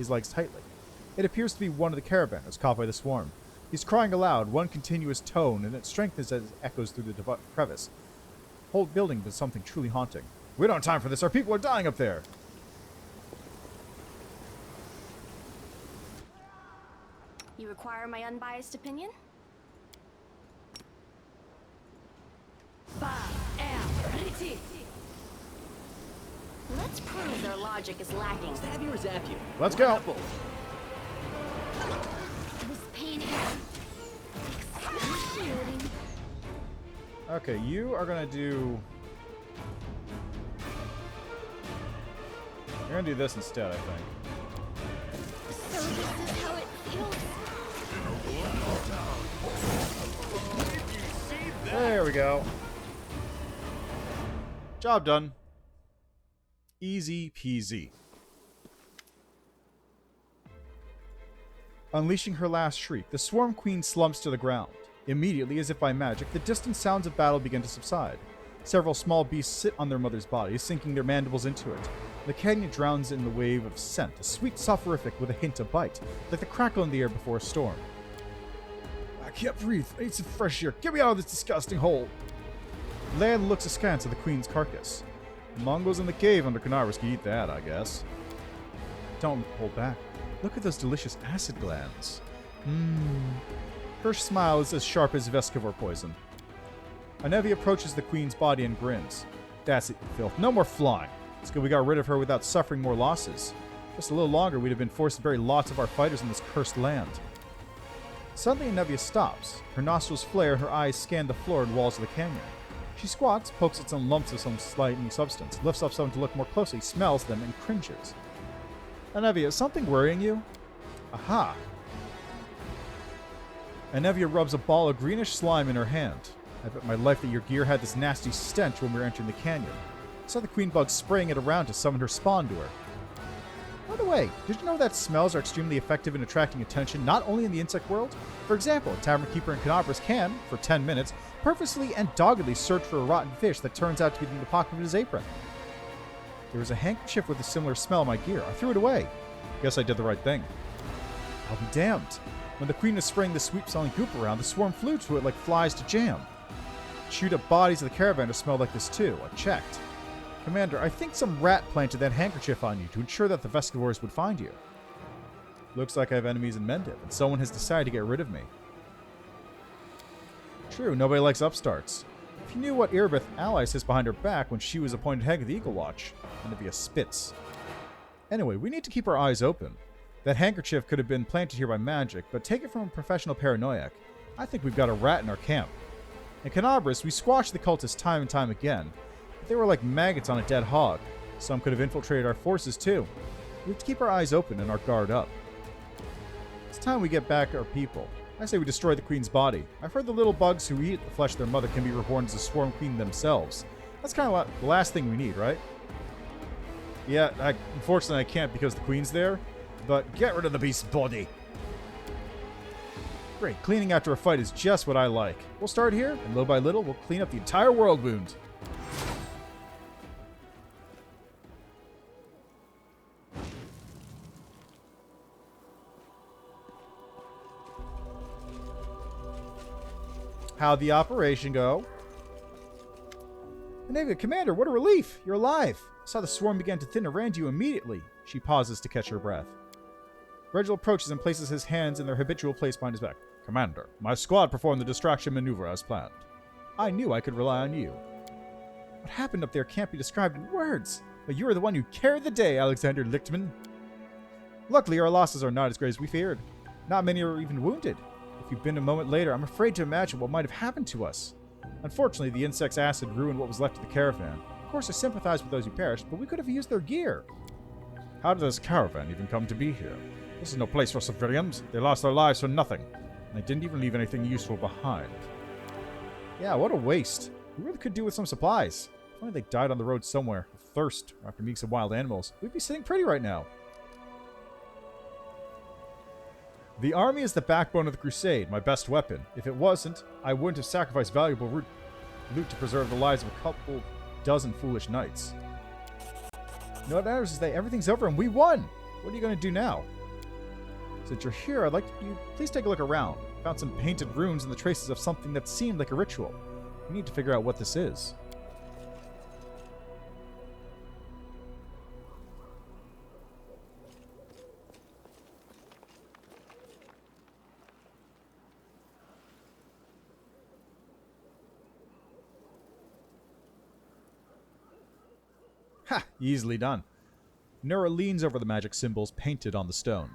[SPEAKER 1] legs tightly. It appears to be one of the caravanners caught by the swarm. He's crying aloud, one continuous tone, and it strengthens as it echoes through the crevice. Whole building is something truly haunting. We don't have time for this. Our people are dying up there.
[SPEAKER 8] You require my unbiased opinion? Let's prove their logic is lacking.
[SPEAKER 7] Stab you or zap you?
[SPEAKER 1] Let's go.
[SPEAKER 4] This pain is excruciating.
[SPEAKER 1] Okay, you are gonna do... You're gonna do this instead, I think.
[SPEAKER 4] So this is how it feels.
[SPEAKER 1] There we go. Job done. Easy peasy. Unleashing her last shriek, the Swarm Queen slumps to the ground. Immediately, as if by magic, the distant sounds of battle begin to subside. Several small beasts sit on their mother's bodies, sinking their mandibles into it. The canyon drowns in the wave of scent, a sweet soporific with a hint of bite, like the crackle in the air before a storm. I can't breathe. I need some fresh air. Get me out of this disgusting hole. Lan looks askance at the queen's carcass. The Mongols in the cave under Canaris can eat that, I guess. Don't hold back. Look at those delicious acid glands. Her smile is as sharp as Vescivore poison. Anevi approaches the queen's body and grins. That's it, you filth. No more flying. It's good we got rid of her without suffering more losses. Just a little longer, we'd have been forced to bury lots of our fighters in this cursed land. Suddenly, Anevia stops. Her nostrils flare, her eyes scan the floor and walls of the canyon. She squats, pokes at some lumps of some slimy substance, lifts up some to look more closely, smells them, and cringes. Anevia, is something worrying you? Aha! Anevia rubs a ball of greenish slime in her hand. I bet my life that your gear had this nasty stench when we were entering the canyon. I saw the queen bug spraying it around to summon her spawn to her. By the way, did you know that smells are extremely effective in attracting attention not only in the insect world? For example, a tavern keeper in Canabras can, for 10 minutes, purposely and doggedly search for a rotten fish that turns out to be in the pocket of his apron. There was a handkerchief with a similar smell in my gear. I threw it away. Guess I did the right thing. I'll be damned. When the queen was spraying the sweet-smelling goop around, the swarm flew to it like flies to jam. Chewed-up bodies of the caravanners smelled like this too. I checked. Commander, I think some rat planted that handkerchief on you to ensure that the Vescivores would find you. Looks like I have enemies in Mendiv, and someone has decided to get rid of me. True, nobody likes upstarts. If you knew what Irbith ally sits behind her back when she was appointed head of the Eagle Watch, Anevia spits. Anyway, we need to keep our eyes open. That handkerchief could have been planted here by magic, but take it from a professional paranoiac. I think we've got a rat in our camp. In Canabras, we squashed the cultists time and time again. But they were like maggots on a dead hog. Some could have infiltrated our forces too. We have to keep our eyes open and our guard up. It's time we get back our people. I say we destroy the queen's body. I've heard the little bugs who eat the flesh of their mother can be reborn as a swarm queen themselves. That's kind of the last thing we need, right? Yeah, unfortunately I can't because the queen's there. But get rid of the beast's body. Great, cleaning after a fight is just what I like. We'll start here, and little by little, we'll clean up the entire world wound. How'd the operation go? Anevia, Commander, what a relief! You're alive! I saw the swarm began to thin around you immediately. She pauses to catch her breath. Reginald approaches and places his hands in their habitual place behind his back. Commander, my squad performed the distraction maneuver as planned. I knew I could rely on you. What happened up there can't be described in words, but you are the one who carried the day, Alexander Lichtman. Luckily, our losses are not as great as we feared. Not many are even wounded. If you'd been a moment later, I'm afraid to imagine what might have happened to us. Unfortunately, the insect's acid ruined what was left of the caravan. Of course, I sympathize with those who perished, but we could have used their gear. How did this caravan even come to be here? This is no place for civilians. They lost their lives for nothing. And they didn't even leave anything useful behind. Yeah, what a waste. We really could do with some supplies. If only they died on the road somewhere, of thirst, or after meeting some wild animals. We'd be sitting pretty right now. The army is the backbone of the crusade, my best weapon. If it wasn't, I wouldn't have sacrificed valuable loot to preserve the lives of a couple dozen foolish knights. You know what matters is that everything's over and we won! What are you going to do now? Since you're here, I'd like you please take a look around. Found some painted runes and the traces of something that seemed like a ritual. We need to figure out what this is. Ha! Easily done. Nora leans over the magic symbols painted on the stone.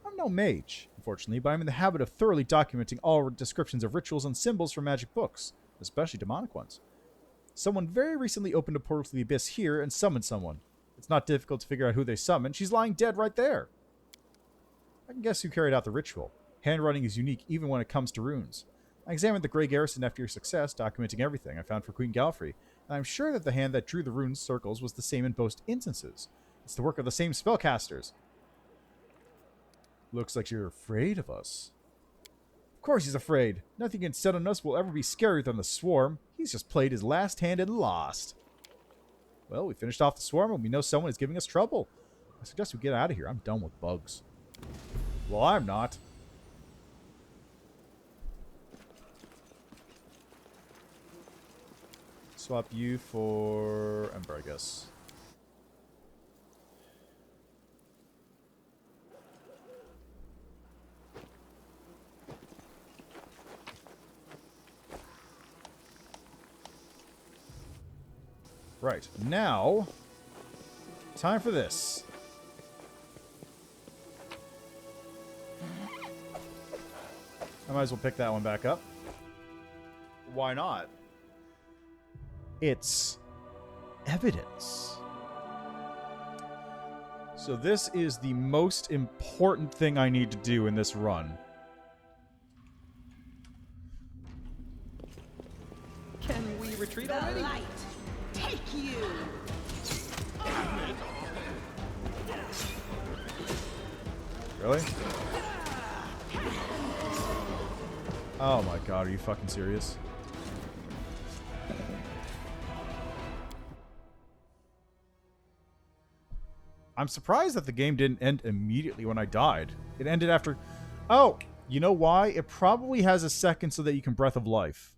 [SPEAKER 1] I'm no mage, unfortunately, but I'm in the habit of thoroughly documenting all descriptions of rituals and symbols from magic books, especially demonic ones. Someone very recently opened a portal to the abyss here and summoned someone. It's not difficult to figure out who they summoned. She's lying dead right there. I can guess who carried out the ritual. Handwriting is unique even when it comes to runes. I examined the Grey Garrison after your success, documenting everything I found for Queen Galfrey, and I'm sure that the hand that drew the rune circles was the same in both instances. It's the work of the same spellcasters. Looks like you're afraid of us. Of course he's afraid. Nothing you can set on us will ever be scarier than the swarm. He's just played his last hand and lost. Well, we finished off the swarm and we know someone is giving us trouble. I suggest we get out of here. I'm done with bugs. Well, I'm not. Swap you for Ember, I guess. Right, now, time for this. I might as well pick that one back up. Why not? It's evidence. So this is the most important thing I need to do in this run.
[SPEAKER 7] Can we retreat already?
[SPEAKER 3] Light, take you.
[SPEAKER 1] Really? Oh my god, are you fucking serious? I'm surprised that the game didn't end immediately when I died. It ended after... Oh, you know why? It probably has a second so that you can Breath of Life.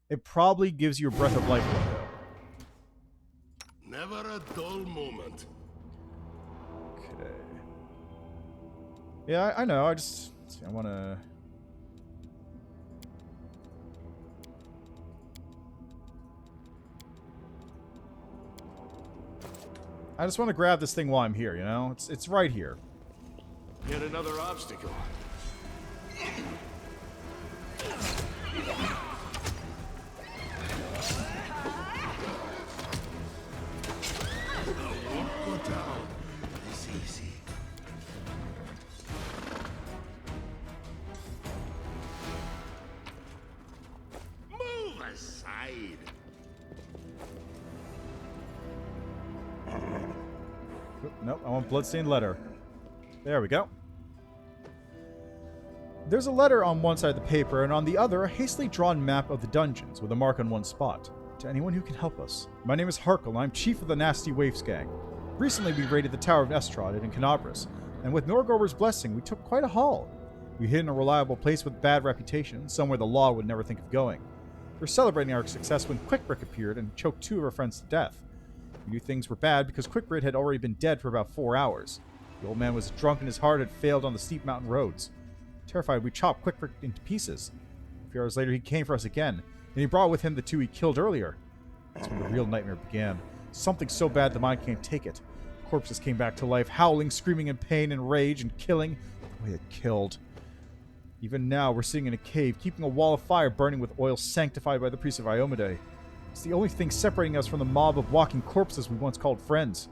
[SPEAKER 1] It probably gives you a Breath of Life window.
[SPEAKER 2] Never a dull moment.
[SPEAKER 1] Okay. Yeah, I know. I just... See, I want to... I just want to grab this thing while I'm here, you know? It's right here.
[SPEAKER 2] Yet another obstacle. Go down. It's easy. Move aside.
[SPEAKER 1] Nope, I want bloodstained letter. There we go. There's a letter on one side of the paper, and on the other, a hastily drawn map of the dungeons with a mark on one spot. To anyone who can help us. My name is Harkle, and I'm chief of the Nasty Waifs gang. Recently, we raided the Tower of Estrad in Canabras, and with Norgorber's blessing, we took quite a haul. We hid in a reliable place with bad reputation, somewhere the law would never think of going. We were celebrating our success when Quickbrick appeared and choked 2 of our friends to death. We knew things were bad because Quickbrick had already been dead for about 4 hours. The old man was drunk and his heart had failed on the steep mountain roads. Terrified, we chopped Quickbrick into pieces. A few hours later, he came for us again, and he brought with him the 2 he killed earlier. That's when the real nightmare began. Something so bad the mind can't take it. Corpses came back to life, howling, screaming in pain and rage, and killing the way it killed. Even now, we're sitting in a cave, keeping a wall of fire burning with oil sanctified by the priest of Iomade. It's the only thing separating us from the mob of walking corpses we once called friends.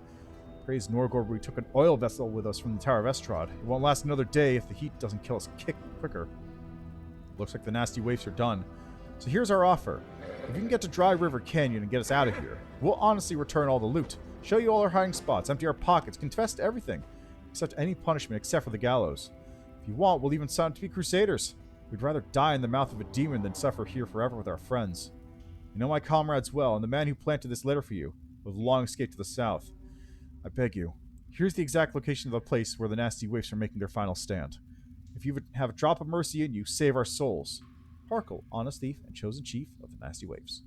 [SPEAKER 1] Praise Norgorber, we took an oil vessel with us from the Tower of Estrad. It won't last another day if the heat doesn't kill us quicker. Looks like the Nasty Waifs are done. So here's our offer. If you can get to Dry River Canyon and get us out of here, we'll honestly return all the loot, show you all our hiding spots, empty our pockets, confess to everything, accept any punishment except for the gallows. If you want, we'll even sign up to be crusaders. We'd rather die in the mouth of a demon than suffer here forever with our friends. You know my comrades well, and the man who planted this letter for you will have long escaped to the south. I beg you, here's the exact location of the place where the Nasty Waifs are making their final stand. If you have a drop of mercy in you, save our souls. Harkle, honest thief and chosen chief of the Nasty Waifs.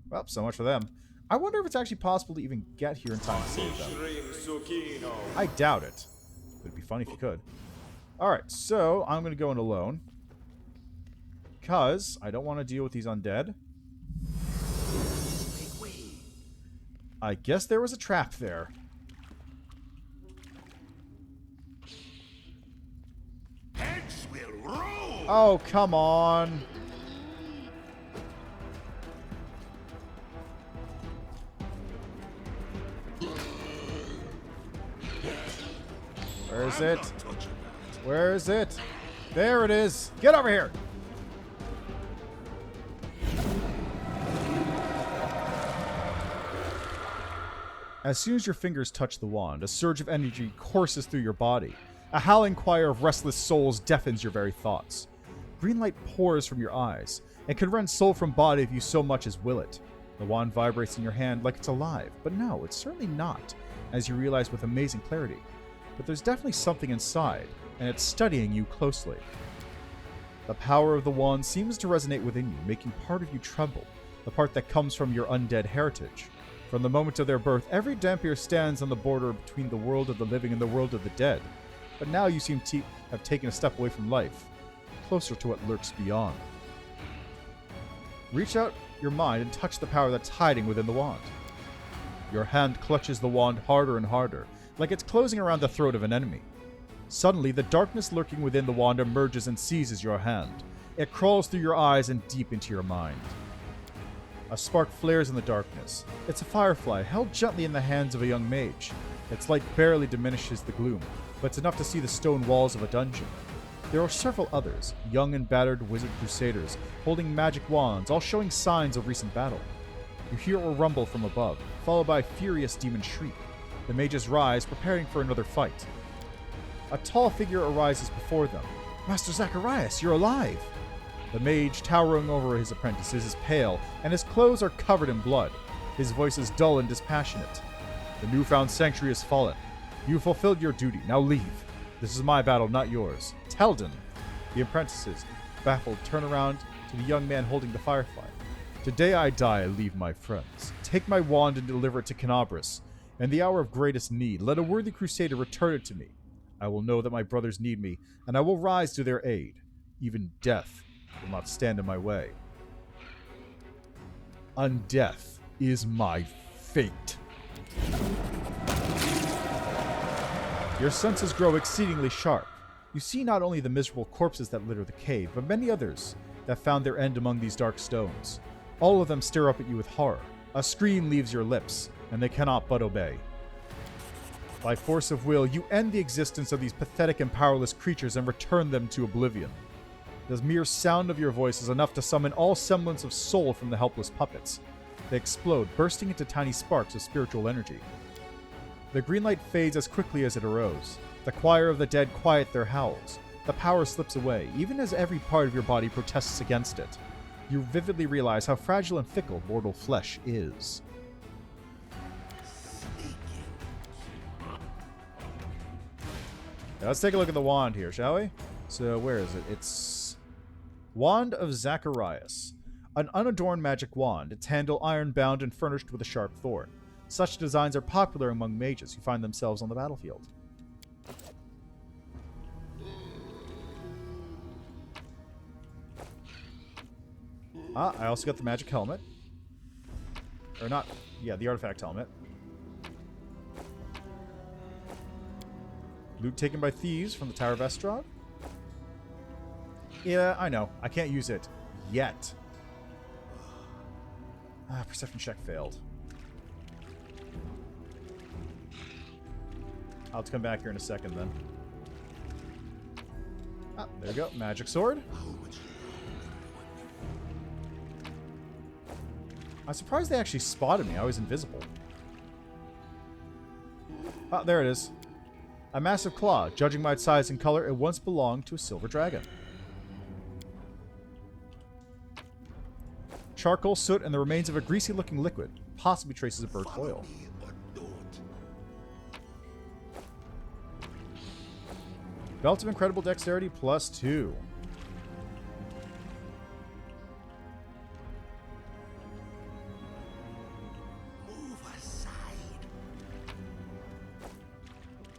[SPEAKER 1] Well, so much for them. I wonder if it's actually possible to even get here in time to save them. I doubt it. It'd be funny if you could. Alright, so I'm going to go in alone. Because I don't want to deal with these undead. I guess there was a trap there.
[SPEAKER 2] Heads will roll.
[SPEAKER 1] Oh, come on. Where is it? Where is it? There it is. Get over here. As soon as your fingers touch the wand, a surge of energy courses through your body. A howling choir of restless souls deafens your very thoughts. Green light pours from your eyes. It can rend soul from body if you so much as will it. The wand vibrates in your hand like it's alive, but no, it's certainly not, as you realize with amazing clarity. But there's definitely something inside, and it's studying you closely. The power of the wand seems to resonate within you, making part of you tremble, the part that comes from your undead heritage. From the moment of their birth, every Dampier stands on the border between the world of the living and the world of the dead. But now you seem to have taken a step away from life, closer to what lurks beyond. Reach out your mind and touch the power that's hiding within the wand. Your hand clutches the wand harder and harder, like it's closing around the throat of an enemy. Suddenly, the darkness lurking within the wand emerges and seizes your hand. It crawls through your eyes and deep into your mind. A spark flares in the darkness. It's a firefly held gently in the hands of a young mage. Its light barely diminishes the gloom, but it's enough to see the stone walls of a dungeon. There are several others, young and battered wizard crusaders, holding magic wands, all showing signs of recent battle. You hear a rumble from above, followed by a furious demon shriek. The mages rise, preparing for another fight. A tall figure arises before them. Master Zacharias, you're alive! The mage, towering over his apprentices, is pale, and his clothes are covered in blood. His voice is dull and dispassionate. The newfound sanctuary has fallen. You fulfilled your duty. Now leave. This is my battle, not yours. Teldon! The apprentices, baffled, turn around to the young man holding the firefly. Today I die, I leave my friends. Take my wand and deliver it to Canabras. In the hour of greatest need, let a worthy crusader return it to me. I will know that my brothers need me, and I will rise to their aid. Even death will not stand in my way. Undeath is my fate. Your senses grow exceedingly sharp. You see not only the miserable corpses that litter the cave, but many others that found their end among these dark stones. All of them stare up at you with horror. A scream leaves your lips, and they cannot but obey. By force of will, you end the existence of these pathetic and powerless creatures and return them to oblivion. The mere sound of your voice is enough to summon all semblance of soul from the helpless puppets. They explode, bursting into tiny sparks of spiritual energy. The green light fades as quickly as it arose. The choir of the dead quiet their howls. The power slips away, even as every part of your body protests against it. You vividly realize how fragile and fickle mortal flesh is. Now let's take a look at the wand here, shall we? So where is it? It's Wand of Zacharias. An unadorned magic wand, its handle iron-bound and furnished with a sharp thorn. Such designs are popular among mages who find themselves on the battlefield. I also got the magic helmet. Or not, yeah, the artifact helmet. Loot taken by thieves from the Tower of Estrad. Yeah, I know. I can't use it. Yet. Perception check failed. I'll have to come back here in a second then. Ah, there we go. Magic sword. I'm surprised they actually spotted me. I was invisible. Ah, there it is. A massive claw. Judging by its size and color, it once belonged to a silver dragon. Charcoal, soot, and the remains of a greasy-looking liquid. Possibly traces of burnt oil. Belt of incredible dexterity +2.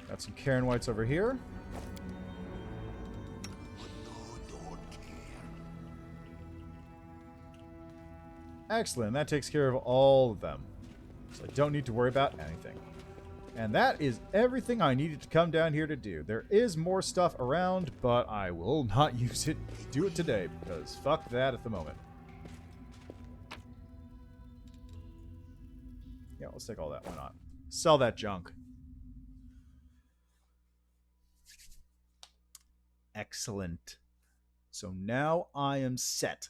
[SPEAKER 1] Got some Karen Whites over here. Excellent. That takes care of all of them. So I don't need to worry about anything. And that is everything I needed to come down here to do. There is more stuff around, but I will not use it, do it today, because fuck that at the moment. Yeah, let's take all that. Why not? Sell that junk. Excellent. So now I am set.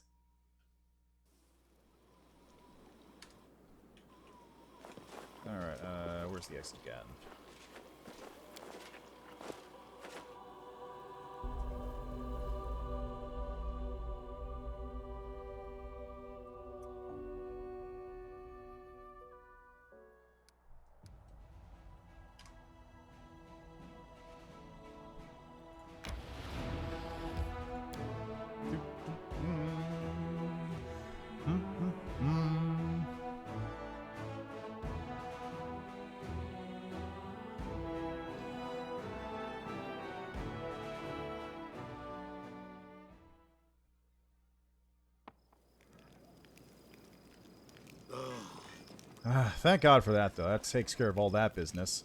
[SPEAKER 1] Alright, where's the exit again? Thank God for that, though. That takes care of all that business.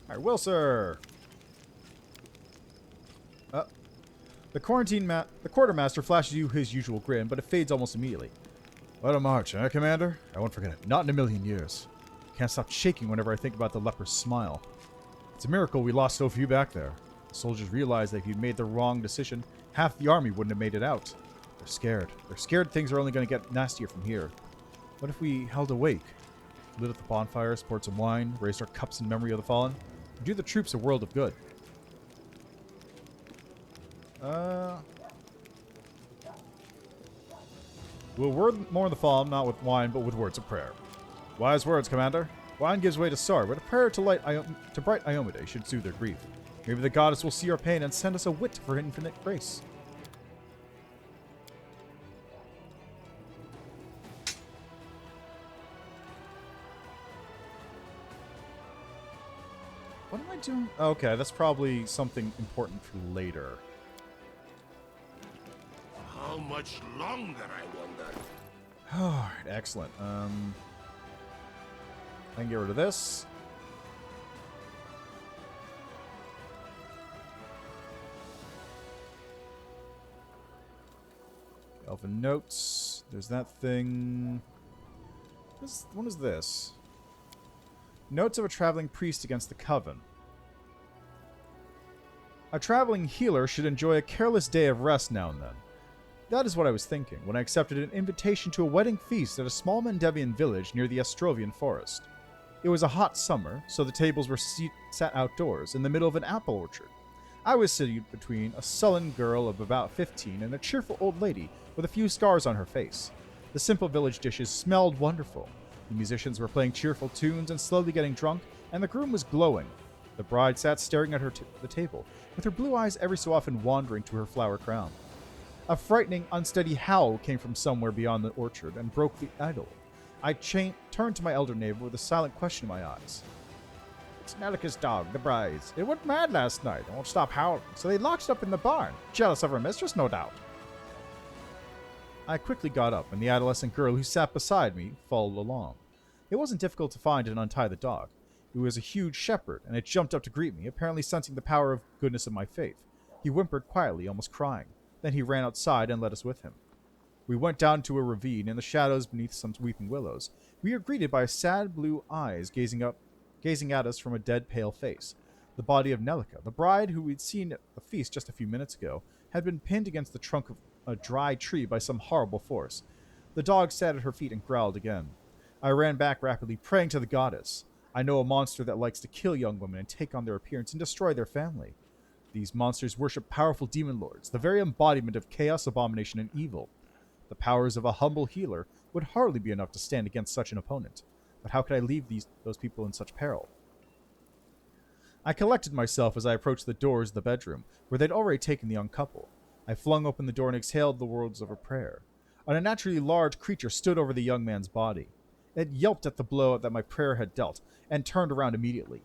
[SPEAKER 1] Alright, Will, sir. The quartermaster flashes you his usual grin, but it fades almost immediately. What a march, eh, Commander? I won't forget it. Not in a million years. Can't stop shaking whenever I think about the leper's smile. It's a miracle we lost so few back there. The soldiers realized that if you'd made the wrong decision, half the army wouldn't have made it out. They're scared. They're scared things are only going to get nastier from here. What if we held awake? Lit up the bonfires, poured some wine, raised our cups in memory of the fallen? We'd do the troops a world of good. We'll word more in the fallen, not with wine, but with words of prayer. Wise words, Commander. Wine gives way to sorrow, but a prayer to bright Iomade should soothe their grief. Maybe the goddess will see our pain and send us a wit for infinite grace. What am I doing? Okay, that's probably something important for later.
[SPEAKER 2] How much longer, I wonder?
[SPEAKER 1] Alright, excellent. I can get rid of this. Elven notes. There's that thing. What is this? Notes of a traveling priest against the coven. A traveling healer should enjoy a careless day of rest now and then. That is what I was thinking when I accepted an invitation to a wedding feast at a small Mendevian village near the Estrovian forest. It was a hot summer, so the tables were sat outdoors in the middle of an apple orchard. I was sitting between a sullen girl of about 15 and a cheerful old lady with a few scars on her face. The simple village dishes smelled wonderful. The musicians were playing cheerful tunes and slowly getting drunk, and the groom was glowing. The bride sat staring at the table, with her blue eyes every so often wandering to her flower crown. A frightening, unsteady howl came from somewhere beyond the orchard and broke the idyll. I turned to my elder neighbor with a silent question in my eyes. It's Nelica's dog, the bride's. It went mad last night and won't stop howling, so they locked it up in the barn. Jealous of her mistress, no doubt. I quickly got up, and the adolescent girl who sat beside me followed along. It wasn't difficult to find and untie the dog. It was a huge shepherd, and it jumped up to greet me, apparently sensing the power of goodness of my faith. He whimpered quietly, almost crying. Then he ran outside and led us with him. We went down to a ravine in the shadows beneath some weeping willows. We were greeted by sad blue eyes gazing at us from a dead pale face. The body of Nelica, the bride who we'd seen at the feast just a few minutes ago, had been pinned against the trunk of a dry tree by some horrible force. The dog sat at her feet and growled again. I ran back rapidly, praying to the goddess. I know a monster that likes to kill young women and take on their appearance and destroy their family. These monsters worship powerful demon lords, the very embodiment of chaos, abomination, and evil. The powers of a humble healer would hardly be enough to stand against such an opponent. But how could I leave those people in such peril? I collected myself as I approached the doors of the bedroom, where they'd already taken the young couple. I flung open the door and exhaled the words of a prayer. An unnaturally large creature stood over the young man's body. It yelped at the blow that my prayer had dealt, and turned around immediately.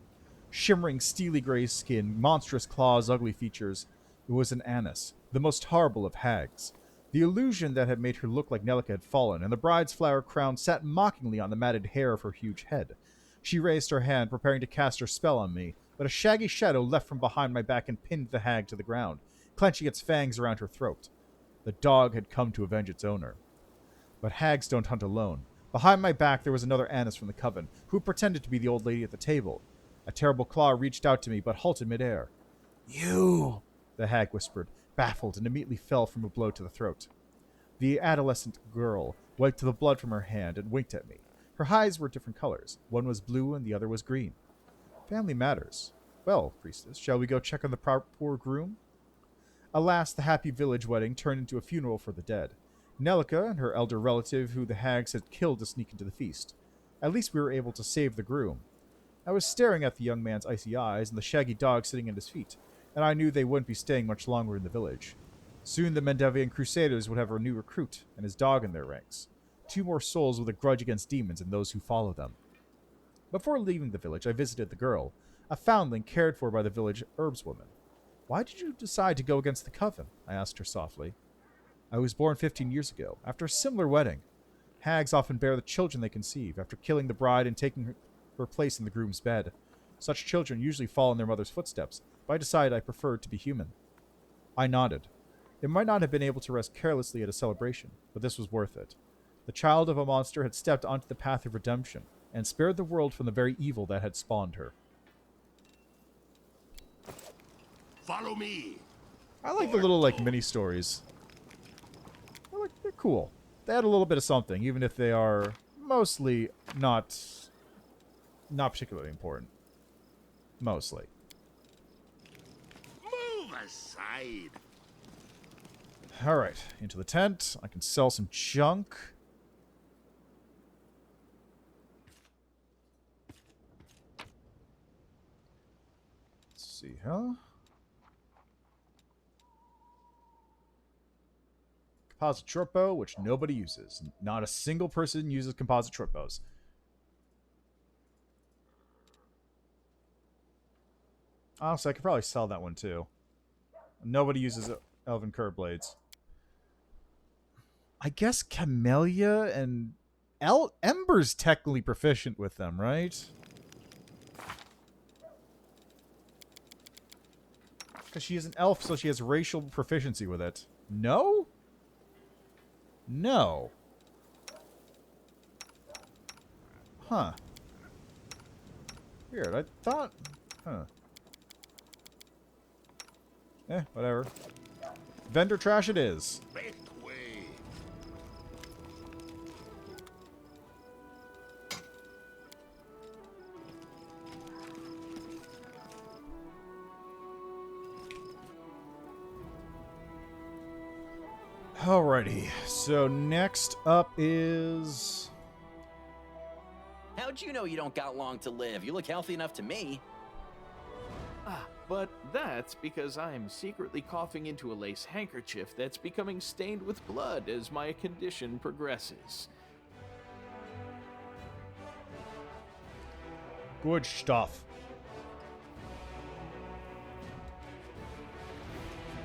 [SPEAKER 1] Shimmering steely gray skin, monstrous claws, ugly features. It was an Annis, the most horrible of hags. The illusion that had made her look like Nelica had fallen, and the bride's flower crown sat mockingly on the matted hair of her huge head. She raised her hand, preparing to cast her spell on me, but a shaggy shadow leapt from behind my back and pinned the hag to the ground, clenching its fangs around her throat. The dog had come to avenge its owner. But hags don't hunt alone. Behind my back there was another Annis from the coven, who pretended to be the old lady at the table. A terrible claw reached out to me, but halted midair. "You!" the hag whispered, baffled, and immediately fell from a blow to the throat. The adolescent girl wiped the blood from her hand and winked at me. Her eyes were different colors. One was blue and the other was green. Family matters. Well, priestess, shall we go check on the poor groom? Alas, the happy village wedding turned into a funeral for the dead. Nelica and her elder relative, who the hags had killed to sneak into the feast. At least we were able to save the groom. I was staring at the young man's icy eyes and the shaggy dog sitting at his feet, and I knew they wouldn't be staying much longer in the village. Soon the Mendevian Crusaders would have a new recruit and his dog in their ranks. 2 more souls with a grudge against demons and those who follow them. Before leaving the village, I visited the girl, a foundling cared for by the village herbswoman. "Why did you decide to go against the coven?" I asked her softly. "I was born 15 years ago, after a similar wedding. Hags often bear the children they conceive, after killing the bride and taking her place in the groom's bed. Such children usually follow in their mother's footsteps, but I decided I preferred to be human. I nodded. It might not have been able to rest carelessly at a celebration, but this was worth it. The child of a monster had stepped onto the path of redemption, and spared the world from the very evil that had spawned her.
[SPEAKER 2] Follow me.
[SPEAKER 1] I like the little, like, mini-stories. They're cool. They add a little bit of something, even if they are mostly not particularly important. Mostly.
[SPEAKER 2] Move aside.
[SPEAKER 1] Alright, into the tent. I can sell some junk. Let's see, huh? Composite short bow, which nobody uses. Not a single person uses composite short bows. Honestly, I could probably sell that one too. Nobody uses elven curve blades. I guess Camellia and Ember's technically proficient with them, right? Because she is an elf, so she has racial proficiency with it. No? No. Huh. Weird. I thought... Huh. Whatever. Vendor trash it is.
[SPEAKER 2] Make way.
[SPEAKER 1] Alrighty. So next up is...
[SPEAKER 7] How'd you know you don't got long to live? You look healthy enough to me.
[SPEAKER 6] But that's because I'm secretly coughing into a lace handkerchief that's becoming stained with blood as my condition progresses.
[SPEAKER 1] Good stuff.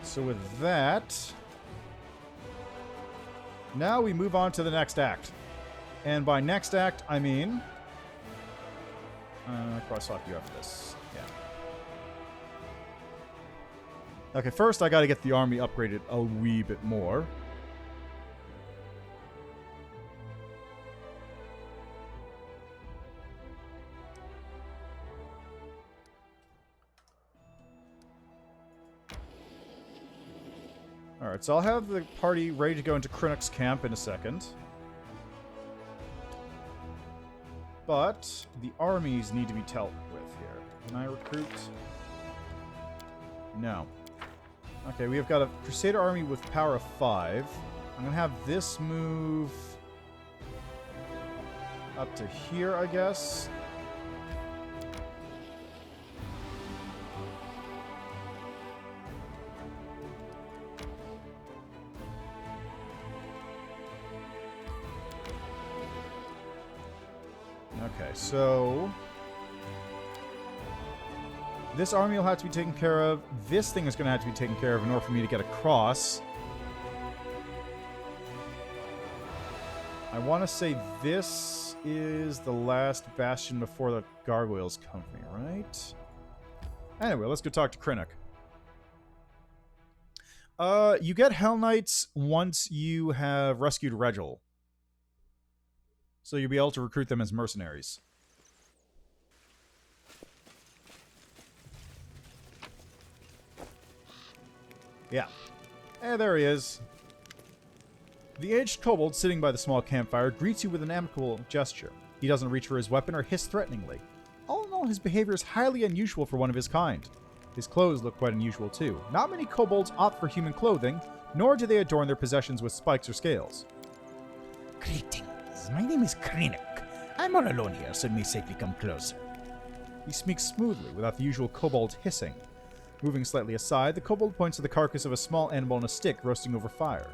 [SPEAKER 1] So with that... Now we move on to the next act. And by next act, I mean... cross off you after this. Yeah. Okay, first I gotta get the army upgraded a wee bit more. Alright, so I'll have the party ready to go into Krennic's camp in a second. But the armies need to be dealt with here. Can I recruit? No. Okay, we have got a Crusader army with power of 5. I'm going to have this move up to here, I guess. Okay, so... This army will have to be taken care of. This thing is going to have to be taken care of in order for me to get across. I want to say this is the last bastion before the gargoyles come for me, right? Anyway, let's go talk to Krennic. You get Hell Knights once you have rescued Regil. So you'll be able to recruit them as mercenaries. Yeah. There he is. The aged kobold sitting by the small campfire greets you with an amicable gesture. He doesn't reach for his weapon or hiss threateningly. All in all, his behavior is highly unusual for one of his kind. His clothes look quite unusual too. Not many kobolds opt for human clothing, nor do they adorn their possessions with spikes or scales.
[SPEAKER 11] Greetings. My name is Krennic. I'm all alone here, so you may safely come closer.
[SPEAKER 1] He speaks smoothly, without the usual kobold hissing. Moving slightly aside, the kobold points to the carcass of a small animal on a stick roasting over fire.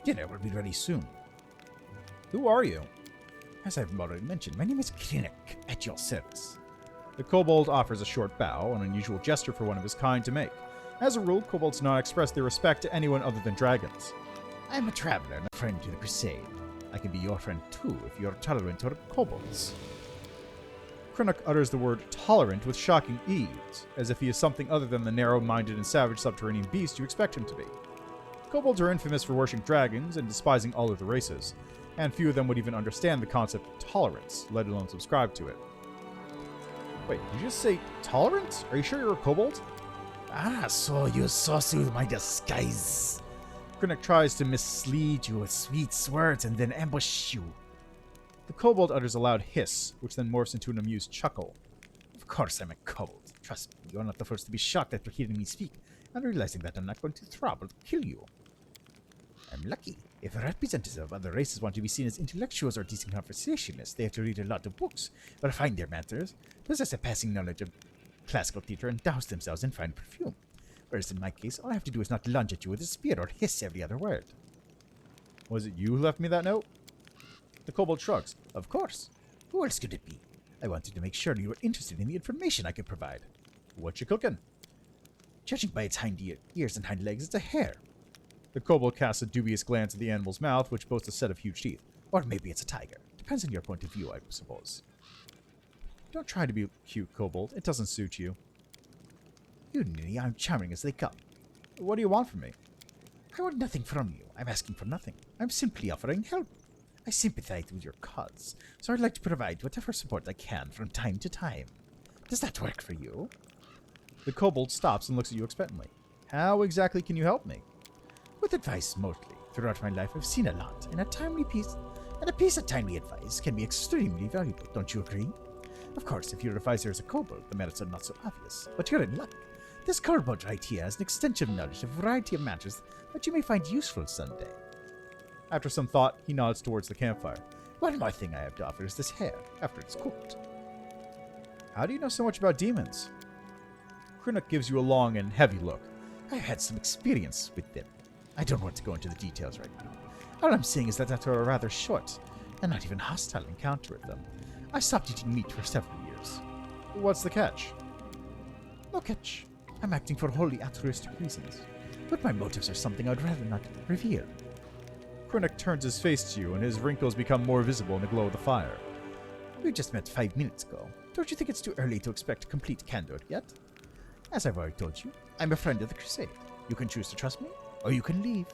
[SPEAKER 11] Dinner will be ready soon.
[SPEAKER 1] Who are you?
[SPEAKER 11] As I've already mentioned, my name is Krennic, at your service.
[SPEAKER 1] The kobold offers a short bow, an unusual gesture for one of his kind to make. As a rule, kobolds do not express their respect to anyone other than dragons.
[SPEAKER 11] I'm a traveler and a friend to the crusade. I can be your friend too if you're tolerant toward kobolds.
[SPEAKER 1] Krennic utters the word tolerant with shocking ease, as if he is something other than the narrow-minded and savage subterranean beast you expect him to be. Kobolds are infamous for worshipping dragons and despising all other races, and few of them would even understand the concept of tolerance, let alone subscribe to it. Wait, did you just say tolerant? Are you sure you're a kobold?
[SPEAKER 11] Ah, so you saw through my disguise.
[SPEAKER 1] Krennic tries to
[SPEAKER 11] Mislead you with sweet words and then ambush you.
[SPEAKER 1] The kobold utters a loud hiss, which then morphs into an amused chuckle.
[SPEAKER 11] Of course I'm a kobold. Trust me, you're not the first to be shocked after hearing me speak, and realizing that I'm not going to throb or kill you. I'm lucky. If representatives of other races want to be seen as intellectuals or decent conversationalists, they have to read a lot of books, refine their matters, possess a passing knowledge of classical theater, and douse themselves in fine perfume. Whereas in my case, all I have to do is not lunge at you with a spear or hiss every other word.
[SPEAKER 1] Was it you who left me that note? The kobold shrugs.
[SPEAKER 11] Of course. Who else could it be? I wanted to make sure you were interested in the information I could provide.
[SPEAKER 1] What you cooking?
[SPEAKER 11] Judging by its hind ears and hind legs, it's a hare.
[SPEAKER 1] The kobold casts a dubious glance at the animal's mouth, which boasts a set of huge teeth.
[SPEAKER 11] Or maybe it's a tiger. Depends on your point of view, I suppose.
[SPEAKER 1] Don't try to be cute, kobold. It doesn't suit you.
[SPEAKER 11] You ninny, I'm charming as they come.
[SPEAKER 1] What do you want from me?
[SPEAKER 11] I want nothing from you. I'm asking for nothing. I'm simply offering help. I sympathize with your cause, so I'd like to provide whatever support I can from time to time. Does that work for you?
[SPEAKER 1] The kobold stops and looks at you expectantly. How exactly can you help me?
[SPEAKER 11] With advice, mostly. Throughout my life, I've seen a lot, and a piece of timely advice can be extremely valuable, don't you agree? Of course, if your advisor is a kobold, the merits are not so obvious, but you're in luck. This kobold right here has an extensive knowledge of a variety of matters that you may find useful someday.
[SPEAKER 1] After some thought, he nods towards the campfire.
[SPEAKER 11] One more thing I have to offer is this hare, after it's cooked.
[SPEAKER 1] How do you know so much about demons? Krennic gives you a long and heavy look.
[SPEAKER 11] I've had some experience with them. I don't want to go into the details right now. All I'm saying is that after a rather short, and not even hostile encounter with them, I stopped eating meat for several years.
[SPEAKER 1] What's the catch?
[SPEAKER 11] No catch. I'm acting for wholly altruistic reasons, but my motives are something I'd rather not reveal.
[SPEAKER 1] Krennic turns his face to you, and his wrinkles become more visible in the glow of the fire.
[SPEAKER 11] We just met 5 minutes ago. Don't you think it's too early to expect complete candor yet? As I've already told you, I'm a friend of the Crusade. You can choose to trust me, or you can leave.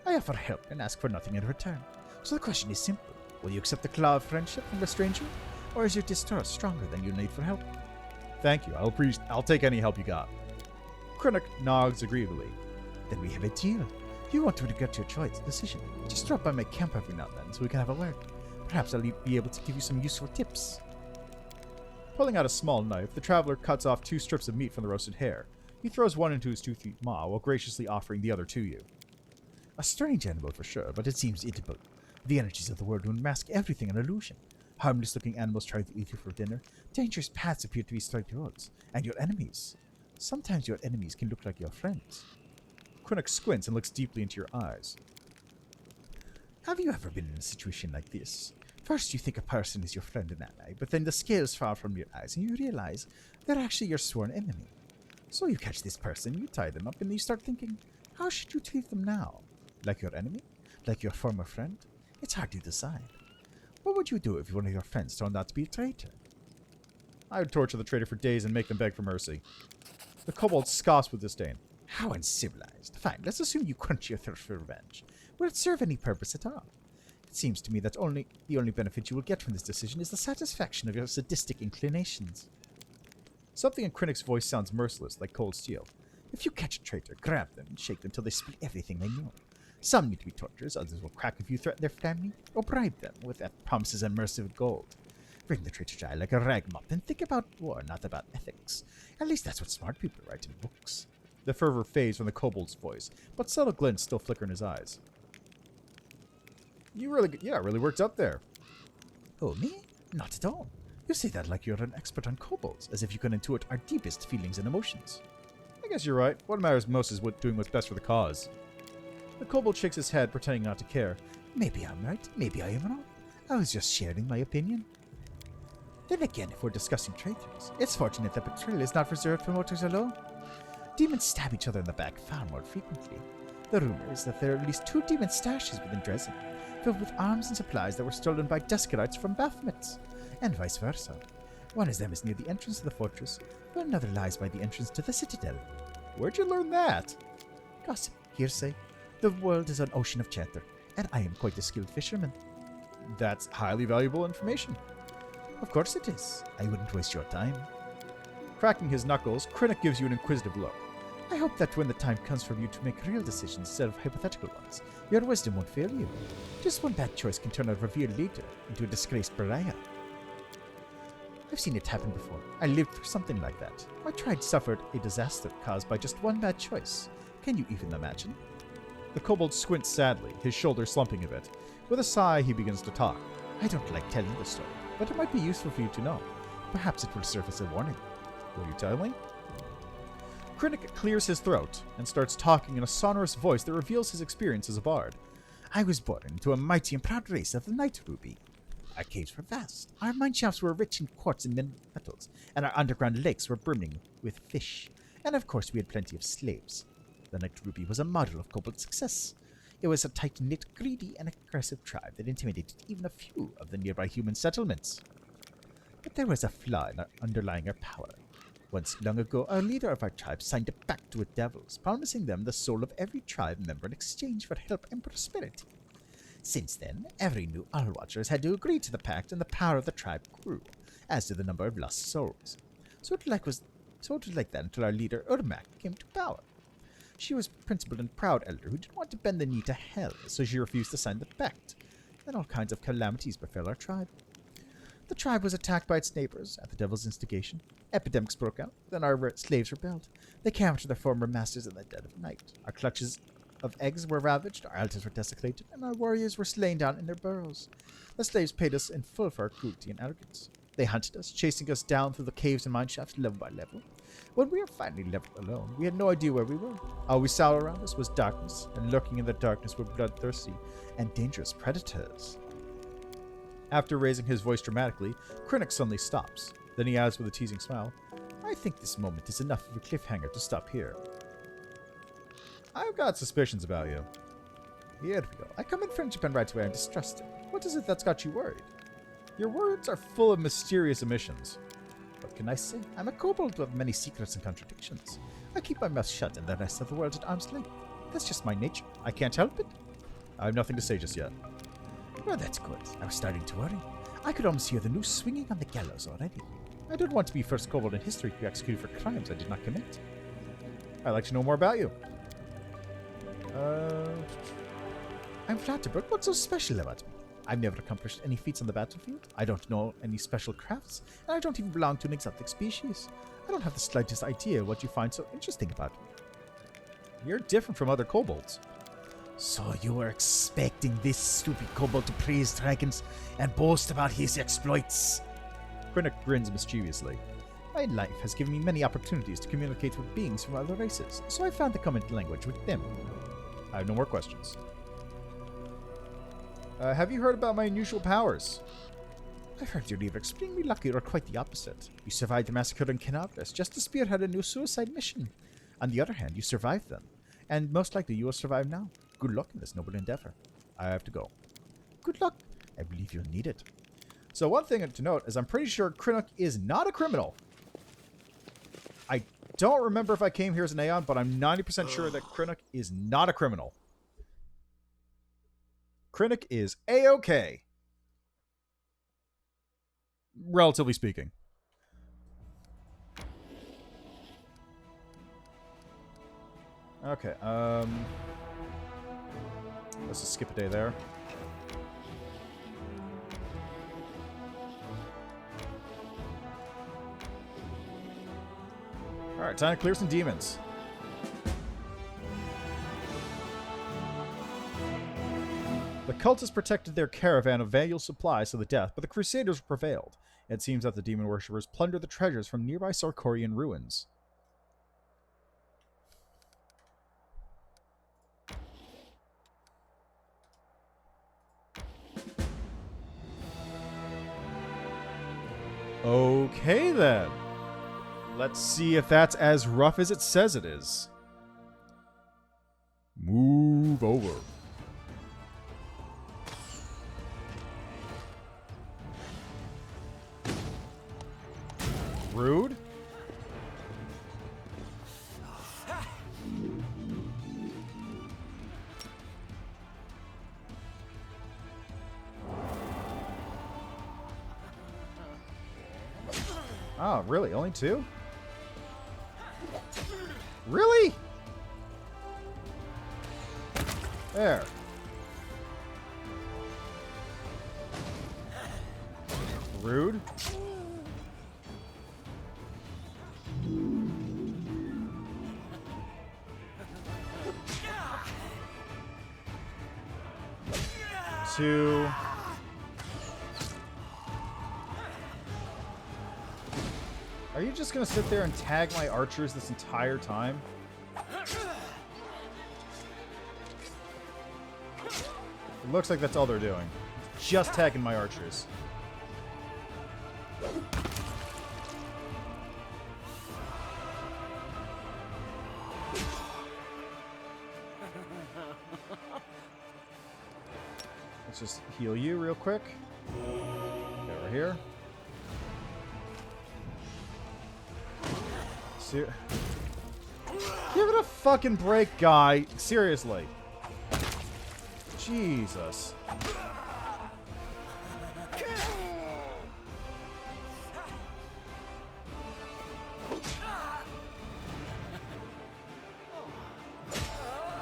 [SPEAKER 11] I offer help and ask for nothing in return. So the question is simple. Will you accept the claw of friendship from a stranger, or is your distrust stronger than your need for help?
[SPEAKER 1] Thank you. I'll take any help you got. Krennic nods agreeably.
[SPEAKER 11] Then we have a deal. You won't regret your decision. Just drop by my camp every now and then so we can have a word. Perhaps I'll be able to give you some useful tips.
[SPEAKER 1] Pulling out a small knife, the traveler cuts off 2 strips of meat from the roasted hare. He throws one into his toothy maw while graciously offering the other to you.
[SPEAKER 11] A strange animal for sure, but it seems edible. The energies of the world would mask everything an illusion. Harmless-looking animals try to eat you for dinner. Dangerous paths appear to be straight roads. And your enemies. Sometimes your enemies can look like your friends.
[SPEAKER 1] Krennic squints and looks deeply into your eyes.
[SPEAKER 11] Have you ever been in a situation like this? First you think a person is your friend and ally, but then the scales fall from your eyes and you realize they're actually your sworn enemy. So you catch this person, you tie them up, and you start thinking, how should you treat them now? Like your enemy? Like your former friend? It's hard to decide. What would you do if one of your friends turned out to be a traitor?
[SPEAKER 1] I would torture the traitor for days and make them beg for mercy. The kobold scoffs with disdain.
[SPEAKER 11] How uncivilized. Fine, let's assume you quench your thirst for revenge. Will it serve any purpose at all? It seems to me that the only benefit you will get from this decision is the satisfaction of your sadistic inclinations.
[SPEAKER 1] Something in Krennic's voice sounds merciless, like cold steel.
[SPEAKER 11] If you catch a traitor, grab them and shake them till they spill everything they know. Some need to be tortured, others will crack if you threaten their family, or bribe them with promises and mercy with gold. Bring the traitor to eye like a rag mop and think about war, not about ethics. At least that's what smart people write in books.
[SPEAKER 1] The fervor fades from the kobold's voice, but subtle glints still flicker in his eyes. You really worked up there.
[SPEAKER 11] Oh, me? Not at all. You say that like you're an expert on kobolds, as if you can intuit our deepest feelings and emotions.
[SPEAKER 1] I guess you're right. What matters most is doing what's best for the cause. The kobold shakes his head, pretending not to care.
[SPEAKER 11] Maybe I'm right, maybe I am wrong. I was just sharing my opinion. Then again, if we're discussing traitors, it's fortunate that betrayal is not reserved for mortals alone. Demons stab each other in the back far more frequently. The rumor is that there are at least 2 demon stashes within Dresden, filled with arms and supplies that were stolen by Duskerites from Baphomets, and vice versa. One of them is near the entrance to the fortress, while another lies by the entrance to the citadel.
[SPEAKER 1] Where'd you learn that?
[SPEAKER 11] Gossip, hearsay. The world is an ocean of chatter, and I am quite a skilled fisherman.
[SPEAKER 1] That's highly valuable information.
[SPEAKER 11] Of course it is. I wouldn't waste your time.
[SPEAKER 1] Cracking his knuckles, Krennic gives you an inquisitive look.
[SPEAKER 11] I hope that when the time comes for you to make real decisions instead of hypothetical ones, your wisdom won't fail you. Just one bad choice can turn a revered leader into a disgraced pariah. I've seen it happen before. I lived through something like that. My tribe suffered a disaster caused by just one bad choice. Can you even imagine?
[SPEAKER 1] The kobold squints sadly, his shoulders slumping a bit. With a sigh, he begins to talk.
[SPEAKER 11] I don't like telling the story, but it might be useful for you to know. Perhaps it will serve as a warning.
[SPEAKER 1] Will you tell me? Krennic clears his throat and starts talking in a sonorous voice that reveals his experience as a bard.
[SPEAKER 11] I was born into a mighty and proud race of the Night Ruby. Our caves were vast, our mineshafts were rich in quartz and metals, and our underground lakes were brimming with fish. And of course we had plenty of slaves. The Night Ruby was a model of kobold success. It was a tight-knit, greedy, and aggressive tribe that intimidated even a few of the nearby human settlements. But there was a flaw in underlying our power. Once long ago, our leader of our tribe signed a pact with devils, promising them the soul of every tribe member in exchange for help and prosperity. Since then, every new Allwatcher has had to agree to the pact, and the power of the tribe grew, as did the number of lost souls. So it was like that until our leader, Urmak, came to power. She was a principled and proud elder who didn't want to bend the knee to hell, so she refused to sign the pact, and all kinds of calamities befell our tribe. The tribe was attacked by its neighbors at the devil's instigation. Epidemics broke out, then our slaves rebelled. They came after their former masters in the dead of night. Our clutches of eggs were ravaged, our altars were desecrated, and our warriors were slain down in their burrows. The slaves paid us in full for our cruelty and arrogance. They hunted us, chasing us down through the caves and mine shafts level by level. When we were finally left alone, we had no idea where we were. All we saw around us was darkness, and lurking in the darkness were bloodthirsty and dangerous predators.
[SPEAKER 1] After raising his voice dramatically, Krennic suddenly stops. Then he adds with a teasing smile,
[SPEAKER 11] I think this moment is enough of a cliffhanger to stop here.
[SPEAKER 1] I've got suspicions about you.
[SPEAKER 11] Here we go. I come in friendship and right away I'm distrusted.
[SPEAKER 1] What is it that's got you worried? Your words are full of mysterious omissions.
[SPEAKER 11] What can I say? I'm a kobold with many secrets and contradictions. I keep my mouth shut and the rest of the world at arm's length. That's just my nature. I can't help it.
[SPEAKER 1] I have nothing to say just yet.
[SPEAKER 11] Well, that's good. I was starting to worry. I could almost hear the noose swinging on the gallows already.
[SPEAKER 1] I don't want to be first kobold in history to be executed for crimes I did not commit. I'd like to know more about you.
[SPEAKER 11] I'm flattered, but what's so special about me? I've never accomplished any feats on the battlefield. I don't know any special crafts, and I don't even belong to an exotic species. I don't have the slightest idea what you find so interesting about me.
[SPEAKER 1] You're different from other kobolds.
[SPEAKER 11] So you were expecting this stupid kobold to praise dragons and boast about his exploits?
[SPEAKER 1] Krennic grins mischievously.
[SPEAKER 11] My life has given me many opportunities to communicate with beings from other races, so I found the common language with them.
[SPEAKER 1] I have no more questions. Have you heard about my unusual powers?
[SPEAKER 11] I've heard you're either extremely lucky or quite the opposite. You survived the massacre in Canavras just to spearhead a new suicide mission. On the other hand, you survived them, and most likely you will survive now. Good luck in this noble endeavor.
[SPEAKER 1] I have to go.
[SPEAKER 11] Good luck. I believe you'll need it.
[SPEAKER 1] So one thing to note is I'm pretty sure Krennic is not a criminal. I don't remember if I came here as an Aeon, but I'm 90% sure that Krennic is not a criminal. Krennic is A-OK. Relatively speaking. Okay, let's just skip a day there. Alright, time to clear some demons. The cultists protected their caravan of valuable supplies to the death, but the Crusaders prevailed. It seems that the demon worshippers plundered the treasures from nearby Sarkorian ruins. Okay then. Let's see if that's as rough as it says it is. Moo. move over. Rude. Oh, really? Only 2? Really? There. Rude. Two. Are you just gonna sit there and tag my archers this entire time? It looks like that's all they're doing. Just tagging my archers. Let's just heal you real quick. Get over here. Give it a fucking break, guy. Seriously. Jesus.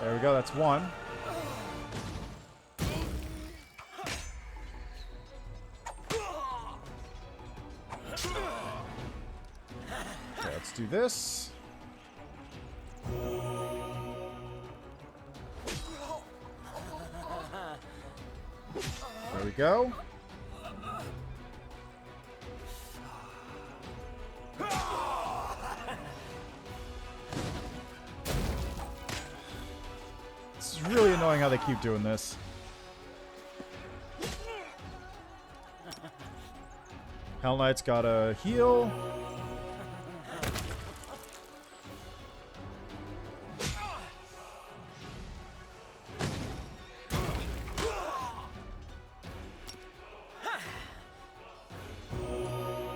[SPEAKER 1] There we go, that's one. Okay, let's do this. There we go. It's really annoying how they keep doing this. Hell Knight's got a heal.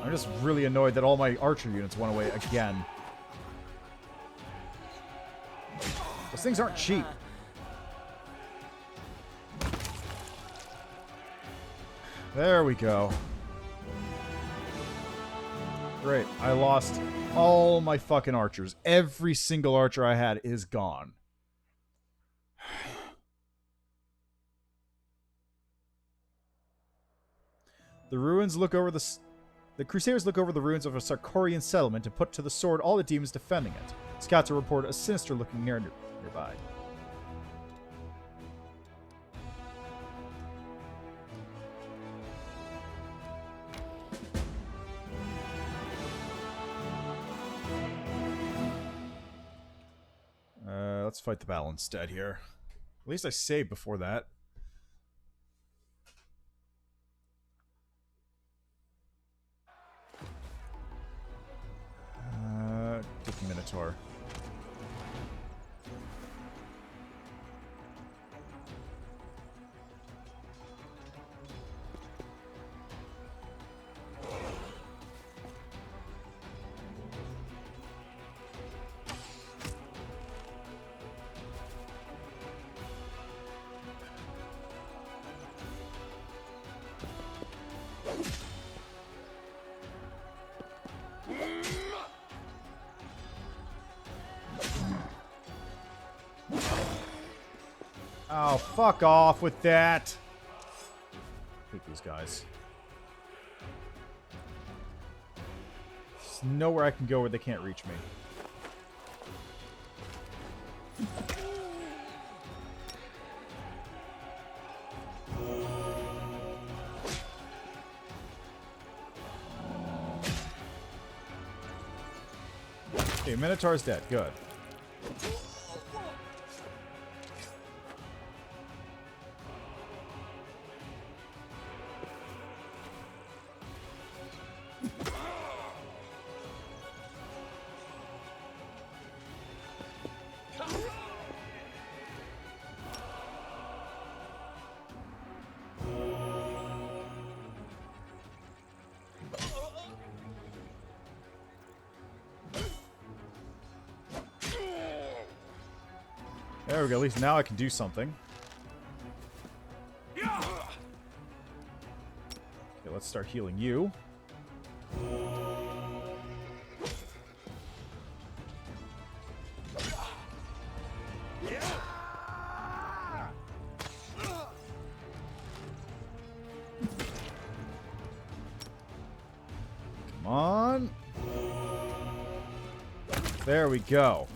[SPEAKER 1] I'm just really annoyed that all my archer units went away again. Those things aren't cheap. There we go. Great. I lost all my fucking archers. Every single archer I had is gone. The ruins look over the Crusaders look over the ruins of a Sarkorian settlement and put to the sword all the demons defending it. Scouts report a sinister-looking nearby. Let's fight the battle instead here. At least I saved before that. Take the Minotaur. Oh, fuck off with that. Hate these guys. There's nowhere I can go where they can't reach me. Okay, Minotaur's dead. Good. There we go. At least now I can do something. Okay, let's start healing you. Come on. There we go.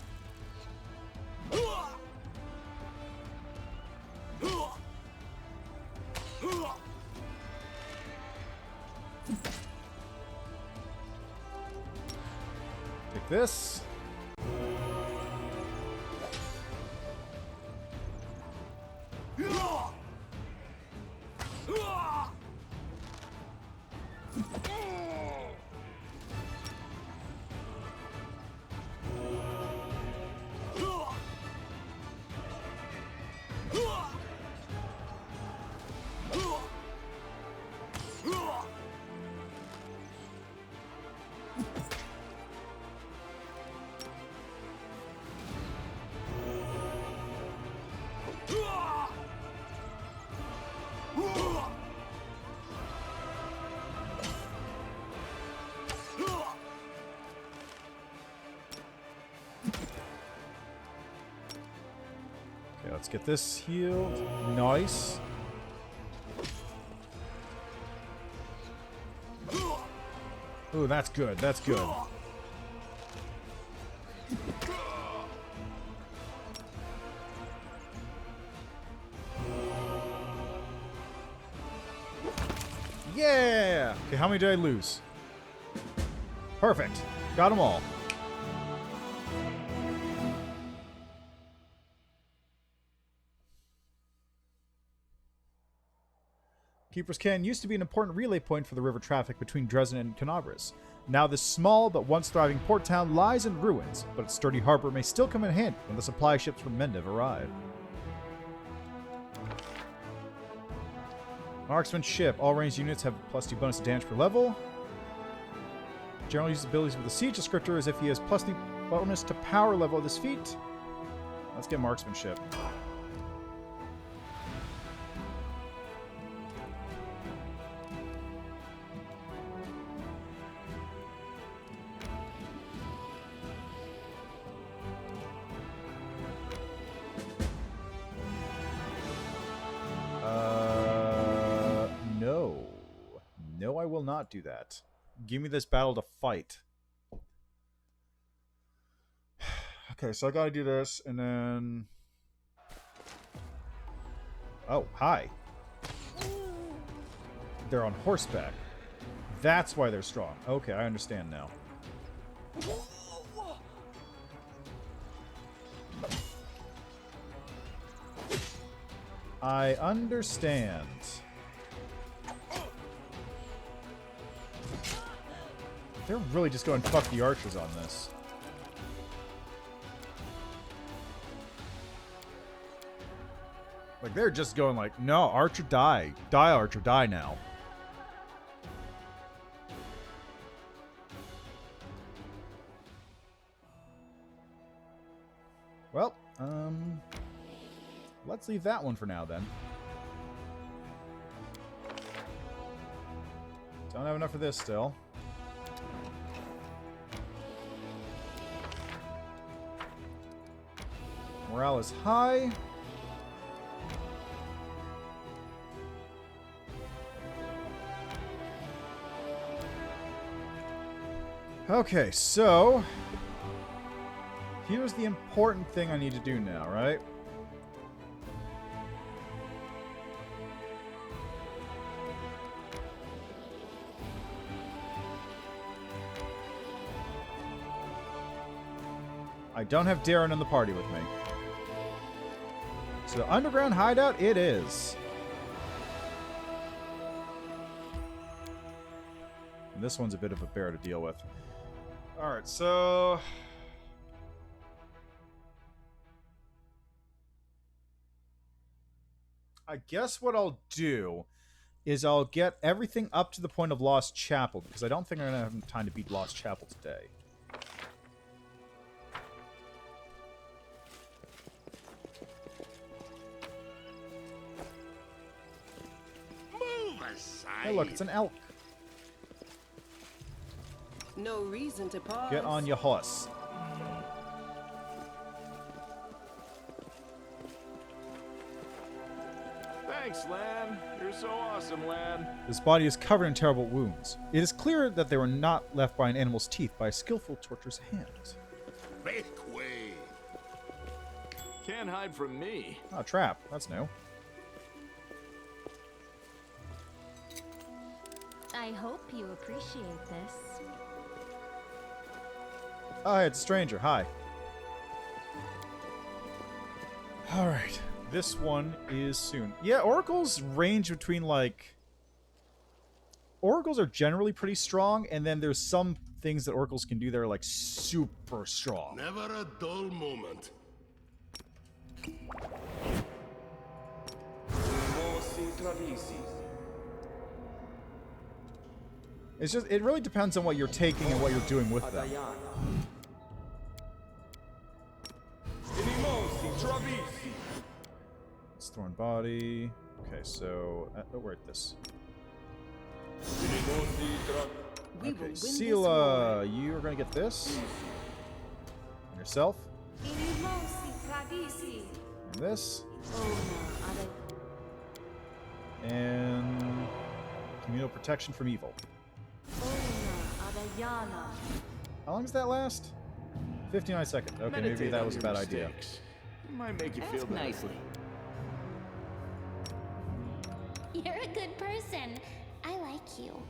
[SPEAKER 1] Take this. Okay, let's get this healed. Nice. Ooh, that's good. That's good. Yeah! Okay, how many did I lose? Perfect. Got them all. Keeper's Canyon used to be an important relay point for the river traffic between Dresden and Canabris. Now this small but once thriving port town lies in ruins, but its sturdy harbor may still come in handy when the supply ships from Mendev arrive. Marksmanship. All ranged units have +2 bonus to damage per level. General uses abilities with a siege descriptor as if he has +2 bonus to power level of this feat. Let's get marksmanship. No, I will not do that. Give me this battle to fight. Okay, so I gotta do this, and then... Oh, hi. They're on horseback. That's why they're strong. Okay, I understand now. I understand. They're really just going fuck the archers on this. Like, they're just going like, no, archer die. Die, archer, die now. Well, let's leave that one for now then. Don't have enough of this still. Morale is high. Okay, so here's the important thing I need to do now, right? I don't have Darren in the party with me. So underground hideout it is. And this one's a bit of a bear to deal with. Alright, so... I guess what I'll do is I'll get everything up to the point of Lost Chapel, because I don't think I'm going to have time to beat Lost Chapel today. Hey, look, it's an elk.
[SPEAKER 3] No reason to pause.
[SPEAKER 1] Get on your horse.
[SPEAKER 6] Thanks, Lan. You're so awesome, Lan.
[SPEAKER 1] His body is covered in terrible wounds. It is clear that they were not left by an animal's teeth by a skillful torturer's hand.
[SPEAKER 2] Make way.
[SPEAKER 6] Can't hide from me.
[SPEAKER 1] Oh, a trap. That's new.
[SPEAKER 9] I hope you appreciate this.
[SPEAKER 1] Oh, hey, it's a stranger. Hi. Alright. This one is soon. Yeah, oracles range between, like... Oracles are generally pretty strong, and then there's some things that oracles can do that are, like, super strong.
[SPEAKER 2] Never a dull moment.
[SPEAKER 1] It's just, it really depends on what you're taking and what you're doing with them. It's thorn body. Okay, so oh, we're at this. Okay, Sela, you are gonna get this. And yourself. And this. And communal protection from evil. How long does that last? 59 seconds. Okay, maybe that was a bad idea.
[SPEAKER 6] Might make you feel better.
[SPEAKER 7] Nicely.
[SPEAKER 4] You're a good person. I like you.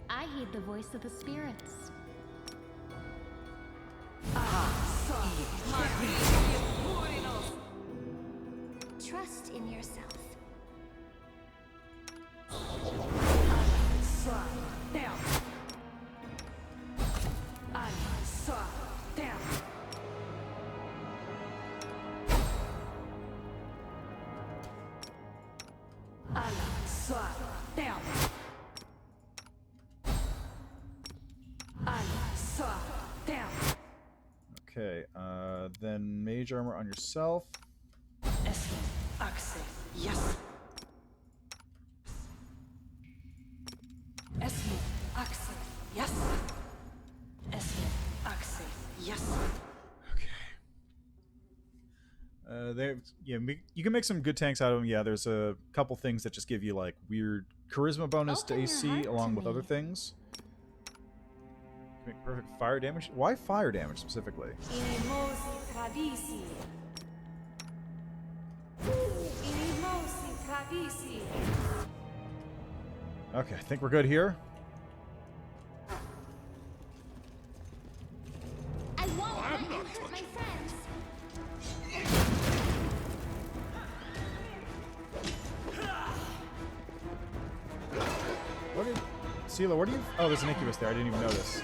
[SPEAKER 9] I heed the voice of the spirits.
[SPEAKER 4] Trust in yourself.
[SPEAKER 1] Okay, then mage armor on yourself.
[SPEAKER 3] Yes. Yes. Yes.
[SPEAKER 1] You can make some good tanks out of them. Yeah, there's a couple things that just give you like weird charisma bonus to AC along with other things. Make perfect fire damage. Why fire damage specifically? Okay, I think we're good here.
[SPEAKER 4] I won't let you hurt my friends.
[SPEAKER 1] What did Sela? Where do you? Oh, there's an incubus there. I didn't even notice.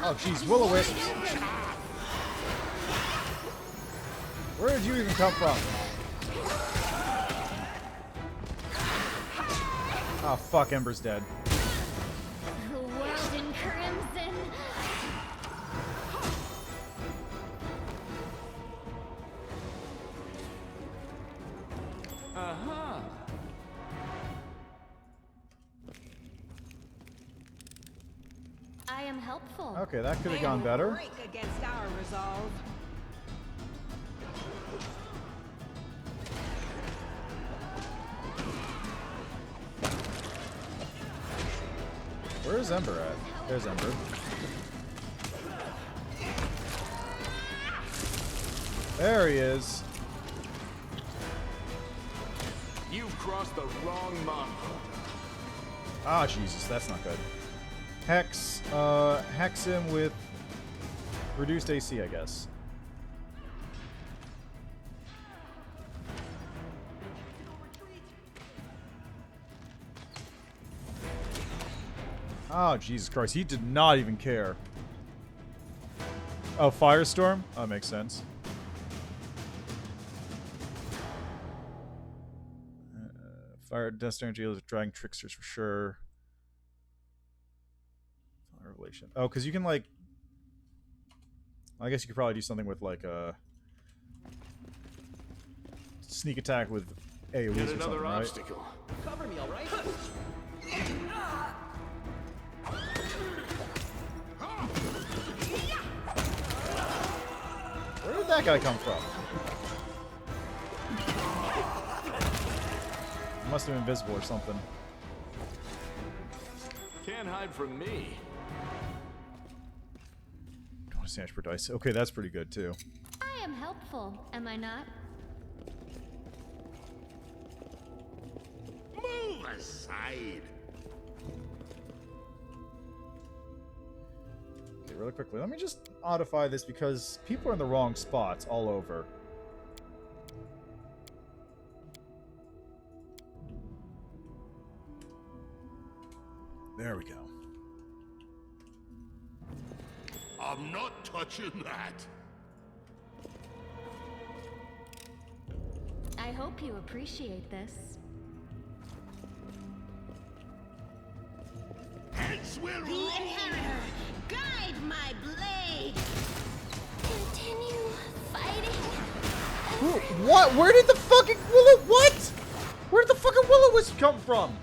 [SPEAKER 1] Oh, jeez, will-o-wisps. Where did you even come from? Oh, fuck, Ember's dead.
[SPEAKER 4] The world in crimson.
[SPEAKER 6] Uh-huh.
[SPEAKER 9] I am helpful.
[SPEAKER 1] Okay, that could have gone better.
[SPEAKER 3] Break against our resolve.
[SPEAKER 1] Where is Ember at? There's Ember. There he is.
[SPEAKER 6] You've crossed the wrong month.
[SPEAKER 1] Ah, Jesus, that's not good. Hex him with reduced AC, I guess. Oh, Jesus Christ, he did not even care. Oh, Firestorm? Oh, that makes sense. Fire dust energy is dragging tricksters for sure. Revelation. Oh, because you can like. I guess you could probably do something with like a sneak attack with AoEs or something, right?
[SPEAKER 2] obstacle.
[SPEAKER 7] Cover me, all right?
[SPEAKER 1] Where did that guy come from? He must have been invisible or something.
[SPEAKER 6] Can't hide from me.
[SPEAKER 1] 20 damage per dice. Okay, that's pretty good too.
[SPEAKER 9] I am helpful, am I not?
[SPEAKER 2] Move aside.
[SPEAKER 1] Okay, really quickly, let me just modify this because people are in the wrong spots all over. There we go.
[SPEAKER 2] I'm not touching that.
[SPEAKER 9] I hope you appreciate this.
[SPEAKER 2] Heads will
[SPEAKER 3] The Inheritor, guide my blade.
[SPEAKER 4] Continue fighting.
[SPEAKER 1] What? Where did the fucking willow? What? Where did the fucking will-o-wisp come from?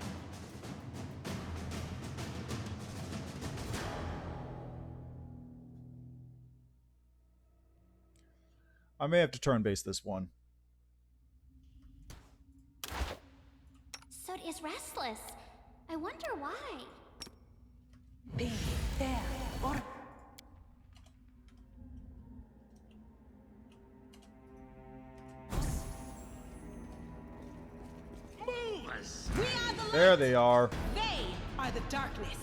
[SPEAKER 1] I may have to turn base this one.
[SPEAKER 4] Sod is restless. I wonder why.
[SPEAKER 3] Be there, or
[SPEAKER 2] move aside.
[SPEAKER 3] we are the light.
[SPEAKER 1] There they are.
[SPEAKER 3] They are the darkness.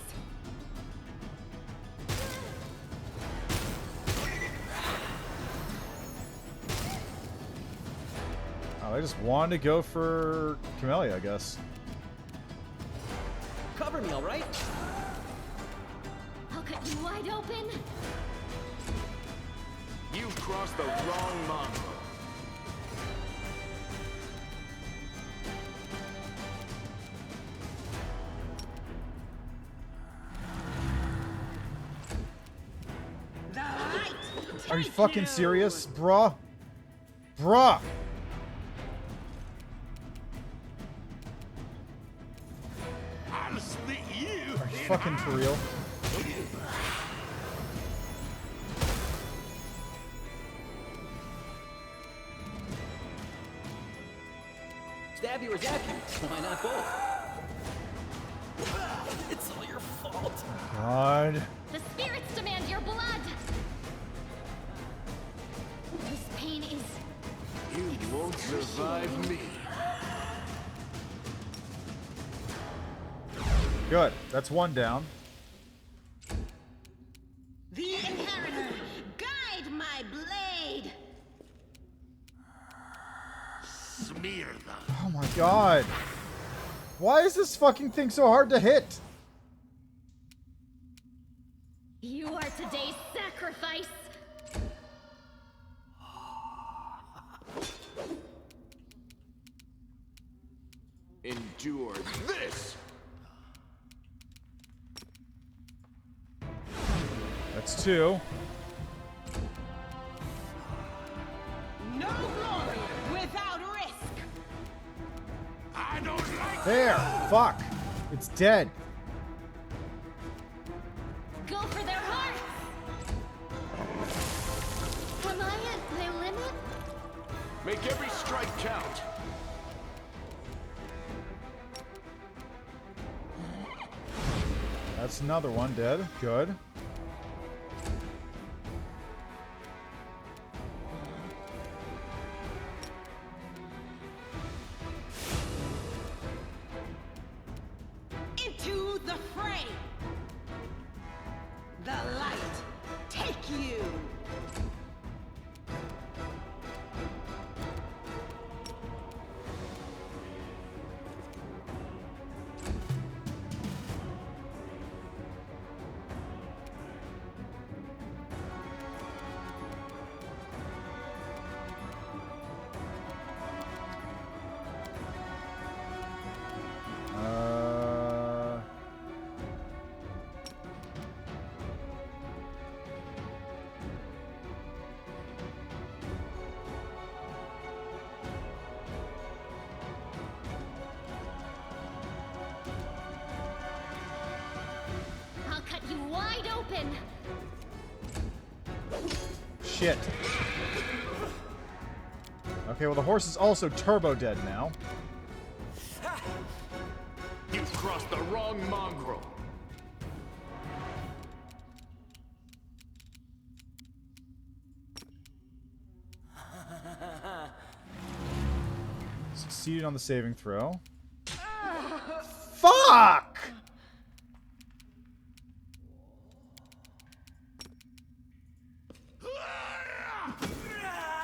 [SPEAKER 1] Oh, I just wanted to go for Camellia, I guess.
[SPEAKER 7] Cover me, all right?
[SPEAKER 9] I'll cut you wide open.
[SPEAKER 6] You've crossed the wrong mongrel.
[SPEAKER 3] The light.
[SPEAKER 1] Are you
[SPEAKER 3] Take
[SPEAKER 1] fucking
[SPEAKER 3] you.
[SPEAKER 1] serious, bruh? Bruh!
[SPEAKER 2] I'll split you.
[SPEAKER 1] Are you fucking for real?
[SPEAKER 7] Stab you or zap you. Why not both? It's all your fault.
[SPEAKER 1] God.
[SPEAKER 9] The spirits demand your blood. This pain is
[SPEAKER 2] You won't survive me.
[SPEAKER 1] Good. That's one down.
[SPEAKER 3] The Inheritor, guide my blade.
[SPEAKER 2] Smear them.
[SPEAKER 1] Oh my god. Why is this fucking thing so hard to hit?
[SPEAKER 9] You are today's sacrifice.
[SPEAKER 2] Endure this.
[SPEAKER 1] That's two.
[SPEAKER 3] No glory without risk.
[SPEAKER 2] I don't like
[SPEAKER 1] There. Fuck. It's dead.
[SPEAKER 9] Go for their hearts.
[SPEAKER 4] Am I at my limit?
[SPEAKER 6] Make every strike count.
[SPEAKER 1] That's another one dead. Good.
[SPEAKER 3] Into the fray. The light, take you.
[SPEAKER 4] open!
[SPEAKER 1] Shit. Okay, well the horse is also turbo dead now.
[SPEAKER 6] You've crossed the wrong mongrel.
[SPEAKER 1] Succeeded on the saving throw. Fuck!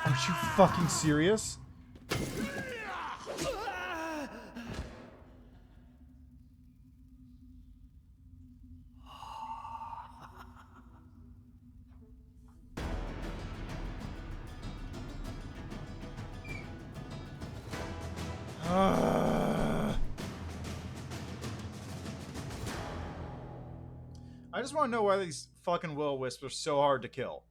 [SPEAKER 1] Are you fucking serious? I just want to know why these fucking will-o-wisps are so hard to kill.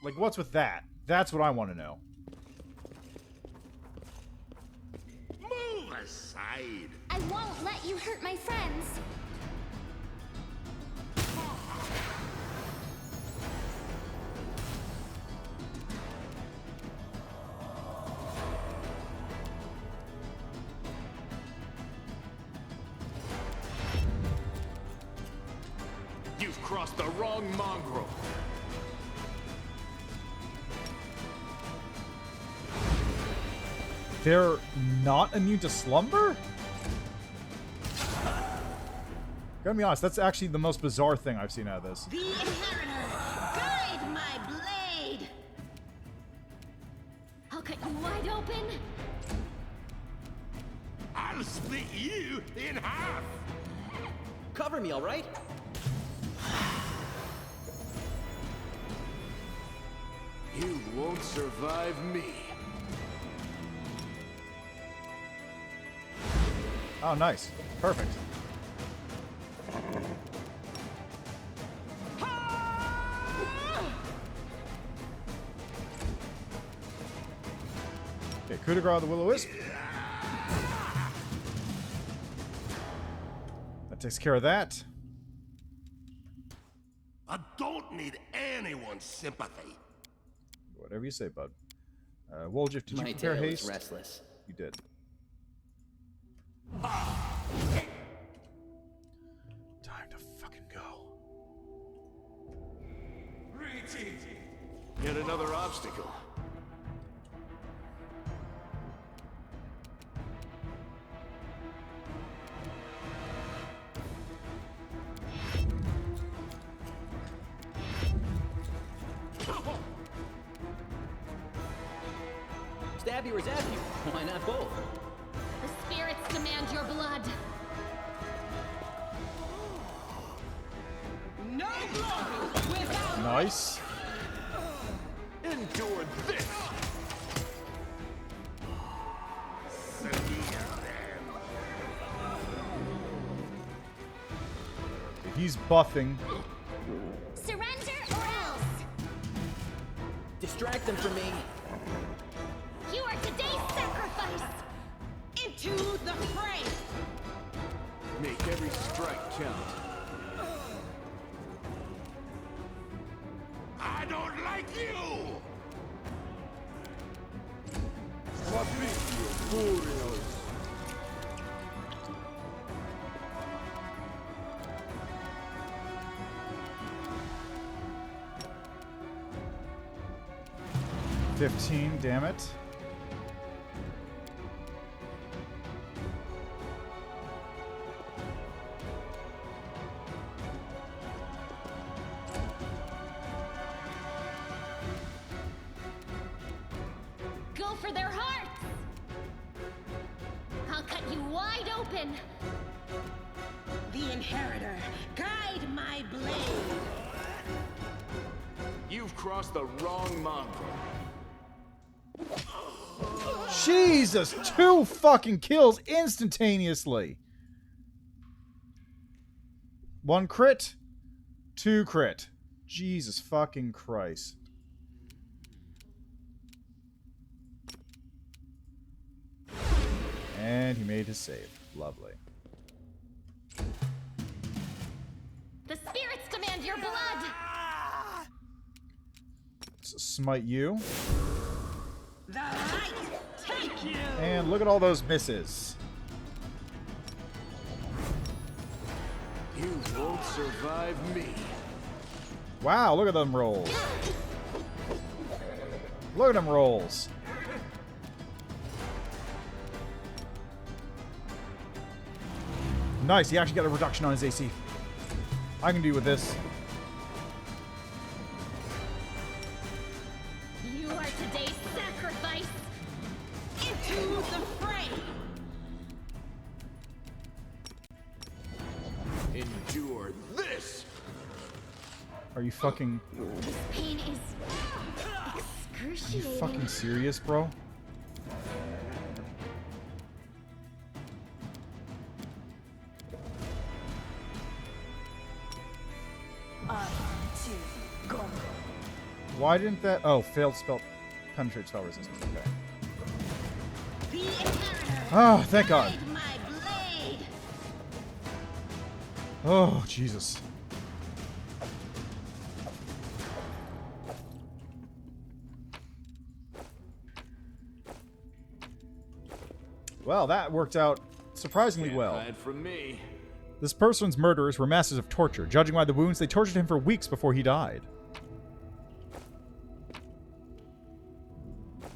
[SPEAKER 1] Like, what's with that? That's what I want to know.
[SPEAKER 2] Move aside.
[SPEAKER 4] I won't let you hurt my friends.
[SPEAKER 6] You've crossed the wrong mongrel.
[SPEAKER 1] They're not immune to slumber? Gotta be honest, that's actually the most bizarre thing I've seen out of this.
[SPEAKER 3] The Inheritor, guide my blade!
[SPEAKER 4] I'll cut you wide open.
[SPEAKER 2] I'll split you in half.
[SPEAKER 7] Cover me, all right?
[SPEAKER 2] You won't survive me.
[SPEAKER 1] Oh, nice. Perfect. Okay, coup de grace the will-o-wisp. That takes care of that.
[SPEAKER 2] I don't need anyone's sympathy.
[SPEAKER 1] Whatever you say, bud. Woljif, did you
[SPEAKER 7] My
[SPEAKER 1] prepare
[SPEAKER 7] tail is
[SPEAKER 1] haste?
[SPEAKER 7] restless.
[SPEAKER 1] You did. Time to fucking go.
[SPEAKER 6] Yet another obstacle.
[SPEAKER 7] Stab you or zap you? Why not both?
[SPEAKER 4] The spirits demand your blood.
[SPEAKER 3] No glory without
[SPEAKER 1] Nice.
[SPEAKER 6] Endure this.
[SPEAKER 1] He's buffing.
[SPEAKER 4] Surrender or else.
[SPEAKER 7] Distract them from me.
[SPEAKER 4] You are today's sacrifice.
[SPEAKER 3] into the fray!
[SPEAKER 6] Make every strike count.
[SPEAKER 2] I don't like you!
[SPEAKER 1] $15, damn it.
[SPEAKER 4] Go for their hearts! I'll cut you wide open!
[SPEAKER 3] The Inheritor, guide my blade!
[SPEAKER 6] You've crossed the wrong mongrel.
[SPEAKER 1] Jesus, 2 fucking kills instantaneously. 1 crit, 2 crit. Jesus fucking Christ. And he made his save. Lovely. Let's smite you.
[SPEAKER 3] The light take you.
[SPEAKER 1] And look at all those misses.
[SPEAKER 2] You won't survive me.
[SPEAKER 1] Wow, look at them rolls. Look at them rolls. Nice, he actually got a reduction on his AC. I can deal with this.
[SPEAKER 4] You are today's sacrifice.
[SPEAKER 3] Into the fray.
[SPEAKER 2] Endure this.
[SPEAKER 1] Are you fucking...
[SPEAKER 4] This pain is
[SPEAKER 1] Are you
[SPEAKER 4] excruciating.
[SPEAKER 1] fucking serious, bro? Why didn't that... Oh, failed spell... Penetrate spell resistance. Okay.
[SPEAKER 3] The inheritor.
[SPEAKER 1] Oh, thank God.
[SPEAKER 3] Guide my blade.
[SPEAKER 1] Oh, Jesus. Well, that worked out surprisingly
[SPEAKER 2] Can't
[SPEAKER 1] well.
[SPEAKER 2] hide from me.
[SPEAKER 1] This person's murderers were masters of torture. Judging by the wounds, they tortured him for weeks before he died.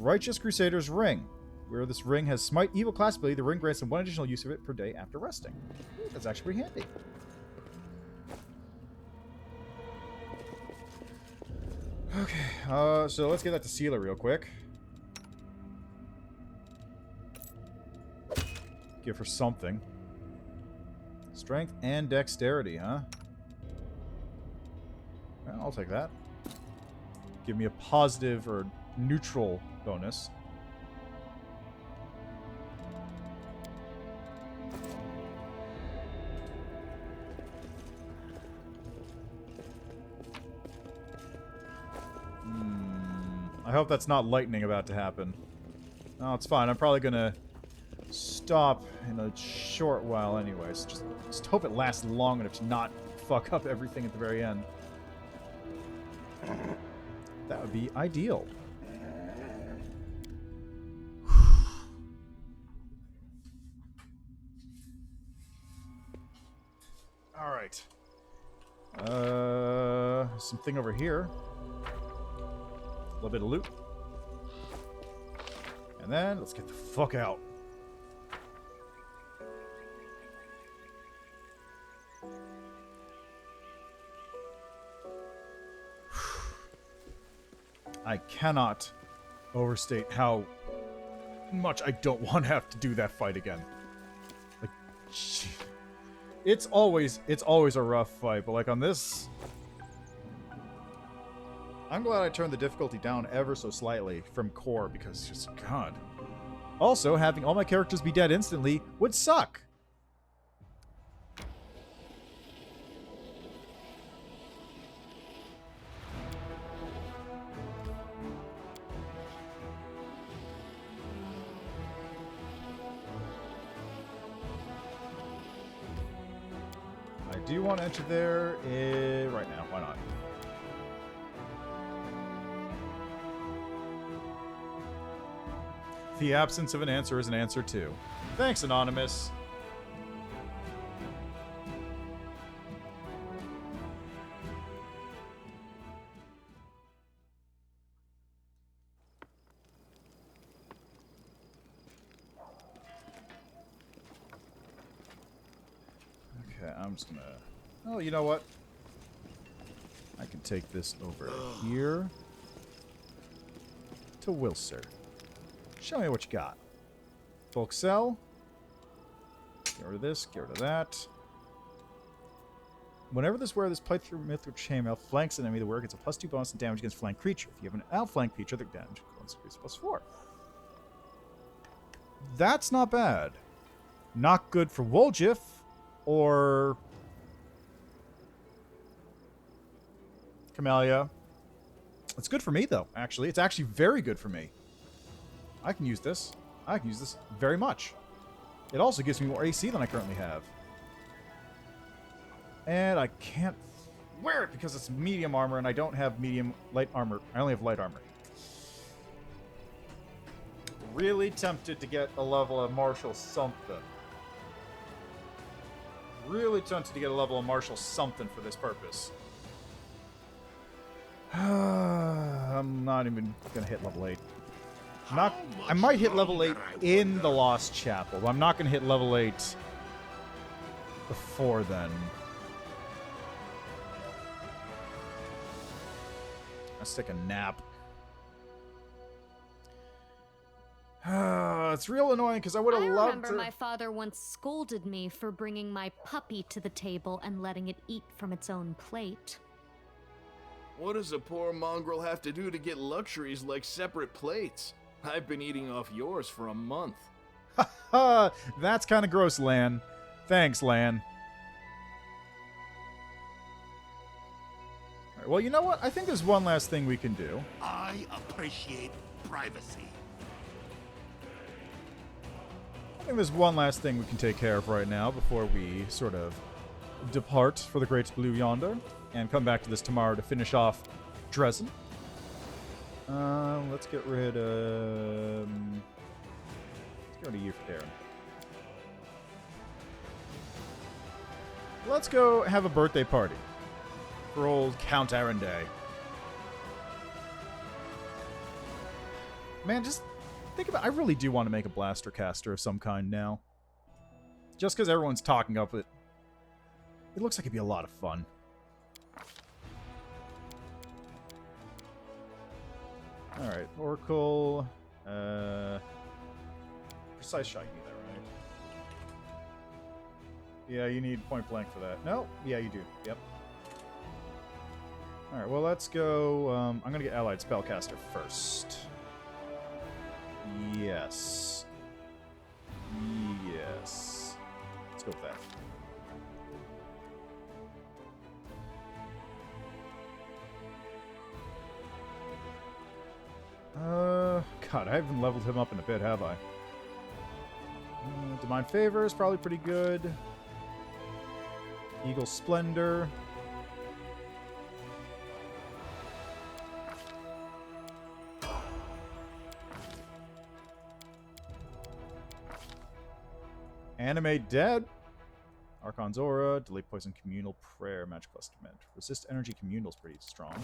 [SPEAKER 1] Righteous Crusader's Ring. Where this ring has smite evil class ability, the ring grants him one additional use of it per day after resting. That's actually pretty handy. Okay, so let's get that to Sealer real quick. Give her something. Strength and dexterity, huh? Well, I'll take that. Give me a positive or neutral bonus. I hope that's not lightning about to happen. No, it's fine. I'm probably gonna stop in a short while anyways. Just hope it lasts long enough to not fuck up everything at the very end. That would be ideal. Alright. Something over here. A little bit of loot. And then let's get the fuck out. I cannot overstate how much I don't want to have to do that fight again. Like, it's always a rough fight, but like on this, I'm glad I turned the difficulty down ever so slightly from core because just God. Also, having all my characters be dead instantly would suck. I do want to enter there right now. Why not? The absence of an answer is an answer too. Thanks, Anonymous. Okay, I'm just gonna... Oh, you know what? I can take this over here to Wilser. Show me what you got. Bulk cell. Get rid of this, get rid of that. Whenever this wearer of this playthrough mythical chainmail flanks an enemy, the wearer gets a +2 bonus in damage against flank creature. If you have an outflank creature, the damage increases +4. That's not bad. Not good for Woljif or Camellia. It's good for me, though, actually. It's actually very good for me. I can use this. I can use this very much. It also gives me more AC than I currently have. And I can't wear it because it's medium armor and I don't have light armor. I only have light armor. Really tempted to get a level of martial something. Really tempted to get a level of martial something for this purpose. I'm not even gonna hit level 8. I might hit level 8 in the Lost Chapel, but I'm not gonna hit level 8 before then. Let's take a nap. It's real annoying because I would have loved to...
[SPEAKER 9] I remember my father once scolded me for bringing my puppy to the table and letting it eat from its own plate.
[SPEAKER 6] What does a poor mongrel have to do to get luxuries like separate plates? I've been eating off yours for a month.
[SPEAKER 1] Ha! That's kind of gross, Lan. Thanks, Lan. All right, well, you know what? I think there's one last thing we can do.
[SPEAKER 2] I appreciate privacy.
[SPEAKER 1] I think there's one last thing we can take care of right now before we sort of depart for the Great Blue Yonder and come back to this tomorrow to finish off Dresden. Let's get rid of... let's get rid of you for Darren. Let's go have a birthday party for old Count Arenday. Man, just think about it. I really do want to make a blaster caster of some kind now. Just because everyone's talking up it. It looks like it'd be a lot of fun. Alright, Oracle. Precise shot, you need that, right? Yeah, you need point blank for that. No? Yeah, you do. Yep. Alright, well, let's go. I'm going to get Allied Spellcaster first. Yes. Yes. Let's go with that. God, I haven't leveled him up in a bit, have I? Divine Favor is probably pretty good. Eagle Splendor. Animate Dead. Archon's Aura. Delay Poison Communal Prayer. Magical Estimate. Resist Energy Communal's pretty strong.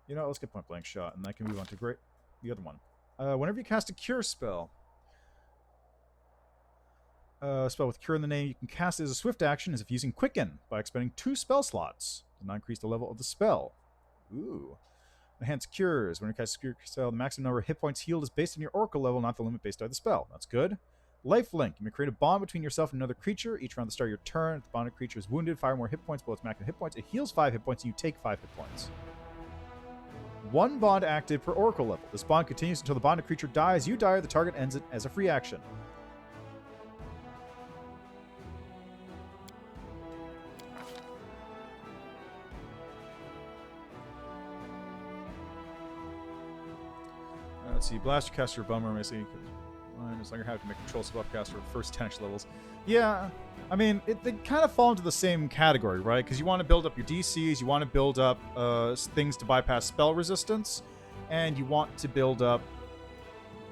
[SPEAKER 1] You know, let's get Point Blank Shot, and I can move on to the other one. Whenever you cast a Cure spell, spell with Cure in the name, you can cast it as a swift action as if using Quicken by expending 2 spell slots. Does not increase the level of the spell. Ooh. Enhance Cures. When you cast a Cure spell, the maximum number of hit points healed is based on your Oracle level, not the limit based on the spell. That's good. Lifelink. You may create a bond between yourself and another creature. Each round at the start of your turn, if the bonded creature is wounded, 5 more hit points below its maximum hit points. It heals 5 hit points, and you take 5 hit points. 1 bond active per Oracle level. This bond continues until the bonded creature dies. You die, or the target ends it as a free action. Let's see. Blaster caster bummer. I see. As long as how to make control spellcaster for first 10 levels. Yeah, I mean, they kind of fall into the same category, right? Because you want to build up your DCs, you want to build up things to bypass spell resistance, and you want to build up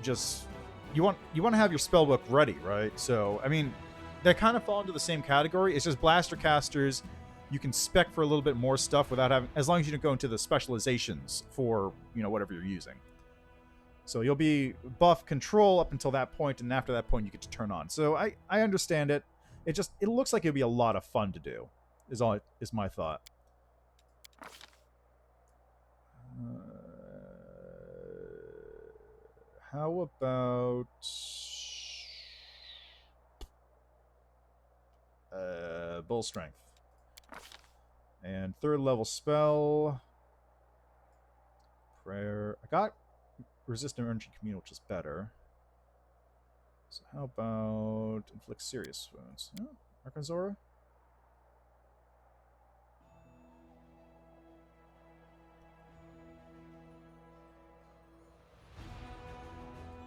[SPEAKER 1] just you want to have your spell book ready, right? So I mean, they kind of fall into the same category. It's just blaster casters. You can spec for a little bit more stuff without having, as long as you don't go into the specializations for whatever you're using. So you'll be buff control up until that point, and after that point you get to turn on. So I understand it. It looks like it'd be a lot of fun to do. Is my thought. How about Bull Strength and 3rd level spell prayer. I got Resistant Energy Communal, which is better. So how about Inflict Serious Wounds? Oh, Archon's Aura?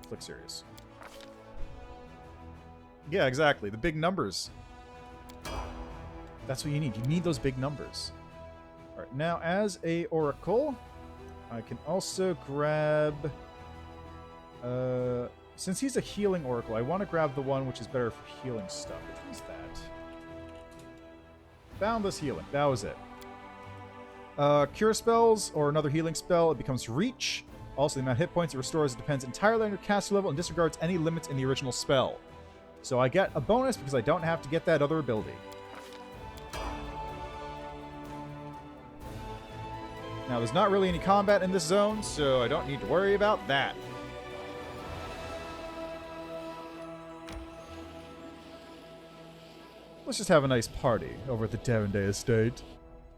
[SPEAKER 1] Inflict Serious. Yeah, exactly. The big numbers. That's what you need. You need those big numbers. All right, now as a oracle, I can also grab... since he's a healing oracle, I want to grab the one which is better for healing stuff. Which one's that? Boundless healing. That was it. Cure spells or another healing spell, it becomes reach. Also, the amount of hit points it restores depends entirely on your caster level and disregards any limits in the original spell. So I get a bonus because I don't have to get that other ability. Now, there's not really any combat in this zone, so I don't need to worry about that. Let's just have a nice party over at the Darrenday estate.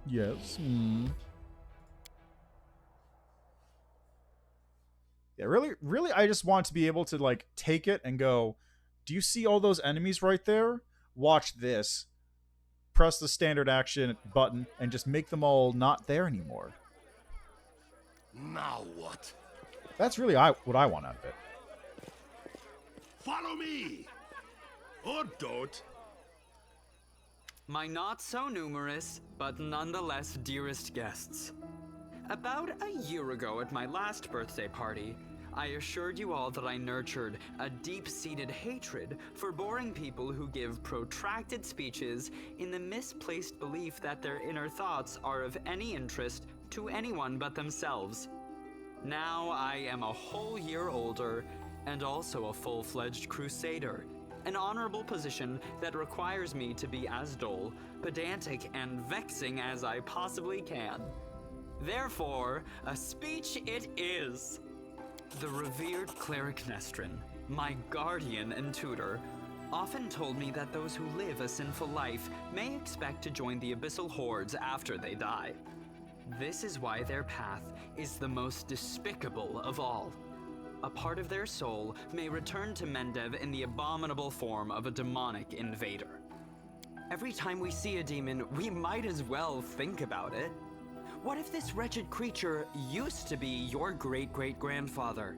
[SPEAKER 1] Yes. Yeah, really, I just want to be able to, like, take it and go, do you see all those enemies right there? Watch this. Press the standard action button and just make them all not there anymore.
[SPEAKER 2] Now what?
[SPEAKER 1] That's really what I want out of it.
[SPEAKER 2] Follow me! Or don't.
[SPEAKER 12] My not so numerous, but nonetheless dearest guests. About a year ago at my last birthday party, I assured you all that I nurtured a deep-seated hatred for boring people who give protracted speeches in the misplaced belief that their inner thoughts are of any interest to anyone but themselves. Now I am a whole year older and also a full-fledged crusader, an honorable position that requires me to be as dull, pedantic, and vexing as I possibly can. Therefore, a speech it is. The revered cleric Nestrin, my guardian and tutor, often told me that those who live a sinful life may expect to join the abyssal hordes after they die. This is why their path is the most despicable of all. A part of their soul may return to Mendev in the abominable form of a demonic invader. Every time we see a demon, we might as well think about it. What if this wretched creature used to be your great-great-grandfather?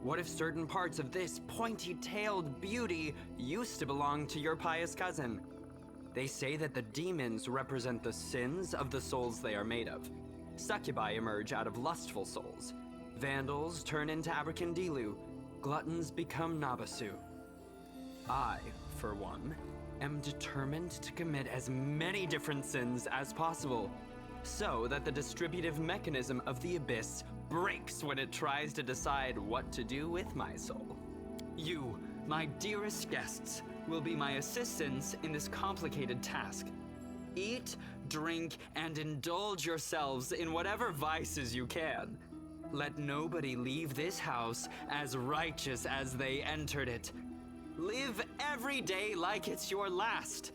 [SPEAKER 12] What if certain parts of this pointy-tailed beauty used to belong to your pious cousin? They say that the demons represent the sins of the souls they are made of. Succubi emerge out of lustful souls. Vandals turn into Abracandilu. Gluttons become Nabasu. I, for one, am determined to commit as many different sins as possible, so that the distributive mechanism of the abyss breaks when it tries to decide what to do with my soul. You, my dearest guests, will be my assistants in this complicated task. Eat, drink, and indulge yourselves in whatever vices you can. Let nobody leave this house as righteous as they entered it. Live every day like it's your last.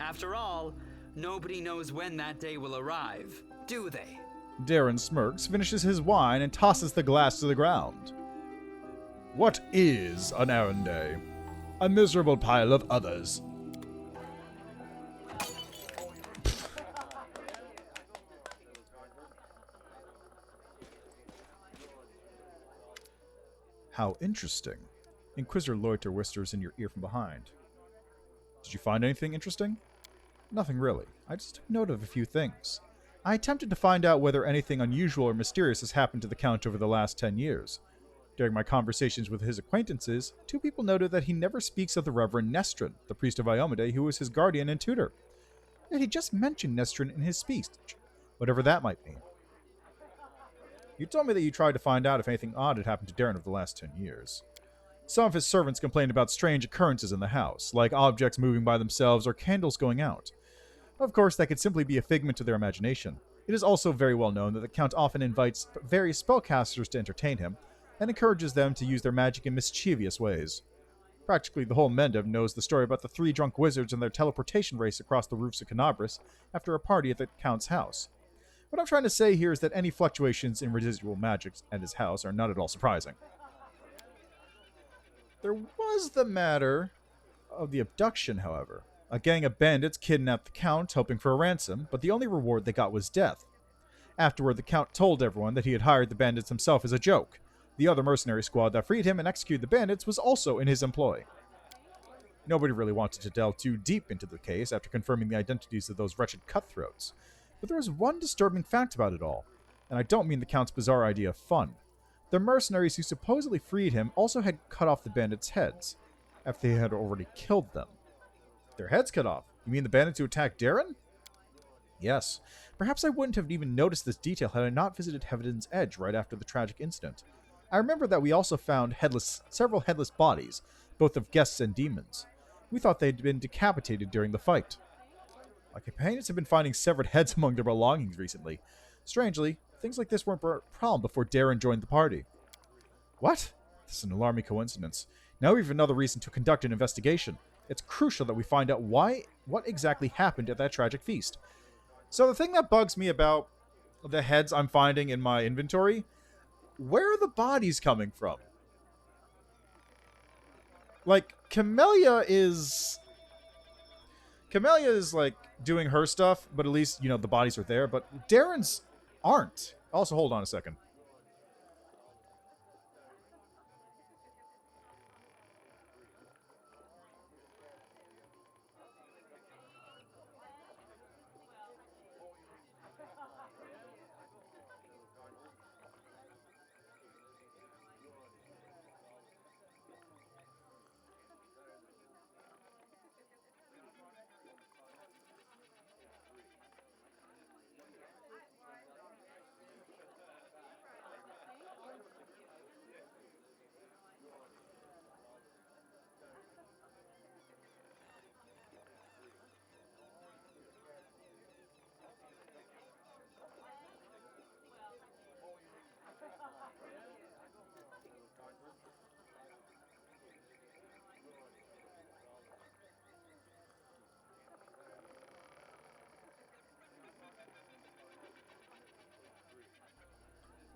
[SPEAKER 12] After all, nobody knows when that day will arrive, do they?
[SPEAKER 1] Darren smirks, finishes his wine, and tosses the glass to the ground. What is an errand day? A miserable pile of others. How interesting. Inquisitor Loiter whispers in your ear from behind. Did you find anything interesting? Nothing really. I just took note of a few things. I attempted to find out whether anything unusual or mysterious has happened to the Count over the last 10 years. During my conversations with his acquaintances, two people noted that he never speaks of the Reverend Nestrin, the priest of Iomade, who was his guardian and tutor. Yet he just mentioned Nestrin in his speech, whatever that might mean. You told me that you tried to find out if anything odd had happened to Darren over the last 10 years. Some of his servants complained about strange occurrences in the house, like objects moving by themselves or candles going out. Of course, that could simply be a figment of their imagination. It is also very well known that the Count often invites various spellcasters to entertain him, and encourages them to use their magic in mischievous ways. Practically the whole Mendev knows the story about the 3 drunk wizards and their teleportation race across the roofs of Canabris after a party at the Count's house. What I'm trying to say here is that any fluctuations in residual magics at his house are not at all surprising. There was the matter of the abduction, however. A gang of bandits kidnapped the Count, hoping for a ransom, but the only reward they got was death. Afterward, the Count told everyone that he had hired the bandits himself as a joke. The other mercenary squad that freed him and executed the bandits was also in his employ. Nobody really wanted to delve too deep into the case after confirming the identities of those wretched cutthroats. But there was one disturbing fact about it all, and I don't mean the Count's bizarre idea of fun. The mercenaries who supposedly freed him also had cut off the bandits' heads, after they had already killed them. Their heads cut off? You mean the bandits who attacked Darren? Yes. Perhaps I wouldn't have even noticed this detail had I not visited Heaven's Edge right after the tragic incident. I remember that we also found several headless bodies, both of guests and demons. We thought they'd been decapitated during the fight. My companions have been finding severed heads among their belongings recently. Strangely, things like this weren't a problem before Darren joined the party. What? This is an alarming coincidence. Now we have another reason to conduct an investigation. It's crucial that we find out what exactly happened at that tragic feast. So the thing that bugs me about the heads I'm finding in my inventory, where are the bodies coming from? Like, Camellia is like doing her stuff, but at least, the bodies are there, but Darren's aren't. Also, hold on a second.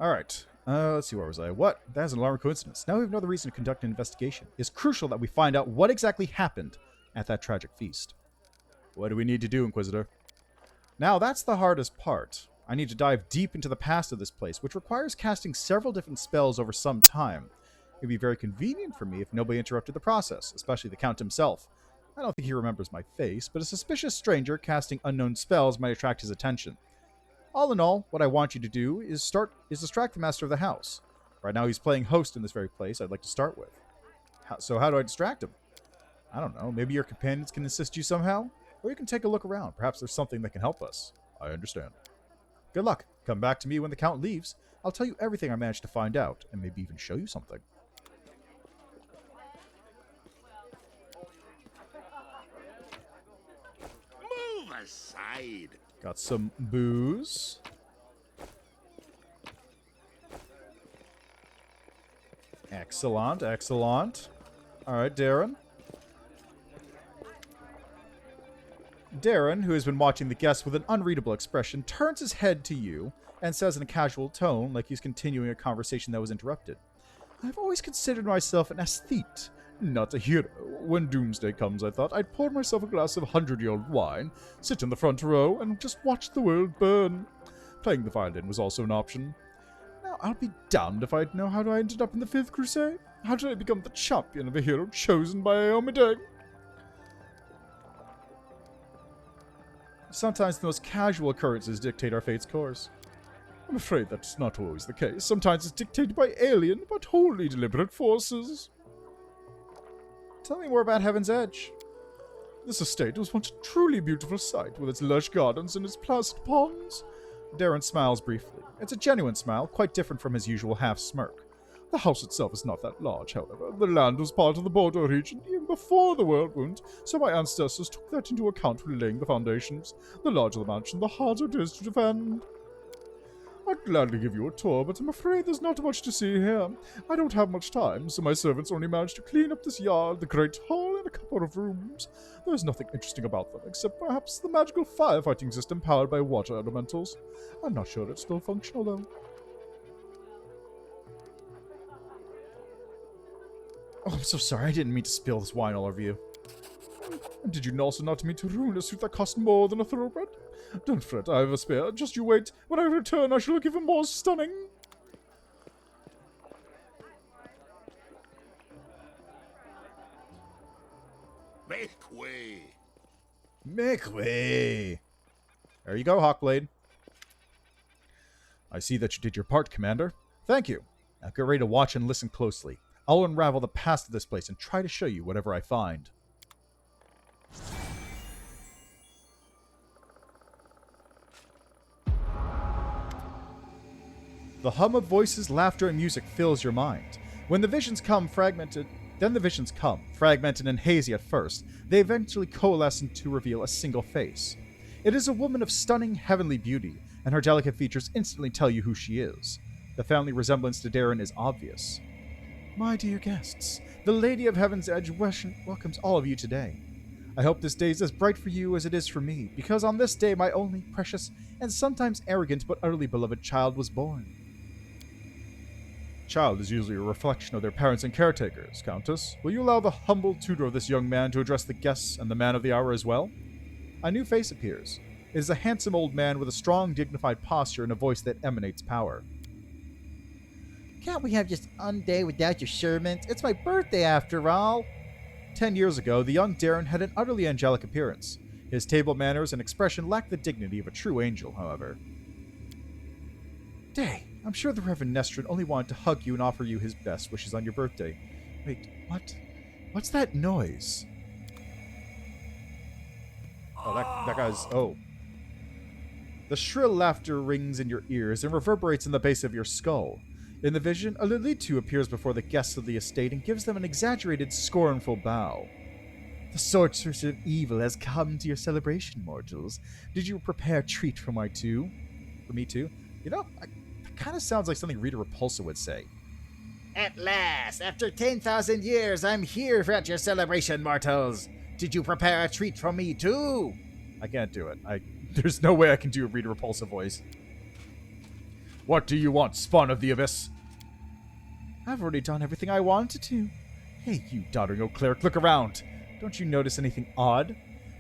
[SPEAKER 1] Alright, let's see, where was I? What? That is an alarming coincidence. Now we have another reason to conduct an investigation. It's crucial that we find out what exactly happened at that tragic feast. What do we need to do, Inquisitor? Now, that's the hardest part. I need to dive deep into the past of this place, which requires casting several different spells over some time. It would be very convenient for me if nobody interrupted the process, especially the Count himself. I don't think he remembers my face, but a suspicious stranger casting unknown spells might attract his attention. All in all, what I want you to do is distract the master of the house. Right now he's playing host in this very place I'd like to start with. So how do I distract him? I don't know, maybe your companions can assist you somehow? Or you can take a look around, perhaps there's something that can help us. I understand. Good luck. Come back to me when the Count leaves. I'll tell you everything I managed to find out, and maybe even show you something.
[SPEAKER 2] Move aside.
[SPEAKER 1] Got some booze. Excellent, excellent. Alright, Darren. Darren, who has been watching the guests with an unreadable expression, turns his head to you and says in a casual tone, like he's continuing a conversation that was interrupted. I've always considered myself an aesthete, not a hero. When doomsday comes, I thought, I'd pour myself a glass of 100-year-old wine, sit in the front row, and just watch the world burn. Playing the violin was also an option. Now, I'll be damned if I'd know how I ended up in the Fifth Crusade. How did I become the champion of a hero chosen by Aomide? Sometimes the most casual occurrences dictate our fate's course. I'm afraid that's not always the case. Sometimes it's dictated by alien, but wholly deliberate forces. Tell me more about Heaven's Edge. This estate was once a truly beautiful sight, with its lush gardens and its placid ponds. Darren smiles briefly. It's a genuine smile, quite different from his usual half-smirk. The house itself is not that large, however. The land was part of the border region even before the world wound, so my ancestors took that into account when laying the foundations. The larger the mansion, the harder it is to defend. I'd gladly give you a tour, but I'm afraid there's not much to see here. I don't have much time, so my servants only managed to clean up this yard, the great hall, and a couple of rooms. There's nothing interesting about them, except perhaps the magical firefighting system powered by water elementals. I'm not sure it's still functional, though. Oh, I'm so sorry. I didn't mean to spill this wine all over you. And did you also not mean to ruin a suit that cost more than a thoroughbred? Don't fret, I have a spare. Just you wait. When I return, I shall give him more stunning. Make way. There you go, Hawkblade. I see that you did your part, Commander. Thank you. Now get ready to watch and listen closely. I'll unravel the past of this place and try to show you whatever I find. The hum of voices, laughter, and music fills your mind. When the visions come fragmented, fragmented and hazy at first, they eventually coalesce to reveal a single face. It is a woman of stunning, heavenly beauty, and her delicate features instantly tell you who she is. The family resemblance to Darren is obvious. My dear guests, the Lady of Heaven's Edge welcomes all of you today. I hope this day is as bright for you as it is for me, because on this day my only precious and sometimes arrogant but utterly beloved child was born. Child is usually a reflection of their parents and caretakers. Countess, will you allow the humble tutor of this young man to address the guests and the man of the hour as well? A new face appears. It is a handsome old man with a strong, dignified posture and a voice that emanates power.
[SPEAKER 11] Can't we have just one day without your sermons? It's my birthday after all.
[SPEAKER 1] 10 years ago, the young Darren had an utterly angelic appearance. His table manners and expression lacked the dignity of a true angel, however. Day, I'm sure the Reverend Nestrin only wanted to hug you and offer you his best wishes on your birthday. Wait, what? What's that noise? Oh, that guy's... Oh. The shrill laughter rings in your ears and reverberates in the base of your skull. In the vision, a Lilitu appears before the guests of the estate and gives them an exaggerated, scornful bow. The sorceress of evil has come to your celebration, mortals. Did you prepare a treat for me too? You know, that kind of sounds like something Rita Repulsa would say.
[SPEAKER 11] At last, after 10,000 years, I'm here at your celebration, mortals. Did you prepare a treat for me too?
[SPEAKER 1] I can't do it. There's no way I can do a Rita Repulsa voice. What do you want, spawn of the abyss?
[SPEAKER 11] I've already done everything I wanted to.
[SPEAKER 1] Hey, you doddering old cleric, look around. Don't you notice anything odd?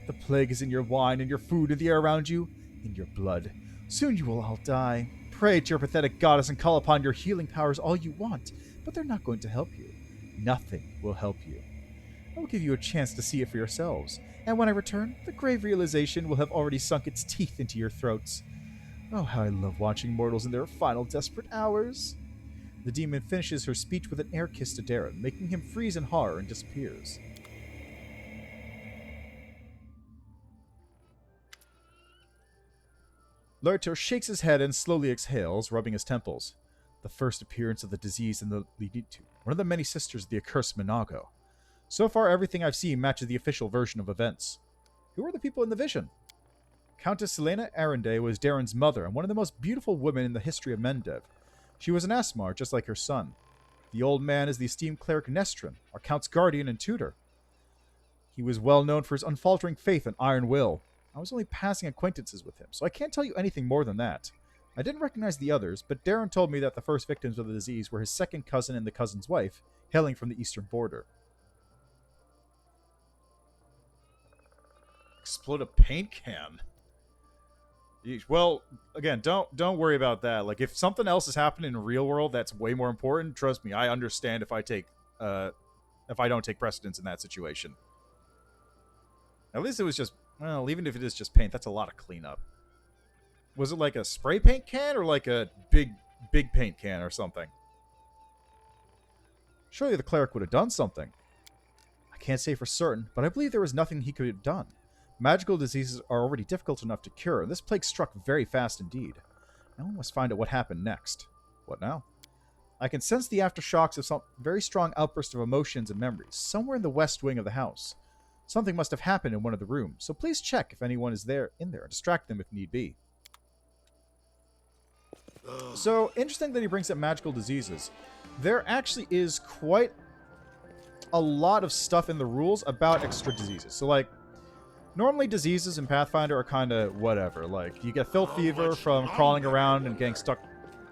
[SPEAKER 1] The plague is in your wine and your food and the air around you, in your blood. Soon you will all die. Pray to your pathetic goddess and call upon your healing powers all you want, but they're not going to help you. Nothing will help you. I will give you a chance to see it for yourselves, and when I return, the grave realization will have already sunk its teeth into your throats. Oh, how I love watching mortals in their final desperate hours. The demon finishes her speech with an air kiss to Darren, making him freeze in horror and disappears. Leper shakes his head and slowly exhales, rubbing his temples. The first appearance of the disease in the Liditu, one of the many sisters of the accursed Minago. So far, everything I've seen matches the official version of events. Who are the people in the vision? Countess Selena Arende was Darren's mother and one of the most beautiful women in the history of Mendev. She was an Asmar, just like her son. The old man is the esteemed cleric Nestrin, our count's guardian and tutor. He was well known for his unfaltering faith and iron will. I was only passing acquaintances with him, so I can't tell you anything more than that. I didn't recognize the others, but Darren told me that the first victims of the disease were his second cousin and the cousin's wife, hailing from the eastern border. Explode a paint can. Well, again, don't worry about that. Like, if something else is happening in the real world that's way more important, trust me, I understand if I don't take precedence in that situation. At least it was just, well, even if it is just paint, that's a lot of cleanup. Was it like a spray paint can or like a big paint can or something? Surely the cleric would have done something. I can't say for certain, but I believe there was nothing he could have done. Magical diseases are already difficult enough to cure, and this plague struck very fast indeed. Now we must find out what happened next. What now? I can sense the aftershocks of some very strong outburst of emotions and memories, somewhere in the west wing of the house. Something must have happened in one of the rooms, so please check if anyone is in there and distract them if need be. So, interesting that he brings up magical diseases. There actually is quite a lot of stuff in the rules about extra diseases. So, like, normally diseases in Pathfinder are kind of whatever. Like, you get filth fever from crawling around and getting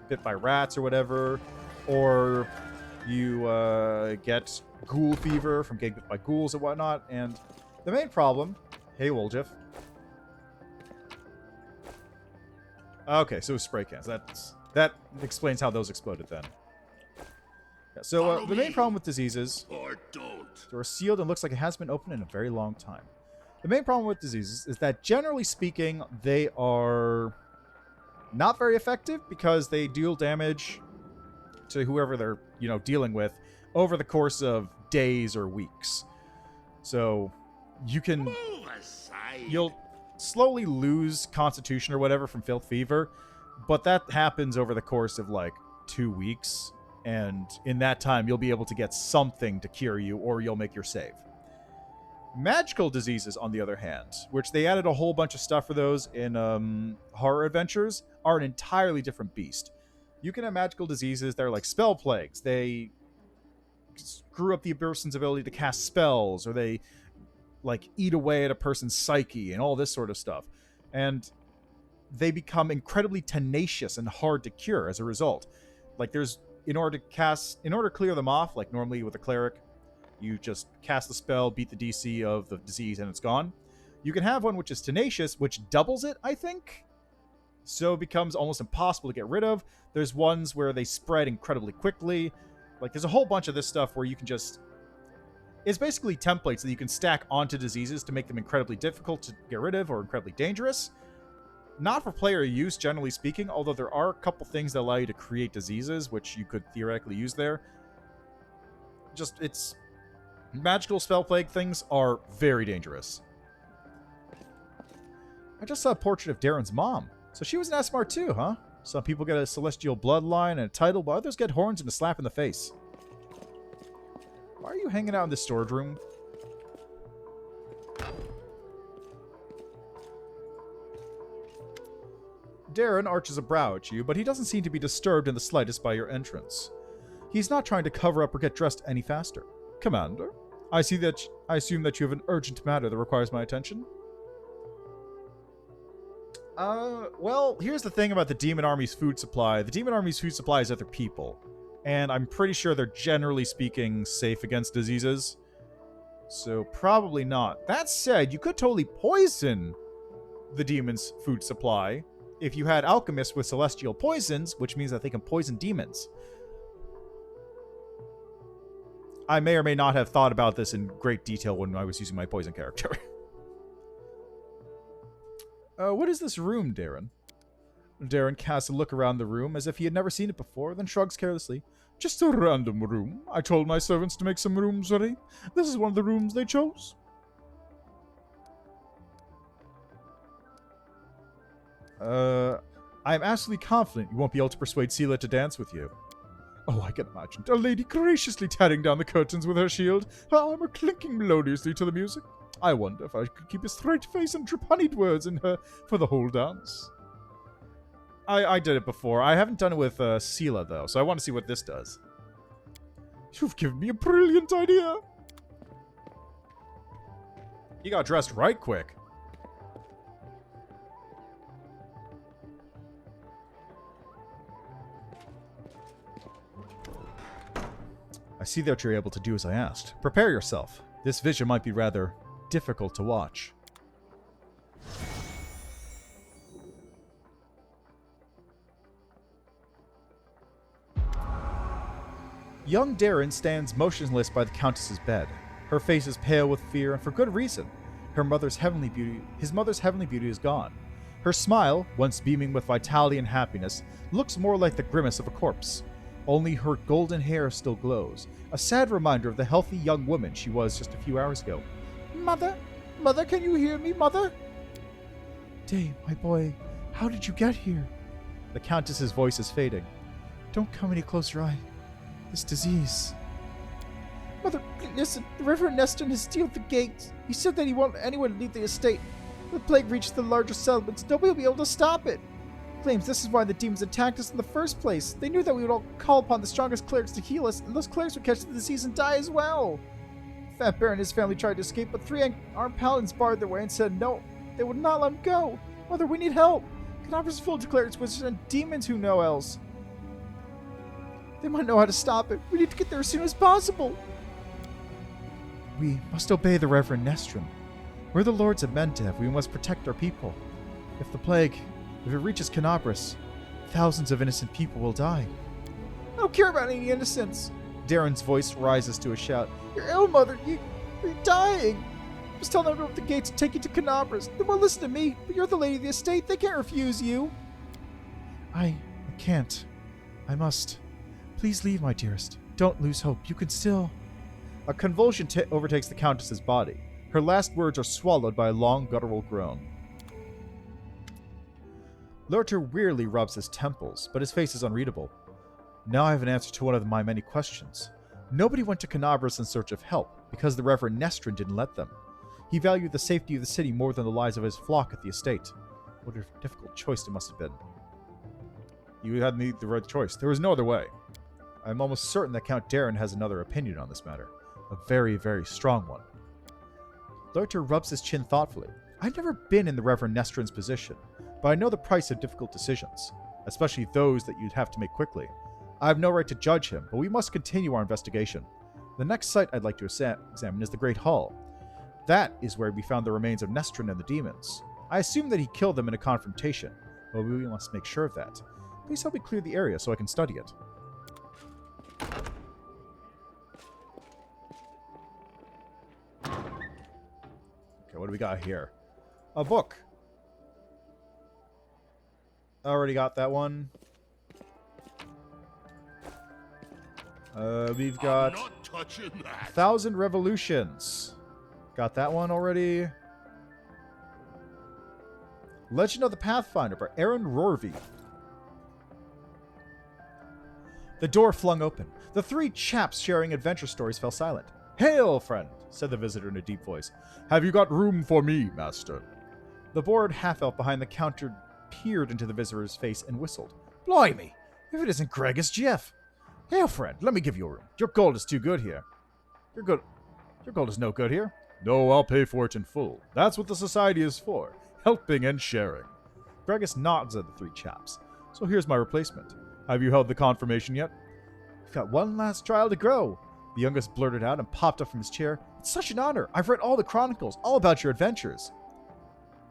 [SPEAKER 1] bit by rats or whatever. Or you get ghoul fever from getting bit by ghouls and whatnot. And the main problem... Hey, Woljeff. Okay, so it was spray cans. That explains how those exploded then. Yeah, so the main problem with diseases...
[SPEAKER 2] Or don't.
[SPEAKER 1] They're sealed and looks like it has been open in a very long time. The main problem with diseases is that, generally speaking, they are not very effective because they deal damage to whoever they're, dealing with over the course of days or weeks. So you'll slowly lose constitution or whatever from filth fever, but that happens over the course of like 2 weeks, and in that time you'll be able to get something to cure you, or you'll make your save. Magical diseases, on the other hand, which they added a whole bunch of stuff for those in horror adventures, are an entirely different beast. You can have magical diseases that are like spell plagues. They screw up the person's ability to cast spells, or they like eat away at a person's psyche and all this sort of stuff. And they become incredibly tenacious and hard to cure as a result. Like in order to clear them off, like normally with a cleric, you just cast the spell, beat the DC of the disease, and it's gone. You can have one which is tenacious, which doubles it, I think. So it becomes almost impossible to get rid of. There's ones where they spread incredibly quickly. Like, there's a whole bunch of this stuff where you can just... It's basically templates that you can stack onto diseases to make them incredibly difficult to get rid of or incredibly dangerous. Not for player use, generally speaking, although there are a couple things that allow you to create diseases, which you could theoretically use there. It's... Magical spell plague things are very dangerous. I just saw a portrait of Darren's mom. So she was an Asmar too, huh? Some people get a celestial bloodline and a title, but others get horns and a slap in the face. Why are you hanging out in this storage room? Darren arches a brow at you, but he doesn't seem to be disturbed in the slightest by your entrance. He's not trying to cover up or get dressed any faster. Commander, I assume that you have an urgent matter that requires my attention. Well, here's the thing about the Demon Army's food supply. The Demon Army's food supply is other people, and I'm pretty sure they're generally speaking safe against diseases. So probably not. That said, you could totally poison the demon's food supply if you had alchemists with celestial poisons, which means that they can poison demons. I may or may not have thought about this in great detail when I was using my poison character. What is this room, Darren? Darren casts a look around the room as if he had never seen it before, then shrugs carelessly. Just a random room. I told my servants to make some rooms ready. This is one of the rooms they chose. I am absolutely confident you won't be able to persuade Sela to dance with you. Oh, I can imagine. A lady graciously tearing down the curtains with her shield, her armor clinking melodiously to the music. I wonder if I could keep a straight face and drip honeyed words in her for the whole dance. I did it before. I haven't done it with Sela, though, so I want to see what this does. You've given me a brilliant idea. You got dressed right quick. I see that you're able to do as I asked. Prepare yourself. This vision might be rather difficult to watch. Young Darren stands motionless by the Countess's bed. Her face is pale with fear, and for good reason. His mother's heavenly beauty is gone. Her smile, once beaming with vitality and happiness, looks more like the grimace of a corpse. Only her golden hair still glows, a sad reminder of the healthy young woman she was just a few hours ago. Mother? Mother, can you hear me, Mother? Dave, my boy, how did you get here? The Countess's voice is fading. Don't come any closer, This disease. Mother, listen, the Reverend Neston has sealed the gates. He said that he won't let anyone leave the estate. The plague reached the larger settlements. Nobody will be able to stop it. Claims this is why the demons attacked us in the first place. They knew that we would all call upon the strongest clerics to heal us, and those clerics would catch the disease and die as well. Fat Bear and his family tried to escape, but 3 armed paladins barred their way and said no, they would not let him go. Mother, we need help. Canobra's full of clerics, wizards, and demons who know else. They might know how to stop it. We need to get there as soon as possible. We must obey the Reverend Nestrum. We're the Lords of Mentev. We must protect our people. If it reaches Canobras, thousands of innocent people will die. I don't care about any innocents. Darren's voice rises to a shout. You're ill, Mother. You're dying.
[SPEAKER 11] Just tell them to open the gates and take you to Canabras. They won't listen to me, but you're the lady of the estate. They can't refuse you. I can't. I must. Please leave, my dearest. Don't lose hope. You can still... A convulsion overtakes the Countess's body. Her last words are swallowed by a long, guttural groan. Leper wearily rubs his temples, but his face is unreadable. Now I have an answer to one of my many questions. Nobody went to Canabras in search of help, because the Reverend Nestrin didn't let them. He valued the safety of the city more than the lives of his flock at the estate. What a difficult choice it must have been. You had the right choice. There was no other way. I'm almost certain that Count Darren has another opinion on this matter. A very, very strong one. Leper rubs his chin thoughtfully. I've never been in the Reverend Nestrin's position, but I know the price of difficult decisions, especially those that you'd have to make quickly. I have no right to judge him, but we must continue our investigation. The next site I'd like to examine is the Great Hall. That is where we found the remains of Nestrin and the demons. I assume that he killed them in a confrontation, but we must make sure of that. Please help me clear the area so I can study it. Okay, what do we got here? A book. Already got that one. We've got 1,000 Revolutions. Got that one already. Legend of the Pathfinder by Aaron Rorvey. The door flung open. The three chaps sharing adventure stories fell silent. "Hail, friend," said the visitor in a deep voice. "Have you got room for me, master?" The bored half-elf behind the counter peered into the visitor's face and whistled. "Blimey, if it isn't Gregis Jeff. Hail, friend, let me give you a room. Your gold is too good here." Your gold is no good here." "No, I'll pay for it in full. That's what the society is for. Helping and sharing." Gregis nods at the three chaps. "So here's my replacement. Have you held the confirmation yet?" "We've got one last trial to go," the youngest blurted out and popped up from his chair. "It's such an honor. I've read all the chronicles, all about your adventures."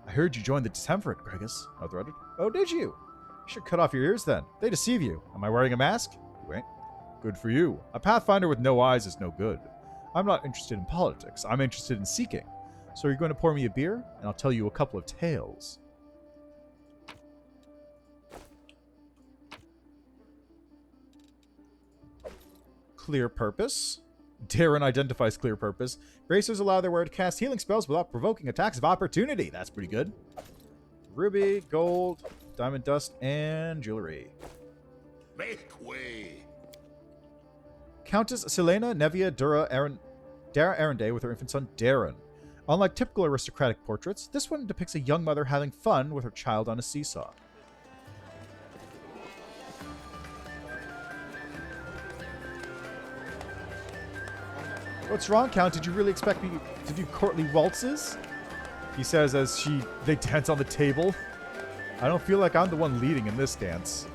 [SPEAKER 11] "I heard you joined the Decemvirate, Gregis," Arthur uttered. "Oh, did you? You should cut off your ears then. They deceive you. Am I wearing a mask?" "You ain't." "Good for you. A Pathfinder with no eyes is no good. I'm not interested in politics. I'm interested in seeking. So you're going to pour me a beer, and I'll tell you a couple of tales." Clear purpose. Darren identifies clear purpose. Bracers allow their wearer to cast healing spells without provoking attacks of opportunity. That's pretty good. Ruby, gold, diamond dust, and jewelry.
[SPEAKER 2] Make way.
[SPEAKER 11] Countess Selena Nevia Dara Arenday with her infant son Darren. Unlike typical aristocratic portraits, this one depicts a young mother having fun with her child on a seesaw. "What's wrong, Count? Did you really expect me to do courtly waltzes?" he says as they dance on the table. "I don't feel like I'm the one leading in this dance."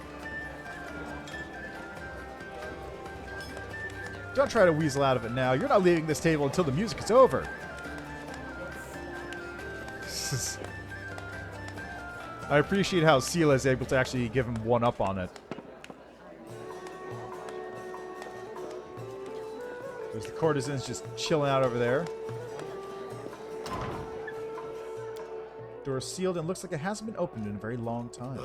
[SPEAKER 11] "Don't try to weasel out of it now. You're not leaving this table until the music is over." I appreciate how Sela is able to actually give him one up on it. There's the courtesans just chilling out over there. Door is sealed and looks like it hasn't been opened in a very long time.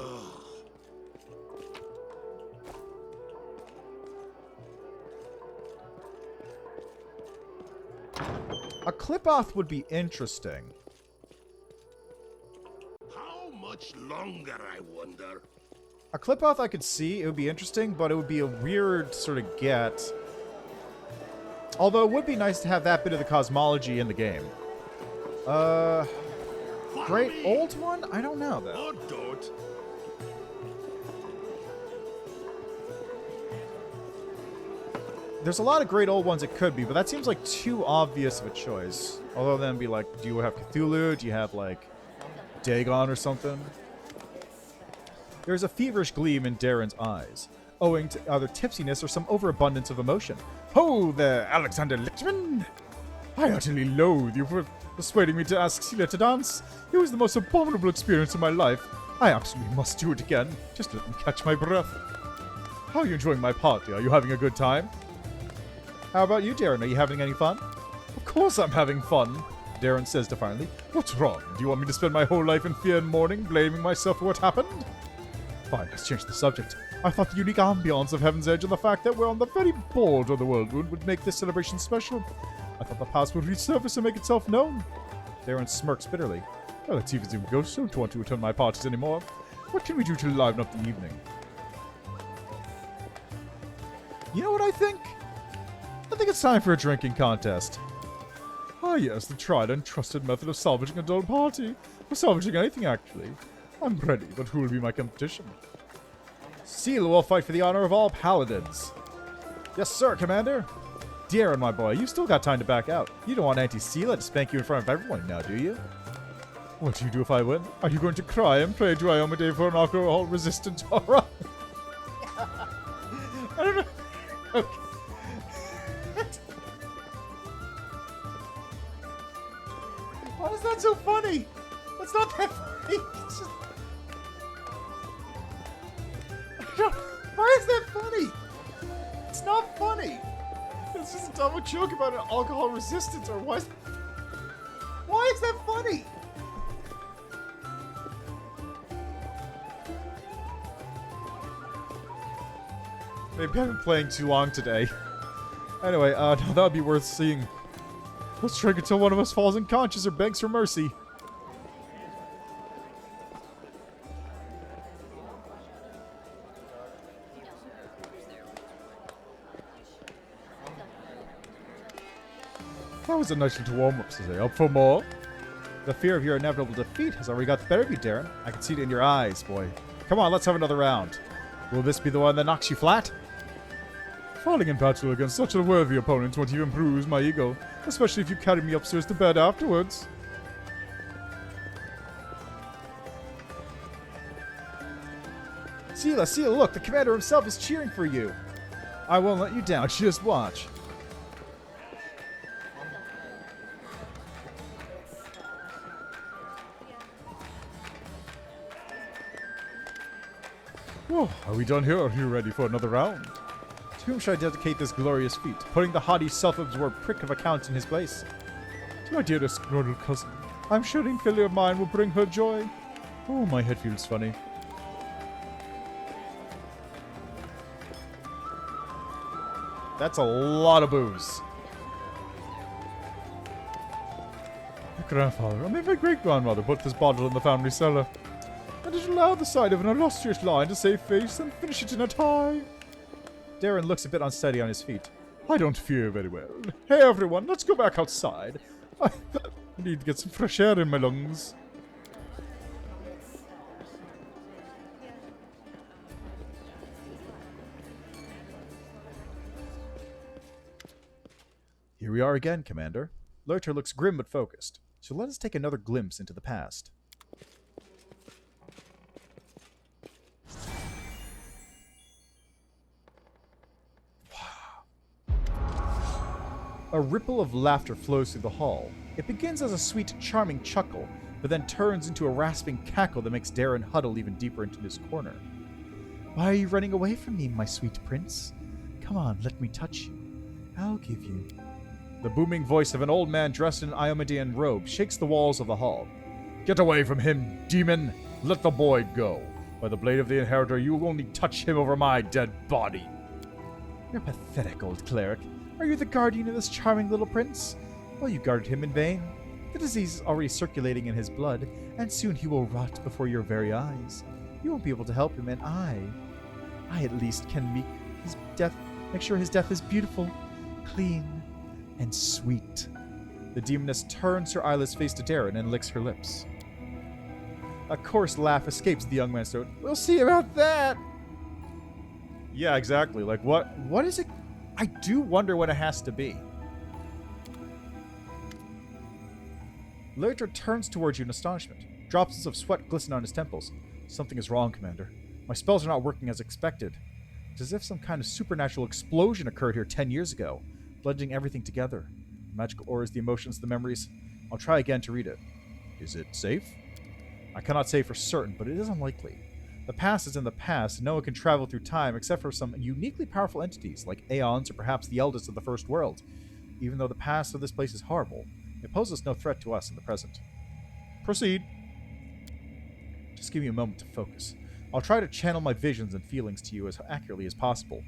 [SPEAKER 11] A clip-off would be interesting.
[SPEAKER 2] How much longer, I wonder?
[SPEAKER 11] A clip-off I could see. It would be interesting, but it would be a weird sort of get. Although it would be nice to have that bit of the cosmology in the game. Great old one? I don't know, though.
[SPEAKER 2] Or don't.
[SPEAKER 11] There's a lot of great old ones it could be, but that seems like too obvious of a choice. Although then be like, do you have Cthulhu? Do you have, like, Dagon or something? There's a feverish gleam in Darren's eyes, owing to either tipsiness or some overabundance of emotion. "Ho there, Alexander Lichtman! I utterly loathe you for persuading me to ask Sela to dance. It was the most abominable experience of my life. I absolutely must do it again. Just let me catch my breath. How are you enjoying my party? Are you having a good time? How about you, Darren? Are you having any fun?" "Of course I'm having fun.
[SPEAKER 1] Darren says defiantly. What's wrong? Do you want me to spend my whole life in fear and mourning, blaming myself for what happened? Fine, let's change the subject. I thought the unique ambiance of Heaven's Edge and the fact that we're on the very border of the world would make this celebration special. I thought the past would resurface and make itself known. Darren smirks bitterly. Well, it's even ghosts don't want to attend my parties anymore. What can we do to liven up the evening? You know what I think? I think it's time for a drinking contest. Ah yes, the tried and trusted method of salvaging a dull party. Or salvaging anything, actually. I'm ready, but who will be my competition? Seal will fight for the honor of all paladins. Yes, sir, Commander. Darren, my boy, you still got time to back out. You don't want Auntie Seela to spank you in front of everyone now, do you? What do you do if I win? Are you going to cry and pray to Iomade for an alcohol-resistant aura? I don't know. Okay. Why is that so funny? That's not that funny. It's just... Why is that funny? It's not funny. It's just a dumb joke about an alcohol resistance, or why is that funny? Maybe I've been playing too long today. Anyway, no, that would be worth seeing. Let's drink until one of us falls unconscious or begs for mercy. That was a nice little warm-up today. Up for more? The fear of your inevitable defeat has already got the better of you, Darren. I can see it in your eyes, boy. Come on, let's have another round. Will this be the one that knocks you flat? Falling in battle against such a worthy opponent won't even bruise my ego, especially if you carry me upstairs to bed afterwards. Seela, look, the commander himself is cheering for you. I won't let you down, just watch. Oh, are we done here? Are you ready for another round? To whom should I dedicate this glorious feat, putting the haughty, self-absorbed prick of a count in his place? To my dearest royal cousin. I'm sure any failure of mine will bring her joy. Oh, my head feels funny. That's a lot of booze. My grandfather, I mean my great-grandmother, put this bottle in the family cellar. And it allowed the sight of an illustrious line to save face and finish it in a tie. Darren looks a bit unsteady on his feet. I don't feel very well. Hey everyone, let's go back outside. I need to get some fresh air in my lungs. Here we are again, Commander. Leper looks grim but focused, so let us take another glimpse into the past. A ripple of laughter flows through the hall. It begins as a sweet, charming chuckle, but then turns into a rasping cackle that makes Darren huddle even deeper into his corner. Why are you running away from me, my sweet prince? Come on, let me touch you. I'll give you. The booming voice of an old man dressed in an Iomedean robe shakes the walls of the hall. Get away from him, demon! Let the boy go. By the blade of the Inheritor, you will only touch him over my dead body. You're pathetic, old cleric. Are you the guardian of this charming little prince? Well, you guarded him in vain. The disease is already circulating in his blood, and soon he will rot before your very eyes. You won't be able to help him, and I at least can make sure his death is beautiful, clean, and sweet. The demoness turns her eyeless face to Darren and licks her lips. A coarse laugh escapes the young man's throat. We'll see about that! Yeah, exactly. Like, what is it? I do wonder what it has to be. Leper turns towards you in astonishment. Drops of sweat glisten on his temples. Something is wrong, Commander. My spells are not working as expected. It's as if some kind of supernatural explosion occurred here 10 years ago, blending everything together. The magical auras, the emotions, the memories. I'll try again to read it. Is it safe? I cannot say for certain, but it is unlikely. The past is in the past, and no one can travel through time except for some uniquely powerful entities, like Aeons or perhaps the eldest of the First World. Even though the past of this place is horrible, It poses no threat to us in the present. Proceed. Just give me a moment to focus. I'll try to channel my visions and feelings to you as accurately as possible.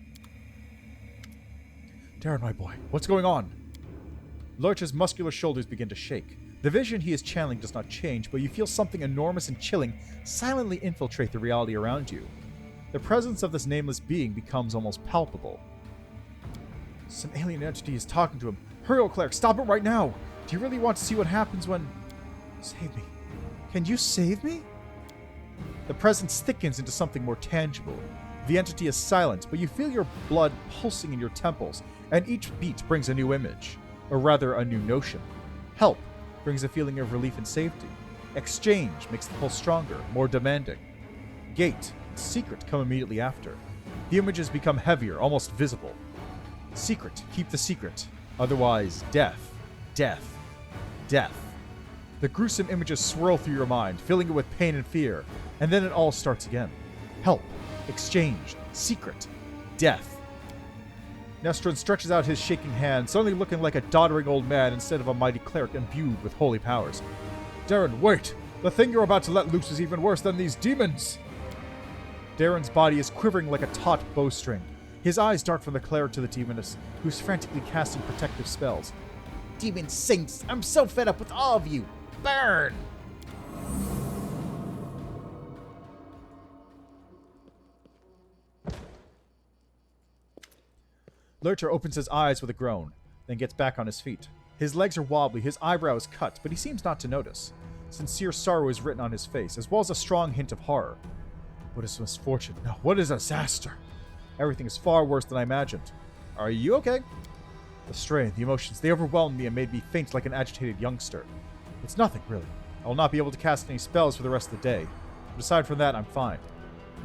[SPEAKER 1] Darren, my boy, what's going on? Lurch's muscular shoulders begin to shake. The vision he is channeling does not change, but you feel something enormous and chilling silently infiltrate the reality around you. The presence of this nameless being becomes almost palpable. Some alien entity is talking to him. Hurry, old cleric, stop it right now! Do you really want to see what happens when... Save me. Can you save me? The presence thickens into something more tangible. The entity is silent, but you feel your blood pulsing in your temples, and each beat brings a new image. Or rather, a new notion. Help brings a feeling of relief and safety. Exchange makes the pulse stronger, more demanding. Gate and secret come immediately after. The images become heavier, almost visible. Secret, keep the secret. Otherwise, death, death, death. The gruesome images swirl through your mind, filling it with pain and fear, and then it all starts again. Help, exchange, secret, death. Nestron stretches out his shaking hand, suddenly looking like a doddering old man instead of a mighty cleric imbued with holy powers. Darren, wait! The thing you're about to let loose is even worse than these demons! Darren's body is quivering like a taut bowstring. His eyes dart from the cleric to the demoness, who's frantically casting protective spells. Demon saints, I'm so fed up with all of you! Burn! Lurcher opens his eyes with a groan, then gets back on his feet. His legs are wobbly, his eyebrows cut, but he seems not to notice. Sincere sorrow is written on his face, as well as a strong hint of horror. What is misfortune? No, what is disaster? Everything is far worse than I imagined. Are you okay? The strain, the emotions, they overwhelmed me and made me faint like an agitated youngster. It's nothing, really. I will not be able to cast any spells for the rest of the day. But aside from that, I'm fine.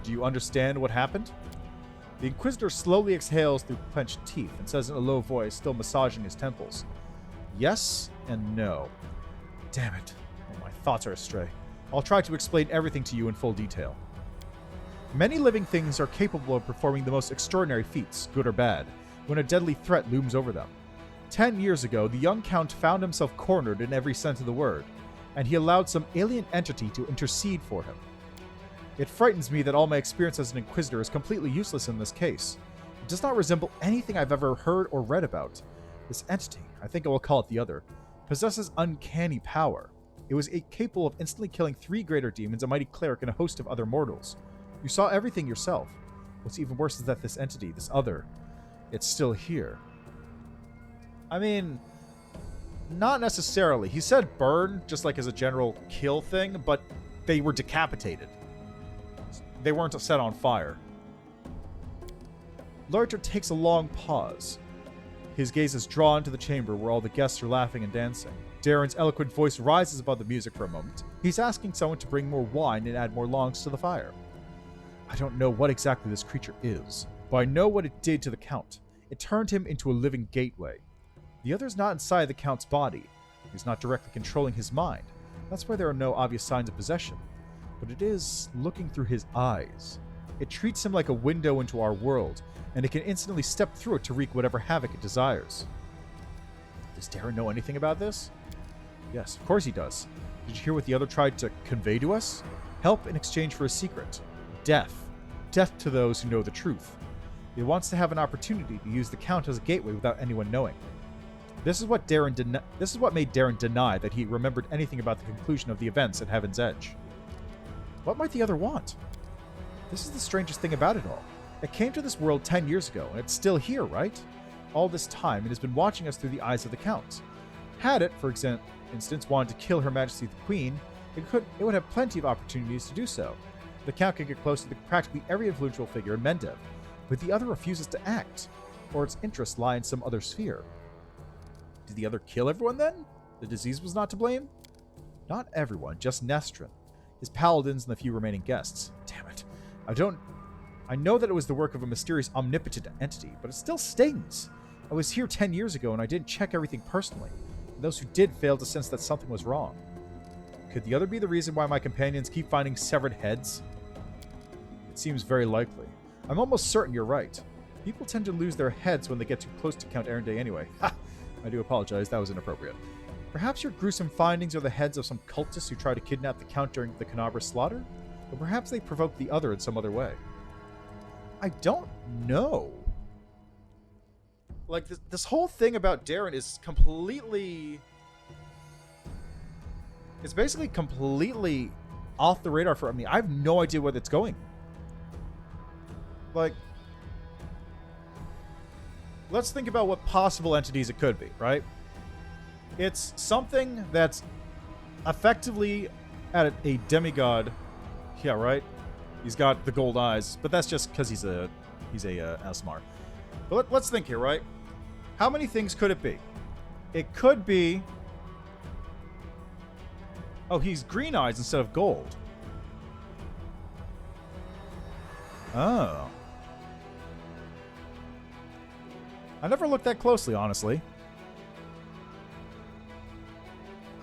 [SPEAKER 1] Do you understand what happened? The Inquisitor slowly exhales through clenched teeth and says in a low voice, still massaging his temples. Yes and no. Damn it. Oh, my thoughts are astray. I'll try to explain everything to you in full detail. Many living things are capable of performing the most extraordinary feats, good or bad, when a deadly threat looms over them. 10 years ago, the young Count found himself cornered in every sense of the word, and he allowed some alien entity to intercede for him. It frightens me that all my experience as an Inquisitor is completely useless in this case. It does not resemble anything I've ever heard or read about. This entity, I think I will call it the Other, possesses uncanny power. It was capable of instantly killing 3 greater demons, a mighty cleric, and a host of other mortals. You saw everything yourself. What's even worse is that this entity, this Other, it's still here. I mean, not necessarily. He said burn, just like as a general kill thing, but they were decapitated. They weren't set on fire. Larcher takes a long pause. His gaze is drawn to the chamber where all the guests are laughing and dancing. Darren's eloquent voice rises above the music for a moment. He's asking someone to bring more wine and add more logs to the fire. I don't know what exactly this creature is, but I know what it did to the Count. It turned him into a living gateway. The Other's not inside the Count's body. He's not directly controlling his mind. That's why there are no obvious signs of possession. But it is looking through his eyes. It treats him like a window into our world, and it can instantly step through it to wreak whatever havoc it desires. Does Darren know anything about this? Yes, of course he does. Did you hear what the Other tried to convey to us? Help in exchange for a secret. Death. Death to those who know the truth. It wants to have an opportunity to use the Count as a gateway without anyone knowing. This is what made Darren deny that he remembered anything about the conclusion of the events at Heaven's Edge. What might the Other want? This is the strangest thing about it all. It came to this world 10 years ago, and it's still here, right? All this time, it has been watching us through the eyes of the Count. Had it, for instance, wanted to kill Her Majesty the Queen, it would have plenty of opportunities to do so. The Count could get close to practically every influential figure in Mendev, but the Other refuses to act, or its interests lie in some other sphere. Did the Other kill everyone then? The disease was not to blame? Not everyone, just Nestron, his paladins, and the few remaining guests. Damn it. I know that it was the work of a mysterious omnipotent entity, but it still stings. I was here 10 years ago and I didn't check everything personally. And those who did failed to sense that something was wrong. Could the Other be the reason why my companions keep finding severed heads? It seems very likely. I'm almost certain you're right. People tend to lose their heads when they get too close to Count Erendé anyway. Ha! I do apologize, that was inappropriate. Perhaps your gruesome findings are the heads of some cultists who tried to kidnap the Count during the Canabra slaughter? Or perhaps they provoked the other in some other way. I don't know. Like, this whole thing about Darren is completely... It's basically completely off the radar for me. I have no idea where it's going. Like, let's think about what possible entities it could be, right? It's something that's effectively at a demigod. Yeah, right? He's got the gold eyes, but that's just because he's a Asmar. But let's think here, right? How many things could it be? It could be... Oh, he's green eyes instead of gold. Oh. I never looked that closely, honestly.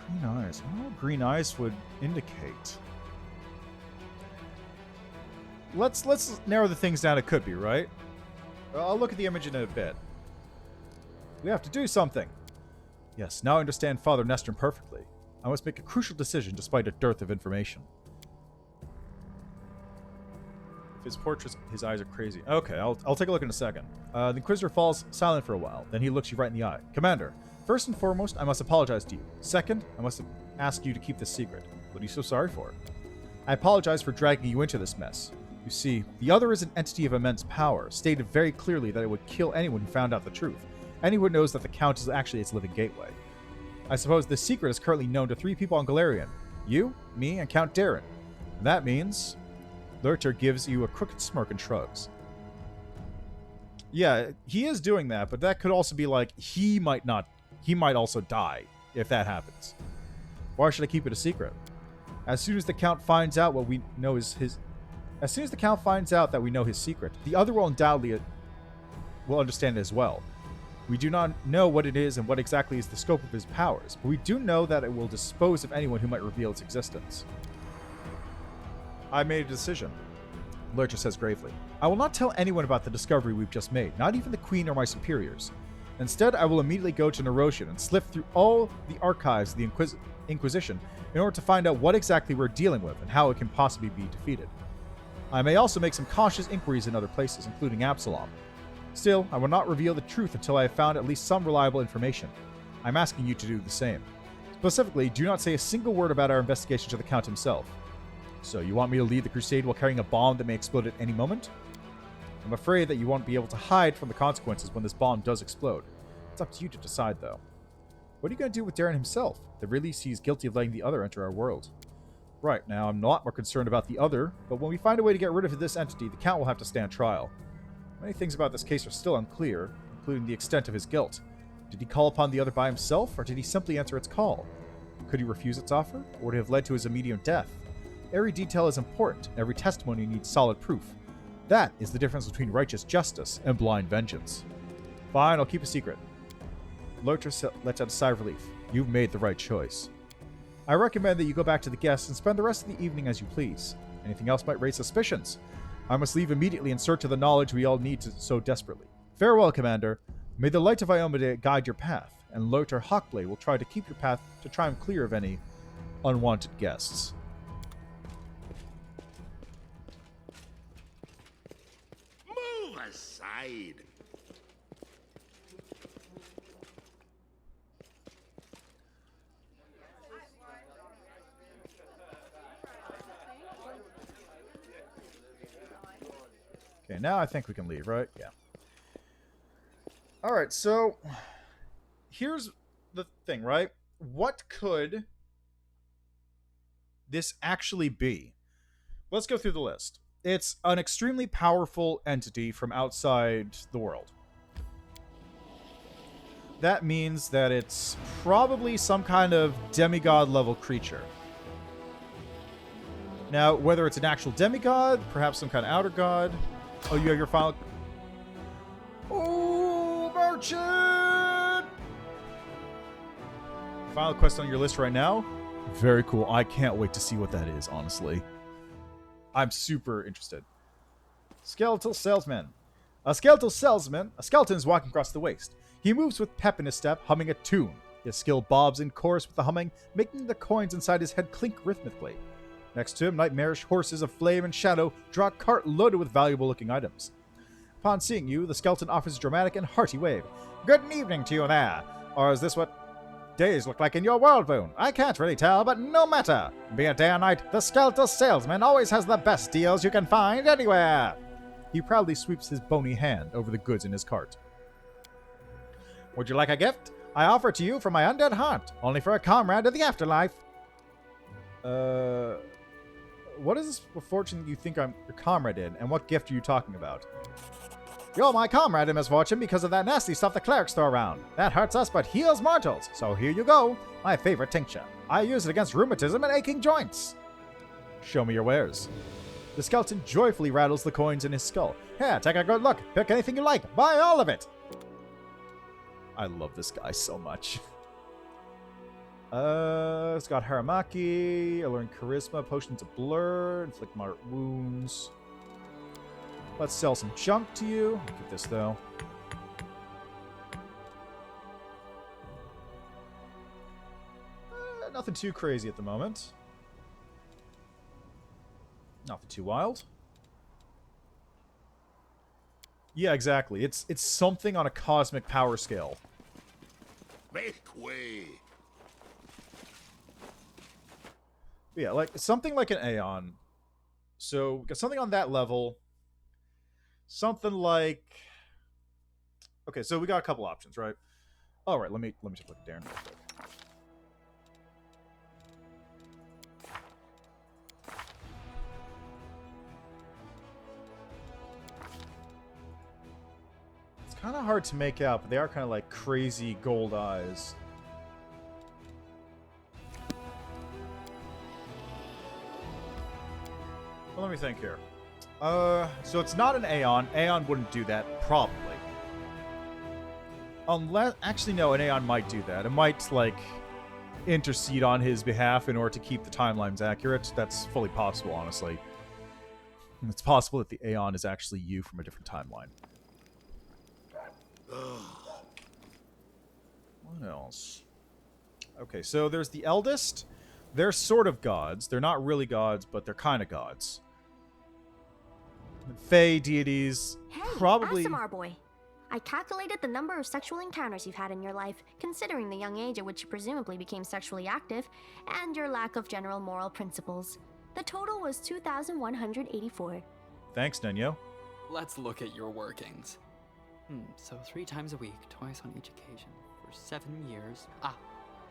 [SPEAKER 1] Green eyes. I don't know what green eyes would indicate. Let's narrow the things down it could be, right? I'll look at the image in a bit. We have to do something. Yes, now I understand Father Nestron perfectly. I must make a crucial decision despite a dearth of information. If his portraits, his eyes are crazy. Okay, I'll take a look in a second. The Inquisitor falls silent for a while. Then he looks you right in the eye. Commander, first and foremost, I must apologize to you. Second, I must ask you to keep this secret. What are you so sorry for? I apologize for dragging you into this mess. You see, the other is an entity of immense power, stated very clearly that it would kill anyone who found out the truth. Anyone knows that the Count is actually its living gateway. I suppose this secret is currently known to 3 people on Galarian. You, me, and Count Darren. And that means... Leper gives you a crooked smirk and shrugs. Yeah, he is doing that, but that could also be like, he might also die if that happens. Why should I keep it a secret? As soon as the Count finds out what we know is his... As soon as the Count finds out that we know his secret, the other will undoubtedly will understand it as well. We do not know what it is and what exactly is the scope of his powers, but we do know that it will dispose of anyone who might reveal its existence. I made a decision, Leper says gravely. I will not tell anyone about the discovery we've just made, not even the Queen or my superiors. Instead, I will immediately go to Nerosian and slip through all the archives of the Inquisition in order to find out what exactly we're dealing with and how it can possibly be defeated. I may also make some cautious inquiries in other places, including Absalom. Still, I will not reveal the truth until I have found at least some reliable information. I'm asking you to do the same. Specifically, do not say a single word about our investigation to the Count himself. So, you want me to lead the crusade while carrying a bomb that may explode at any moment? I'm afraid that you won't be able to hide from the consequences when this bomb does explode. It's up to you to decide, though. What are you going to do with Darren himself? At the very least, he's guilty of letting the other enter our world. Right, now I'm not more concerned about the other, but when we find a way to get rid of this entity, the Count will have to stand trial. Many things about this case are still unclear, including the extent of his guilt. Did he call upon the other by himself, or did he simply answer its call? Could he refuse its offer, or would it have led to his immediate death? Every detail is important, every testimony needs solid proof. That is the difference between righteous justice and blind vengeance. Fine, I'll keep a secret. Leper lets out a sigh of relief. You've made the right choice. I recommend that you go back to the guests and spend the rest of the evening as you please. Anything else might raise suspicions. I must leave immediately in search of the knowledge we all need so desperately. Farewell, Commander. May the light of Iomade guide your path, and Leper Hawkblade will try to keep your path to try and clear of any unwanted guests.
[SPEAKER 2] Move aside.
[SPEAKER 1] Okay, now I think we can leave, right? Yeah. Alright, so here's the thing, right? What could this actually be? Let's go through the list. It's an extremely powerful entity from outside the world. That means that it's probably some kind of demigod level creature. Now, whether it's an actual demigod, perhaps some kind of outer god. Oh, you have your final... Oh, merchant! Final quest on your list right now? Very cool. I can't wait to see what that is, honestly. I'm super interested. Skeletal salesman. A skeleton is walking across the waste. He moves with pep in his step, humming a tune. His skill bobs in chorus with the humming, making the coins inside his head clink rhythmically. Next to him, nightmarish horses of flame and shadow draw a cart loaded with valuable-looking items. Upon seeing you, the skeleton offers a dramatic and hearty wave. Good evening to you there. Or is this what days look like in your world, Boone? I can't really tell, but no matter. Be it day or night, the skeletal salesman always has the best deals you can find anywhere. He proudly sweeps his bony hand over the goods in his cart. Would you like a gift? I offer to you from my undead heart, only for a comrade of the afterlife. What is this fortune that you think I'm your comrade in, and what gift are you talking about? You're my comrade in misfortune because of that nasty stuff the clerics throw around. That hurts us but heals mortals, so here you go. My favorite tincture. I use it against rheumatism and aching joints. Show me your wares. The skeleton joyfully rattles the coins in his skull. Here, take a good look. Pick anything you like. Buy all of it. I love this guy so much. It's got Haramaki, Alluring Charisma, Potions of Blur, Inflict Moderate Wounds. Let's sell some junk to you. I'll keep this, though. Nothing too crazy at the moment. Nothing too wild. Yeah, exactly. It's something on a cosmic power scale.
[SPEAKER 2] Make way.
[SPEAKER 1] Yeah, like something like an Aeon. So, something on that level. Something like... Okay, so we got a couple options, right? All right, let me just look at Darren real quick. It's kind of hard to make out, but they are kind of like crazy gold eyes. Well, let me think here. So it's not an Aeon. Aeon wouldn't do that, probably. Unless, actually, no, an Aeon might do that. It might, like, intercede on his behalf in order to keep the timelines accurate. That's fully possible, honestly. It's possible that the Aeon is actually you from a different timeline. What else? Okay, so there's the Eldest. They're sort of gods. They're not really gods, but they're kind of gods. Fae deities,
[SPEAKER 8] Hey,
[SPEAKER 1] probably...
[SPEAKER 8] Asimar boy. I calculated the number of sexual encounters you've had in your life, considering the young age at which you presumably became sexually active, and your lack of general moral principles. The total was 2,184.
[SPEAKER 1] Thanks, Nenyo.
[SPEAKER 12] Let's look at your workings. So 3 times a week, twice on each occasion, for 7 years. Ah,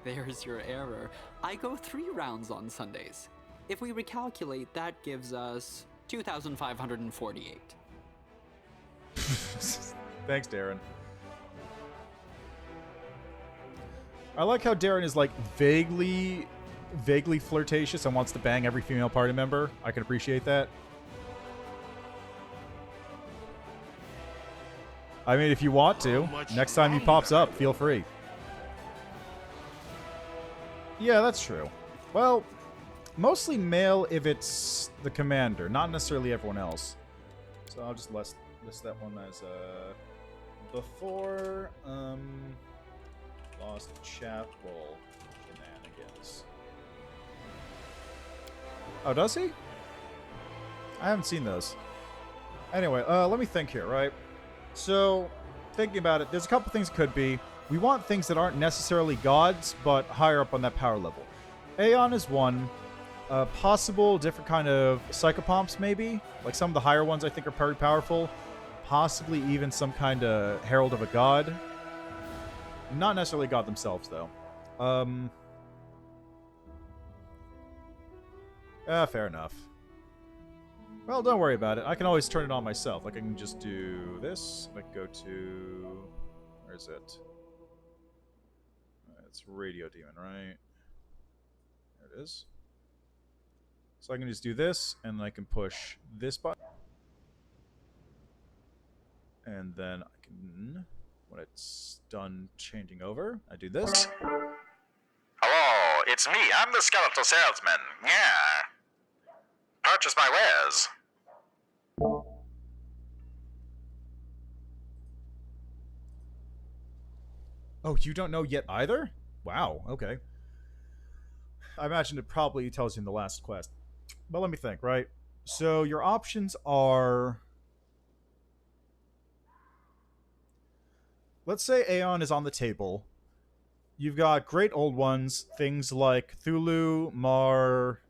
[SPEAKER 12] there's your error. I go 3 rounds on Sundays. If we recalculate, that gives us 2,548.
[SPEAKER 1] Thanks, Darren. I like how Darren is, like, vaguely flirtatious and wants to bang every female party member. I can appreciate that. I mean, if you want to, next time he pops up, feel free. Yeah, that's true. Well, mostly male if it's the commander, not necessarily everyone else. So I'll just list that one as before Lost Chapel shenanigans. Oh, does he? I haven't seen those. Anyway, let me think here, right? So, thinking about it, there's a couple things it could be. We want things that aren't necessarily gods, but higher up on that power level. Aeon is one. Possible different kind of psychopomps, maybe? Like some of the higher ones I think are very powerful. Possibly even some kind of herald of a god. Not necessarily god themselves, though. Fair enough. Well, don't worry about it. I can always turn it on myself. Like, I can just do this. Like, go to... Where is it? It's Radio Demon, right? There it is. So I can just do this, and I can push this button. And then I can... When it's done changing over, I do this.
[SPEAKER 13] Hello, it's me. I'm the skeletal salesman. Yeah. Purchase my wares.
[SPEAKER 1] Oh, you don't know yet either? Wow, okay. I imagine it probably tells you in the last quest. But let me think, right? So your options are... Let's say Aeon is on the table. You've got great old ones, things like Cthulhu, Mar...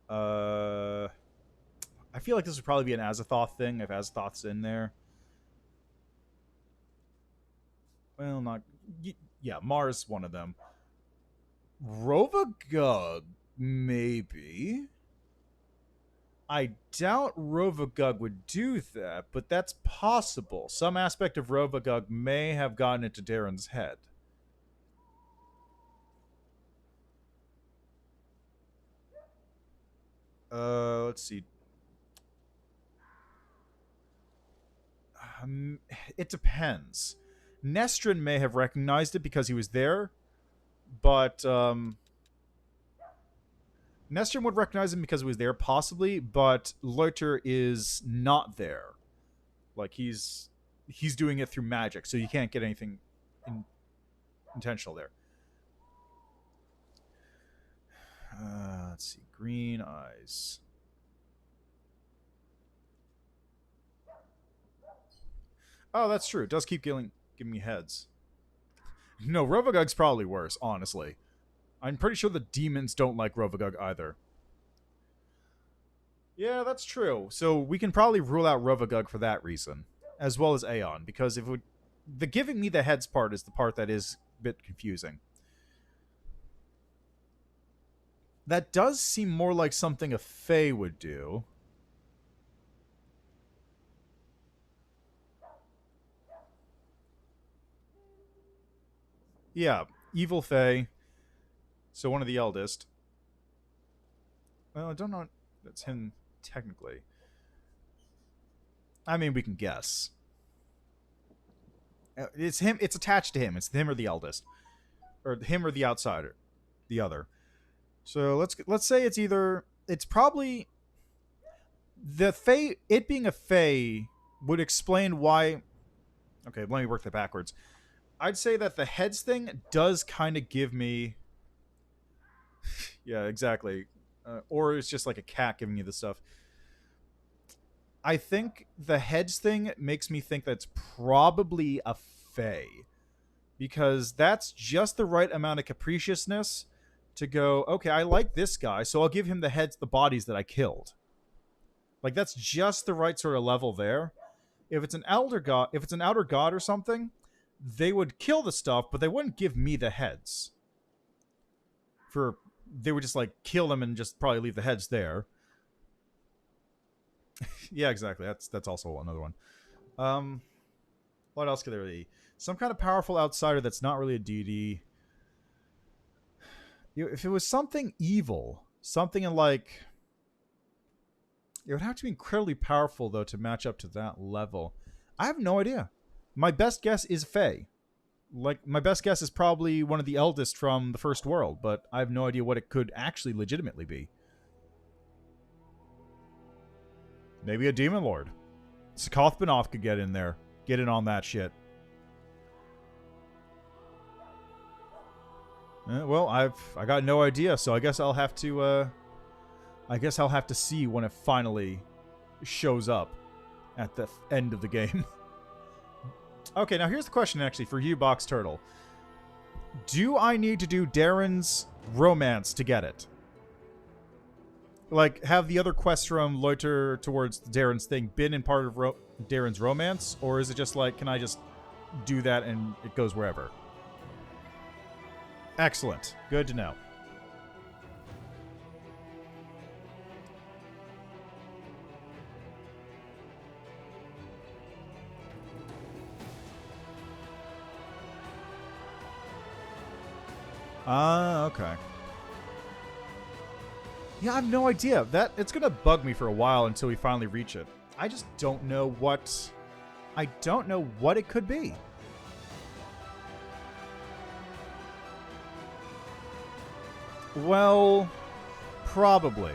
[SPEAKER 1] I feel like this would probably be an Azathoth thing, if Azathoth's in there. Well, not... Yeah, Mar's one of them. Rovagug, maybe. I doubt Rovagug would do that, but that's possible. Some aspect of Rovagug may have gotten into Darren's head. Let's see. It depends. Nestrin may have recognized it because he was there, but Nestrin would recognize him because he was there, possibly, but Leper is not there. Like, he's doing it through magic, so you can't get anything intentional there. Let's see. Green eyes. Oh, that's true. It does keep giving me heads. No, Rovagug's probably worse, honestly. I'm pretty sure the demons don't like Rovagug either. Yeah, that's true. So we can probably rule out Rovagug for that reason, as well as Aeon, because if it would, the giving me the heads part is the part that is a bit confusing. That does seem more like something a Fae would do. Yeah, evil Fae. So one of the eldest. Well, I don't know. That's him, technically. I mean, we can guess. It's him. It's attached to him. It's him or the eldest. Or him or the outsider. The other. So let's say it's either... It's probably... The Fae... It being a Fae would explain why... Okay, let me work that backwards. I'd say that the heads thing does kind of give me... Yeah, exactly. Or it's just like a cat giving you the stuff. I think the heads thing makes me think that's probably a Fae. Because that's just the right amount of capriciousness to go, okay, I like this guy, so I'll give him the heads, the bodies that I killed. Like, that's just the right sort of level there. If it's an elder god, if it's an outer god or something, they would kill the stuff, but they wouldn't give me the heads. They would just, like, kill them and just probably leave the heads there. Yeah, exactly. That's also another one. What else could there be? Some kind of powerful outsider that's not really a deity. If it was something evil, something in, like... It would have to be incredibly powerful, though, to match up to that level. I have no idea. My best guess is Fae. Like, my best guess is probably one of the eldest from the First World, but I have no idea what it could actually legitimately be. Maybe a Demon Lord. Sakoth Banoff could get in there. Get in on that shit. Well, I got no idea, so I guess I'll have to, see when it finally shows up at the end of the game. Okay, now here's the question, actually, for you, Box Turtle. Do I need to do Darren's romance to get it? Like, have the other quests from Leper towards Darren's thing been in part of Darren's romance? Or is it just like, can I just do that and it goes wherever? Excellent. Good to know. Okay. Yeah, I have no idea. It's gonna bug me for a while until we finally reach it. I just don't know what... I don't know what it could be. Well, probably.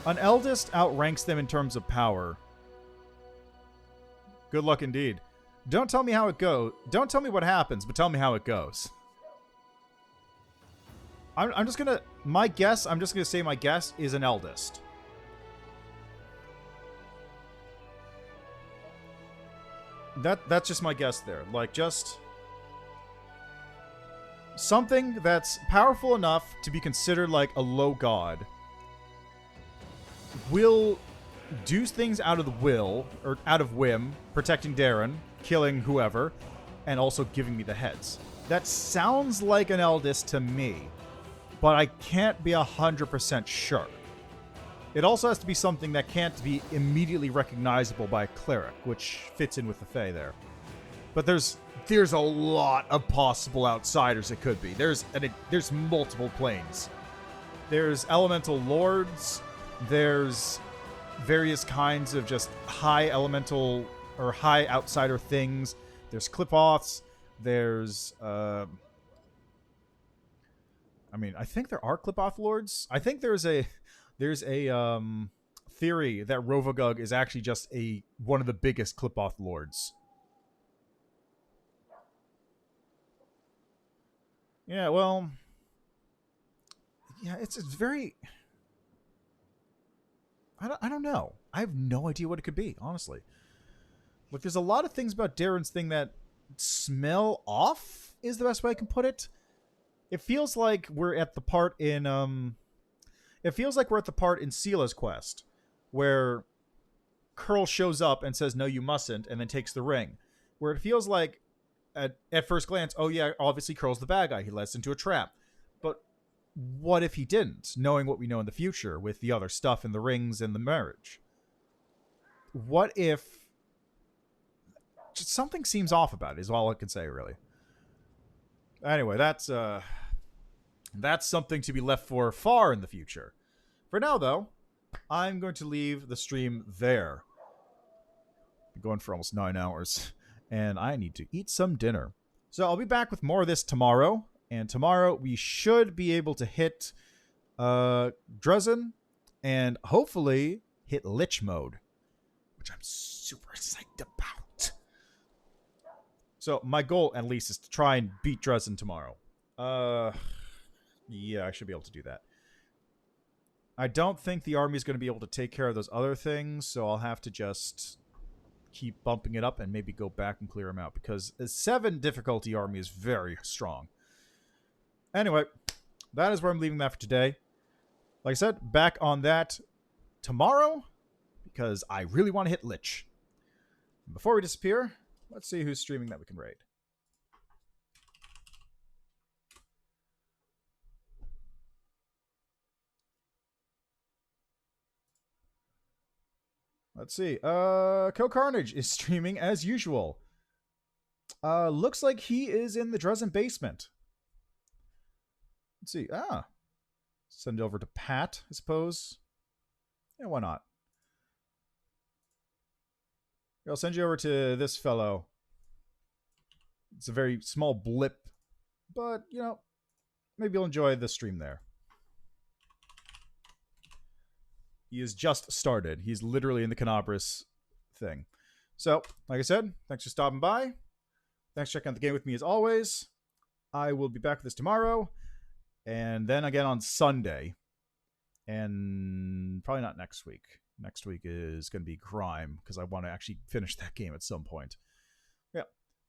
[SPEAKER 1] An eldest outranks them in terms of power. Good luck indeed. Don't tell me how it goes. Don't tell me what happens, but tell me how it goes. I'm just gonna... My guess, I'm just gonna say my guess is an eldest. That's just my guess there. Like, just... something that's powerful enough to be considered like a low god will do things out of the will, or out of whim, protecting Darren, killing whoever, and also giving me the heads. That sounds like an eldest to me, but I can't be 100% sure. It also has to be something that can't be immediately recognizable by a cleric, which fits in with the Fae there. But there's a lot of possible outsiders it could be. There's multiple planes. There's elemental lords. There's various kinds of just high elemental or high outsider things. There's clip-offs. There's I mean, I think there are clip-off lords. I think there's a theory that Rovagug is actually just one of the biggest clip-off lords. Yeah, well, yeah, it's very... I don't know. I have no idea what it could be, honestly. Look, there's a lot of things about Darren's thing that smell off, is the best way I can put it. It feels like we're at the part in, Sela's quest, where Curl shows up and says, no, you mustn't, and then takes the ring. Where it feels like, at first glance, oh yeah, obviously Curl's the bad guy. He led us into a trap. But what if he didn't, knowing what we know in the future with the other stuff and the rings and the marriage? What if just something seems off about it is all I can say, really. Anyway, that's something to be left for far in the future. For now, though, I'm going to leave the stream there. Been going for almost 9 hours, and I need to eat some dinner. So I'll be back with more of this tomorrow, and tomorrow we should be able to hit Dresden, and hopefully hit Lich mode, which I'm super psyched about. So my goal, at least, is to try and beat Dresden tomorrow. Yeah, I should be able to do that. I don't think the army is going to be able to take care of those other things, so I'll have to just keep bumping it up and maybe go back and clear them out, because a 7 difficulty army is very strong. Anyway, that is where I'm leaving that for today. Like I said, back on that tomorrow, because I really want to hit Lich. Before we disappear, let's see who's streaming that we can raid. Let's see. Co Carnage is streaming as usual. Looks like he is in the Dresden basement. Let's see. Send it over to Pat, I suppose. Yeah, why not? I'll send you over to this fellow. It's a very small blip, but, you know, maybe you'll enjoy the stream there. He has just started. He's literally in the Canabras thing. So, like I said, thanks for stopping by. Thanks for checking out the game with me as always. I will be back with this tomorrow. And then again on Sunday. And probably not next week. Next week is going to be Grime, because I want to actually finish that game at some point. Yeah.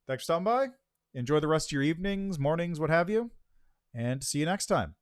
[SPEAKER 1] Thanks for stopping by. Enjoy the rest of your evenings, mornings, what have you. And see you next time.